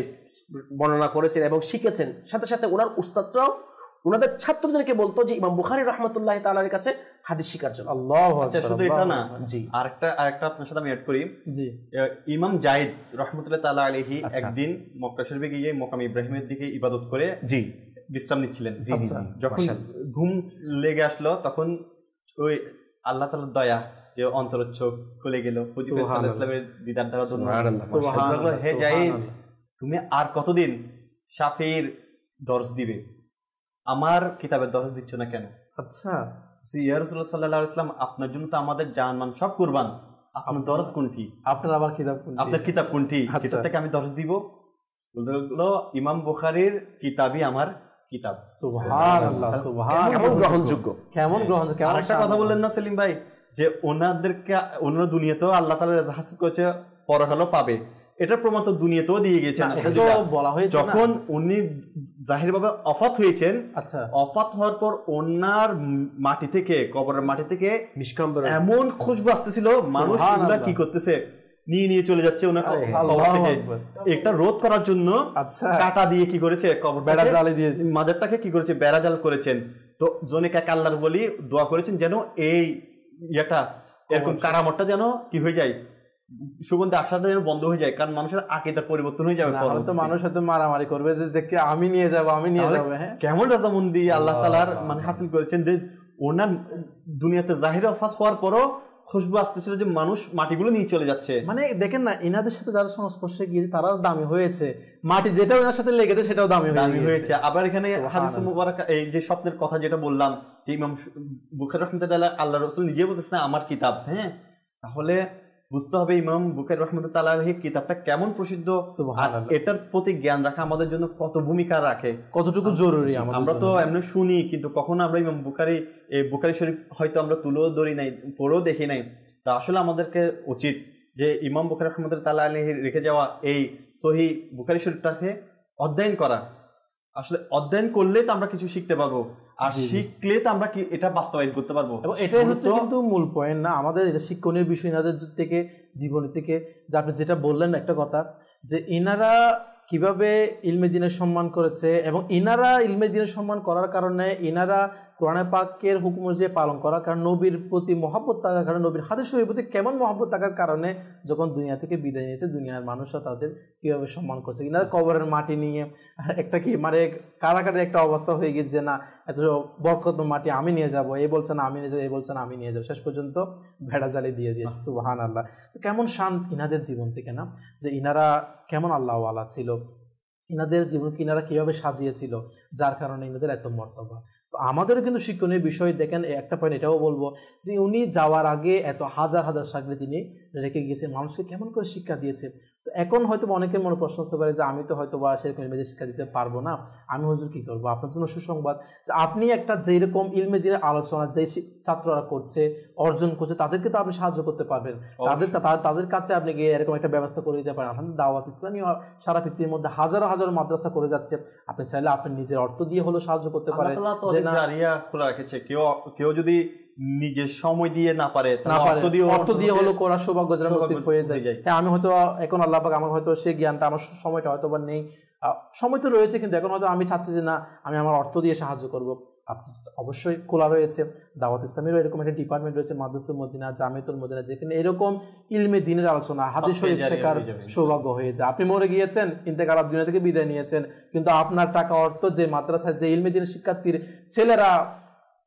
E: বর্ণনা করেছেন এবং শিখেছেন, সাথে সাথে ওনার উস্তাদরাও ওনাদের ছাত্রদেরকে বলতো যে ইমাম বুখারী রাহমাতুল্লাহি তাআলার কাছে হাদিস শিখার জন্য।
B: আল্লাহু আকবার।
C: আচ্ছা শুধু এটা না,
E: জি
C: আরেকটা আপনার সাথে আমি এড করি। জি, ইমাম জায়েদ রাহমাতুল্লাহি তাআলা আলাইহি একদিন মক্কা শরীফে গিয়ে মকাম ইব্রাহিমের দিকে ইবাদত করে জি বিশ্রাম নিচ্ছিলেন। জি জি, যখন ঘুম লেগে আসলো তখন ওই আল্লাহ তাআলার দয়া যে অন্তরের চোখ খুলে গেল, হুজুর সাল্লাল্লাহু আলাইহি ওয়াসাল্লামের দিদার দ্বারা সুবহানাল্লাহ। হে জায়েদ, তুমি আর কতদিন শাফির দরস দিবে, আমার কিতাবের দরস দিচ্ছ না কেন?
B: আচ্ছা,
C: ইয়া রাসূলুল্লাহ সাল্লাল্লাহু আলাইহি ওয়াসাল্লাম, আপনার জন্য তো আমাদের জান মান সব কুরবান, আপনার দরস কোনটি?
B: আপনার আবার কিতাব কোনটি?
C: আপনার কিতাব কোনটি? কিতাব থেকে আমি দরস দিব? বললো ইমাম বুখারীর কিতাবই আমার কিতাব।
B: সুবহানাল্লাহ, সুবহানাল্লাহ,
E: কেমন গ্রহণযোগ্য,
B: কেমন গ্রহণযোগ্য।
C: আর একটা কথা বললেন না সেলিম ভাই, যে ওনাদেরকে ওনারা দুনিয়াতেও আল্লাহ তাআলা রেজা হাসিল করেছে, পরকালও পাবে, এটার প্রমাণ তো দুনিয়াতেও দিয়ে গেছেন।
B: এটা তো বলা হয়েছে
C: যখন উনি জাহিরভাবে অফাত হয়েছেন,
B: আচ্ছা,
C: অফাত হওয়ার পর ওনার মাটি থেকে, কবরের মাটি থেকে
E: নিষ্কাম
C: এমন খুশবু আসতেছিল, মানুষ এগুলা কি করতেছে, নিয়ে নিয়ে চলে যাচ্ছে ওনার কবর থেকে। এটা রোধ করার জন্য কাঁটা দিয়ে কি করেছে, কবর বেড়া জালে দিয়েছে, মাজারটাকে কি করেছে, বেড়া জাল করেছেন। তো জনে কাকা আল্লাহর বলি দোয়া করেছেন যেন এই ইয়েটা এরকম কারামতটা যেন কি হয়ে যায়, সুগন্ধি আসাটা যেন বন্ধ হয়ে যায়, কারণ মানুষের আকীদার পরিবর্তন হয়ে যাবে।
B: তো মানুষ হয়তো মারামারি করবে যে আমি নিয়ে যাবো, আমি নিয়ে যাবো। হ্যাঁ,
C: কেমন রাজামন্দি আল্লাহ তাআলার মানে হাসিল করেছেন, যে ওনার দুনিয়াতে জাহির ওফাত হওয়ার পরও খুশবু আসতেছিল যে মানুষ মাটিগুলো নিয়ে চলে যাচ্ছে।
B: মানে দেখেন না, ইনাদের সাথে যারা সংস্পর্শে গিয়েছে তারাও দামি হয়েছে, মাটি যেটা ওনার সাথে লেগেছে সেটাও দামি হয়েছে।
C: আবার এখানে হাদিস মুবারাক, এই যে স্বপ্নের কথা যেটা বললাম, যে ইমাম বুখারী রাহমাতুল্লাহ আল্লাহ রাসূল নিজে বলতেছেন আমার কিতাব। হ্যাঁ, তাহলে বুঝতে হবে ইমাম বুখারী রাহমাতুল্লাহ আলাইহি কিতাবটা কেমন প্রসিদ্ধ, এটার প্রতি জ্ঞান রাখা আমাদের জন্য কত ভূমিকা রাখে, কতটুকু জরুরি। আমরা তো এমনি শুনি, কিন্তু কখনো আমরা ইমাম বুখারী শরীফ হয়তো আমরা তুলেও ধরি নাই, পড়েও দেখি নাই। তা আসলে আমাদেরকে উচিত যে ইমাম বুখারী রাহমাতুল্লাহ আলাইহি রেখে যাওয়া এই সহিহ বুখারী শরীফটাকে অধ্যয়ন করা। আসলে অধ্যয়ন করলে তো আমরা কিছু শিখতে পারবো, আর শিখলে তো আমরা কি এটা বাস্তবায়ন করতে পারবো। এবং
B: এটাই হচ্ছে কিন্তু মূল পয়েন্ট না আমাদের, এটা শিক্ষণীয় বিষয় ইনাদের থেকে, জীবনী থেকে। যে আপনি যেটা বললেন একটা কথা, যে ইনারা কিভাবে ইলমে দ্বীনের সম্মান করেছে, এবং ইনারা ইলমে দ্বীনের সম্মান করার কারণে ইনারা কোরআন পাকের হুকুম অনুযায়ী পালন করা, কারণ নবীর প্রতি মহব্বত থাকার কারণে, নবীর হাদিস শরীফের প্রতি কেমন মহব্বত থাকার কারণে যখন দুনিয়া থেকে বিদায় নিয়েছে, দুনিয়ার মানুষরা তাদের কিভাবে সম্মান করছে। ইনারা কবরের মাটি নিয়ে একটা কি মানে কারাকারি একটা অবস্থা হয়ে গেছে, যে না এত বরকত মাটি আমি নিয়ে যাব, এই বলছে না আমি নিয়ে যাবো, এই বলছে না আমি নিয়ে যাবো, শেষ পর্যন্ত ভেড়া জালি দিয়ে দিয়েছে। সুবহানাল্লাহ। তো কেমন শান ইনাদের জীবন থেকে না, যে ইনারা কেমন আল্লাহওয়ালা ছিল, ইনাদের জীবনকে ইনারা কীভাবে সাজিয়েছিল, যার কারণে ইনাদের এত মর্তবা। তো আমাদেরও কিন্তু শিক্ষণীয় বিষয় দেখেন, একটা পয়েন্ট এটাও বলবো, যে উনি যাওয়ার আগে এত হাজার হাজার সাগরে তিনি রেখে গিয়েছেন, মানুষকে কেমন করে শিক্ষা দিয়েছে। তো এখন হয়তো অনেকের মনে প্রশ্ন আসতে পারে যে আমি তো হয়তো বা সেরকম ইলমে শিক্ষা দিতে পারবো না, আমি হুজুর কী করবো। আপনার জন্য সুসংবাদ, যে আপনি একটা যেরকম ইলমে দ্বীনের আলোচনা যে ছাত্ররা করছে, অর্জন করছে, তাদেরকে তো আপনি সাহায্য করতে পারবেন, তাদের কাছে আপনি গিয়ে এরকম একটা ব্যবস্থা করে দিতে পারেন। আপনার দাওয়াত ইসলামী সারা পৃথিবীর মধ্যে হাজারো হাজারো মাদ্রাসা করে যাচ্ছে, আপনি চাইলে আপনি নিজের অর্থ দিয়ে হলেও সাহায্য করতে পারেন।
C: যে না খোলা রেখেছে, কেউ যদি নিজের সময় দিয়ে না পারে,
B: অর্থ দিয়ে হলো করার সৌভাগ্য যেন নসিব হয়ে যায়। হ্যাঁ, আমি হয়তো এখন আল্লাহ পাক আমার হয়তো সেই জ্ঞানটা, আমার সময়টা হয়তো বা নেই, সময় তো রয়েছে, কিন্তু এখন হয়তো আমি চাচ্ছি যে না আমি আমার অর্থ দিয়ে সাহায্য করব। আপনি অবশ্যই খোলা রয়েছে, দাওয়াত ইসলামেরও এরকম একটা ডিপার্টমেন্ট রয়েছে, মাদ্রাসাতুল মদিনা, জামিয়াতুল মদিনা, যেখানে এরকম ইলমে দ্বীনের আলোচনা, হাদিস শরীফ শেখার সৌভাগ্য হয়েছে। আপনি মরে গিয়েছেন, ইন্তেকাল দুনিয়া থেকে বিদায় নিয়েছেন, কিন্তু আপনার টাকা অর্থ যে মাদ্রাসায় যে ইলমে দ্বীনের শিক্ষার্থীর ছেলেরা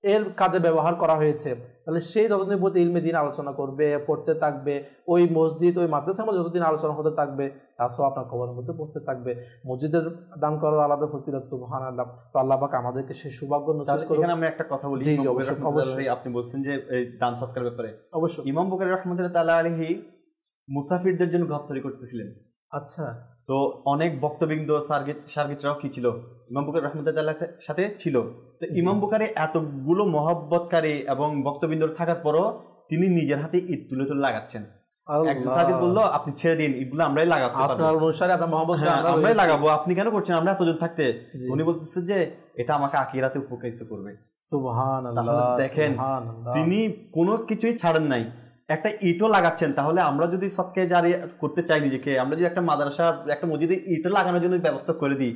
B: এর কাজে ব্যবহার করা হয়েছে, তাহলে সেই যতদিন প্রতি ইলমে দ্বীন আলোচনা করবে, পড়তে থাকবে, ওই মসজিদ ওই মাদ্রাসার মধ্যে যতদিন আলোচনা হতে থাকবে, তার সব আপনার কবরের মধ্যে পৌঁছতে থাকবে। মসজিদের দান করার আলাদা ফজিলত, সুবহানাল্লাহ। তো আল্লাহ পাক আমাদেরকে সেই সৌভাগ্য নসিব করুন।
C: এখানে আমি একটা কথা বলি, অবশ্যই আপনি বলছেন যে এই দান সৎকার ব্যাপারে, অবশ্যই ইমাম বুখারী রাহমাতুল্লাহ তাআলা আলাইহি মুসাফিরদের জন্য ঘর তৈরি করতেছিলেন।
B: আচ্ছা,
C: তো অনেক বক্তবৃন্দ সার্গিতরাও কি ছিল, ইমাম বুখারী রাহমাতুল্লাহ সাথে ছিল। তো ইমাম বুখারী এতগুলো মহব্বতকারী এবং বক্তবৃন্দ থাকার পরও তিনি নিজের হাতে ইট তুলে তুলে লাগাচ্ছেন। একজন সার্গিত বললো আপনি ছেড়ে দিন, ইটগুলো আমরাই লাগাবো, আপনার অনুসারে আপনার মহব্বত আমরাই লাগাবো, আপনি কেন করছেন, আমরা এতজন থাকতে। উনি বলতেছে যে এটা আমাকে আখিরাতে উপকৃত করবে। সুবহানাল্লাহ। দেখেন তিনি কোনো কিছুই ছাড়েন নাই, একটা ইটও লাগাচ্ছেন। তাহলে আমরা যদি সৎকায়ে জারিয়া করতে চাই নিজেকে, আমরা যদি একটা মাদ্রাসা একটা মসজিদে ইটও লাগানোর জন্য ব্যবস্থা করে দিই,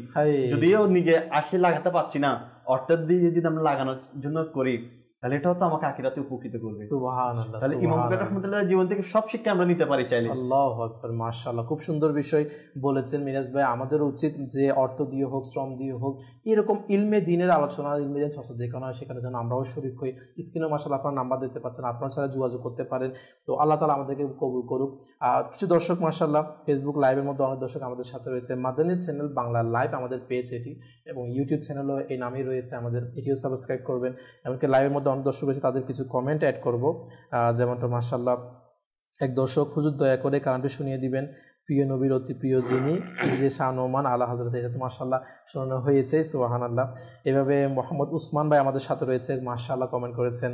C: যদিও নিজে আসে লাগাতে পারছি না, অর্থাৎ দিয়ে যদি আমরা লাগানোর জন্য করি, তাহলে এটাও তো আমাকে আখিরাতে উপকৃত করবে। সুবহানাল্লাহ। তাহলে ইমাম বুখারী রাহমাতুল্লাহ জীবন থেকে সব শিক্ষা আমরা নিতে পারি চাইলে।
B: আল্লাহু আকবার, মাশাআল্লাহ, খুব সুন্দর বিষয় বলেছেন মিরাজ ভাই। আমাদের উচিত যে অর্থ দিয়ে হোক, শ্রম দিয়ে হোক, এরকম ইলমে দ্বীনের আলোচনা, ইলমে দ্বীন চর্চা যেখানে হয় সেখানে যেন আমরাও শরীক হই। স্ক্রিনে মাশাআল্লাহ আপনার নাম্বার দিতে পারছেন, আপনার সাথে যোগাযোগ করতে পারেন। তো আল্লাহ তাআলা আমাদেরকে কবুল করুক। কিছু দর্শক মাশাআল্লাহ ফেসবুক লাইভের মধ্যে অনেক দর্শক আমাদের সাথে রয়েছে। মাদানী চ্যানেল বাংলা লাইভ আমাদের পেজ এটি, এবং ইউটিউব চ্যানেলও এই নামেই রয়েছে আমাদের, এটিও সাবস্ক্রাইব করবেন। এমনকি লাইভের মধ্যে অনেক দর্শক রয়েছে, তাদের কিছু কমেন্ট অ্যাড করব। যেমনটা মাশাআল্লাহ এক দর্শক, হুজুর দয়া করে কারণটি শুনিয়ে দিবেন, প্রিয় নবীর অতি প্রিয় যিনি যে শাহনমান আলা হযরত, এটা তো মাশাআল্লাহ শোনানো হয়েছে, সুবহানাল্লাহ। এভাবে মোহাম্মদ উসমান ভাই আমাদের সাথে রয়েছে, মাশাআল্লাহ কমেন্ট করেছেন।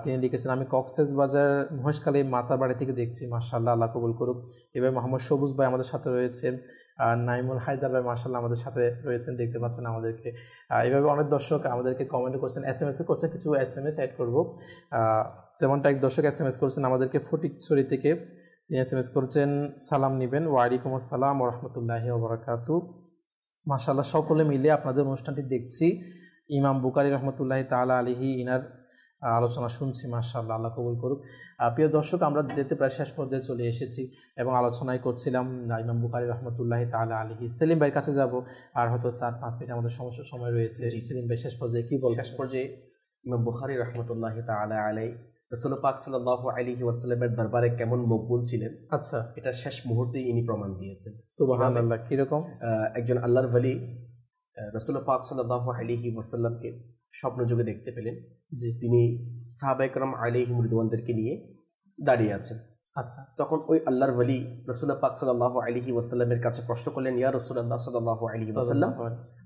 B: তিনি লিখেছেন আমি কক্সেস বাজার মহেশখালী মাতার বাড়ি থেকে দেখছি, মাশাআল্লাহ, আল্লাহ কবুল করুক। এভাবে মোহাম্মদ সবুজ ভাই আমাদের সাথে রয়েছেন, নাইমুল হায়দার ভাই মাশাআল্লাহ আমাদের সাথে রয়েছেন, দেখতে পাচ্ছেন আমাদেরকে। এভাবে অনেক দর্শক আমাদেরকে কমেন্ট করছেন, SMS করছেন, কিছু SMS অ্যাড করব। যেমনটা এক দর্শক SMS করছেন আমাদেরকে ফটিকছড়ি থেকে, তিনি SMS করছেন সালাম নেবেন, ওয়ালাইকুম আসসালাম ওয়া রাহমাতুল্লাহি ওয়া বারাকাতুহু। মাশাআল্লাহ সকলে মিলে আপনাদের অনুষ্ঠানটি দেখছি, ইমাম বুখারী রাহমাতুল্লাহি তাআলা আলাইহি ইনার আলোচনা শুনছি, মাশাআল্লাহ, আল্লাহ কবুল করুক। প্রিয় দর্শক, আমরা যেতে প্রায় শেষ পর্যায়ে চলে এসেছি এবং আলোচনায় করছিলাম ইমাম বুখারী রাহমাতুল্লাহি তাআলা আলাইহি। সেলিম ভাইয়ের কাছে যাব, আর হয়তো 4-5 মিনিট আমাদের সময় রয়েছে। সেলিম ভাই শেষ পর্যায়ে কি বলবেন?
E: শেষ পর্যায়ে ইমাম বুখারী রাহমাতুল্লাহি তাআলা আলাইহি রাসূল পাক সাল্লাল্লাহু আলাইহি ওয়াসাল্লামের দরবারে কেমন মকবুল ছিলেন, আচ্ছা, এটা শেষ মুহূর্তে ইনি প্রমাণ দিয়েছেন।
B: সুবহানাল্লাহ। কি রকম?
E: একজন আল্লাহর ওলি রাসূল পাক সাল্লাল্লাহু আলাইহি ওয়াসাল্লামকে স্বপ্ন যুগে দেখতে পেলেন যে তিনি সাহাবায়ে কেরাম আলাইহিম রিদওয়ানদেরকে নিয়ে দাঁড়িয়ে আছেন। আচ্ছা, তখন ওই আল্লাহর ওলি রাসূল পাক সাল্লাল্লাহু আলাইহি ওয়াসাল্লামের কাছে প্রশ্ন করলেন, ইয়া রাসূলুল্লাহ সাল্লাল্লাহু আলাইহি ওয়াসাল্লাম,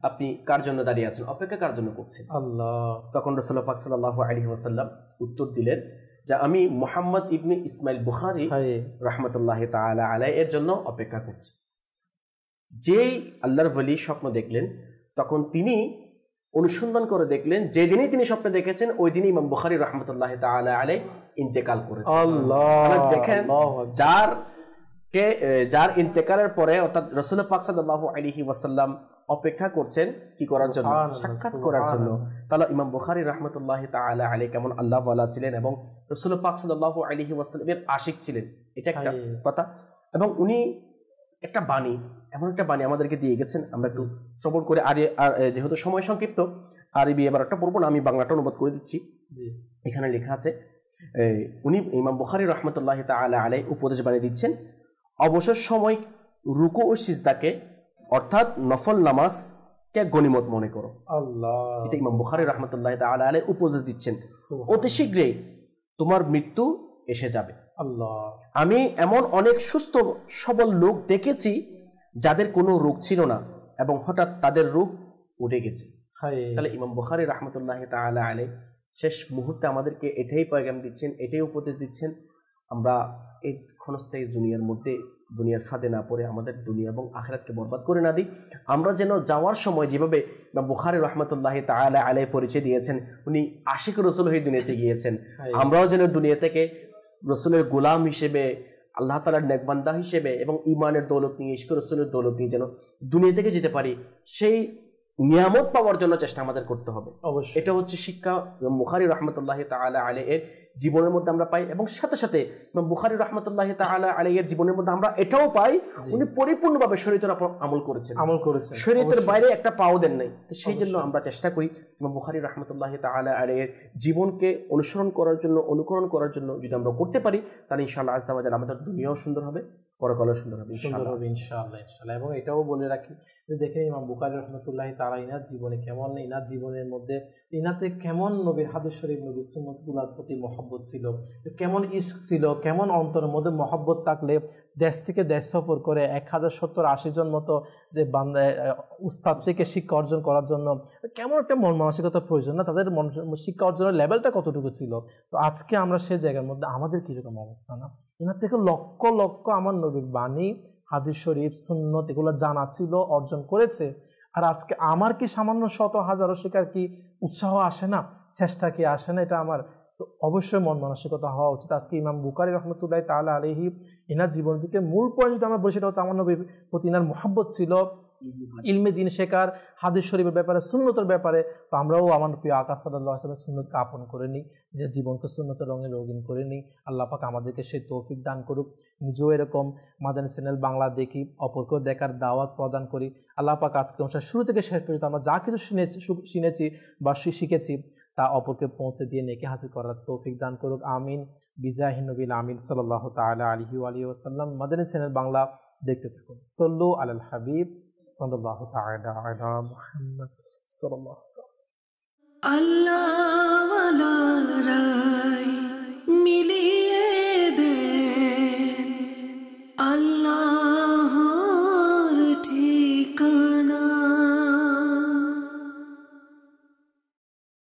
E: আপনি কার জন্য দাঁড়িয়ে আছেন, অপেক্ষা কার জন্য করছেন? আল্লাহ। তখন রাসূল পাক সাল্লাল্লাহু আলাইহি ওয়াসাল্লাম উত্তর দিলেন যে আমি মুহাম্মদ ইবনে ইসমাইল বুখারী রাহমাতুল্লাহি তাআলা আলাইহি এর জন্য অপেক্ষা করছি। যেই আল্লাহর ওলি স্বপ্ন দেখলেন, তখন তিনি অনুসন্ধান করে দেখলেন যেদিনই তিনি স্বপ্নে দেখেছেন ওই দিনই ইমাম বুখারী রাহমাতুল্লাহি তাআলা আলাইহি ইন্তেকাল করেছেন। আল্লাহ। দেখেন, যার ইন্তেকালের পরে অর্থাৎ রাসূল পাক সাল্লাল্লাহু আলাইহি ওয়াসাল্লাম অপেক্ষা করছেন কি করার জন্য? সাক্ষাৎ করার জন্য। তাহলে ইমাম বুখারী রাহমাতুল্লাহি তাআলা আলাইহি কেমন আল্লাহ ওয়ালা ছিলেন এবং রাসূল পাক সাল্লাল্লাহু আলাইহি ওয়াসাল্লামের আশিক ছিলেন, এটা একটা কথা। এবং উনি একটা বাণী, এমন একটা বাণী আমাদেরকে দিয়ে গেছেন, আমরা একটু শ্রবণ করে, আর যেহেতু সময় সংক্ষিপ্ত আরবি এবার একটা পড়বো না, আমি বাংলাটা অনুবাদ করে দিচ্ছি। এখানে লেখা আছে, উনি ইমাম বুখারী রাহমাতুল্লাহি তাআলা আলাইহি উপদেশ বাণী দিচ্ছেন, অবসর সময় রুকু ও সিজদাকে অর্থাৎ নফল নামাজকে গনিমত মনে করো। আল্লাহ। এটা ইমাম বুখারী রাহমাতুল্লাহি তাআলা আলাইহি উপদেশ দিচ্ছেন। অতি শীঘ্রই তোমার মৃত্যু এসে যাবে। আল্লাহ। আমি এমন অনেক সুস্থ সবল লোক দেখেছি যাদের কোনো রোগ ছিল না এবং হঠাৎ তাদের রোগ উঠে গেছে। তাহলে ইমাম বুখারী রাহমাতুল্লাহি তাআলা আলাইহি শেষ মুহূর্তে আমাদেরকে এটাই পয়গাম দিচ্ছেন, এটাই উপদেশ দিচ্ছেন, আমরা এই ক্ষণস্থায়ী দুনিয়ার মধ্যে দুনিয়ার ফাঁদে না পড়ে আমাদের দুনিয়া এবং আখিরাতকে বরবাদ করে না দিই। আমরা যেন যাওয়ার সময় যেভাবে ইমাম বুখারী রাহমাতুল্লাহি তাআলা আলাইহি পরিচয় দিয়েছেন, উনি আশিক রাসূল হয়ে দুনিয়াতে গিয়েছেন, আমরাও যেন দুনিয়া থেকে রাসূলের গোলাম হিসেবে, আল্লাহ তাআলার নেক বান্দা হিসেবে এবং ঈমানের দৌলত নিয়ে, ইশক রাসূলের দৌলত নিয়ে যেন দুনিয়া থেকে যেতে পারি, সেই নিয়ামত পাওয়ার জন্য চেষ্টা আমাদের করতে হবে। অবশ্যই এটা হচ্ছে শিক্ষা বুখারী রাহমাতুল্লাহি তাআলা আলাইহি এর জীবনের মধ্যে আমরা পাই। এবং সাথে সাথে ইমাম বুখারী রাহমাতুল্লাহি তাআলা আলাইহি এর জীবনের মধ্যে আমরা এটাও পাই, উনি পরিপূর্ণভাবে শরীয়তের উপর আমল করেছেন, শরীয়তের বাইরে একটা পাও দেন নাই। তো সেই জন্য আমরা চেষ্টা করি ইমাম বুখারী রাহমাতুল্লাহি তাআলা আলাইহি এর জীবনকে অনুসরণ করার জন্য, অনুকরণ করার জন্য যদি আমরা করতে পারি, তাহলে ইনশাআল্লাহ আজ্জা ওয়া জাল আমাদের দুনিয়াও সুন্দর হবে, পরকালও সুন্দর হবে ইনশাআল্লাহ।
B: ইনশাআল্লাহ। এবং এটাও বলে রাখি যে দেখেন ইমাম বুখারী রাহমাতুল্লাহি তাআলা ইনার জীবনে কেমন, ইনার জীবনের মধ্যে ইনাতে কেমন নবীর হাদিস শরীফ, নবীর সুন্নতগুলোর প্রতি মহব্বত ছিল, কেমন ইশক ছিল, কেমন অন্তরের মধ্যে মহব্বত থাকলে দেশ থেকে দেশ সফর করে 1070-80 জন মতো যে উস্তাদ থেকে শিক্ষা অর্জন করার জন্য কেমন একটা মন মানসিকতার প্রয়োজন না, তাদের শিক্ষা অর্জনের লেভেলটা কতটুকু ছিল। তো আজকে আমরা সেই জায়গার মধ্যে আমাদের কীরকম অবস্থা না, এনার থেকে লক্ষ লক্ষ আমার নবীর বাণী, হাদিস শরীফ, সুন্নত এগুলো জানা ছিল, অর্জন করেছে। আর আজকে আমার কি সামান্য শত হাজারো শিকার কি উৎসাহ আসে না, চেষ্টা কি আসে না? এটা আমার তো অবশ্যই মন মানসিকতা হওয়া উচিত। আজকে ইমাম বুখারী রাহমাতুল্লাহি তাআলা আলাইহি ইনার জীবন থেকে মূল পয়েন্ট যদি আমরা বলি, সেটা হচ্ছে আমার নবীর প্রতি ইনার মহব্বত ছিল, ইলমে দিন শেখার, হাদিস শরীফের ব্যাপারে, সুন্নতের ব্যাপারে। তো আমরাও আমার প্রিয় আকা সাল্লাল্লাহু আলাইহি ওয়াসাল্লামের সুন্নতকে আপন করে নিই, যে জীবনকে সুন্নতের রঙে রঙিন করে নিই। আল্লাহ পাক আমাদেরকে সেই তৌফিক দান করুক। নিজেও এরকম মাদানী চ্যানেল বাংলা দেখি, অপরকেও দেখার দাওয়াত প্রদান করি। আল্লাহ পাক আজকে অনুষ্ঠান শুরু থেকে শেষ পর্যন্ত আমরা যা কিছু শুনেছি বা শিখেছি তা অপরকে পৌঁছে দিয়ে নেকি হাসিল করার তৌফিক দান করুক। আমিন। বিজাহি নবীল আমিন সাল্লাল্লাহু তাআলা আলাইহি ওয়া আলিহি ওয়াসাল্লাম। মাদানী চ্যানেল বাংলা দেখতে থাকুন। সল্লু আলাল হাবিব সাল্লাল্লাহু তাআলা আলা মুহাম্মদ সাল্লাল্লাহু
A: আল্লাহ ওয়ালা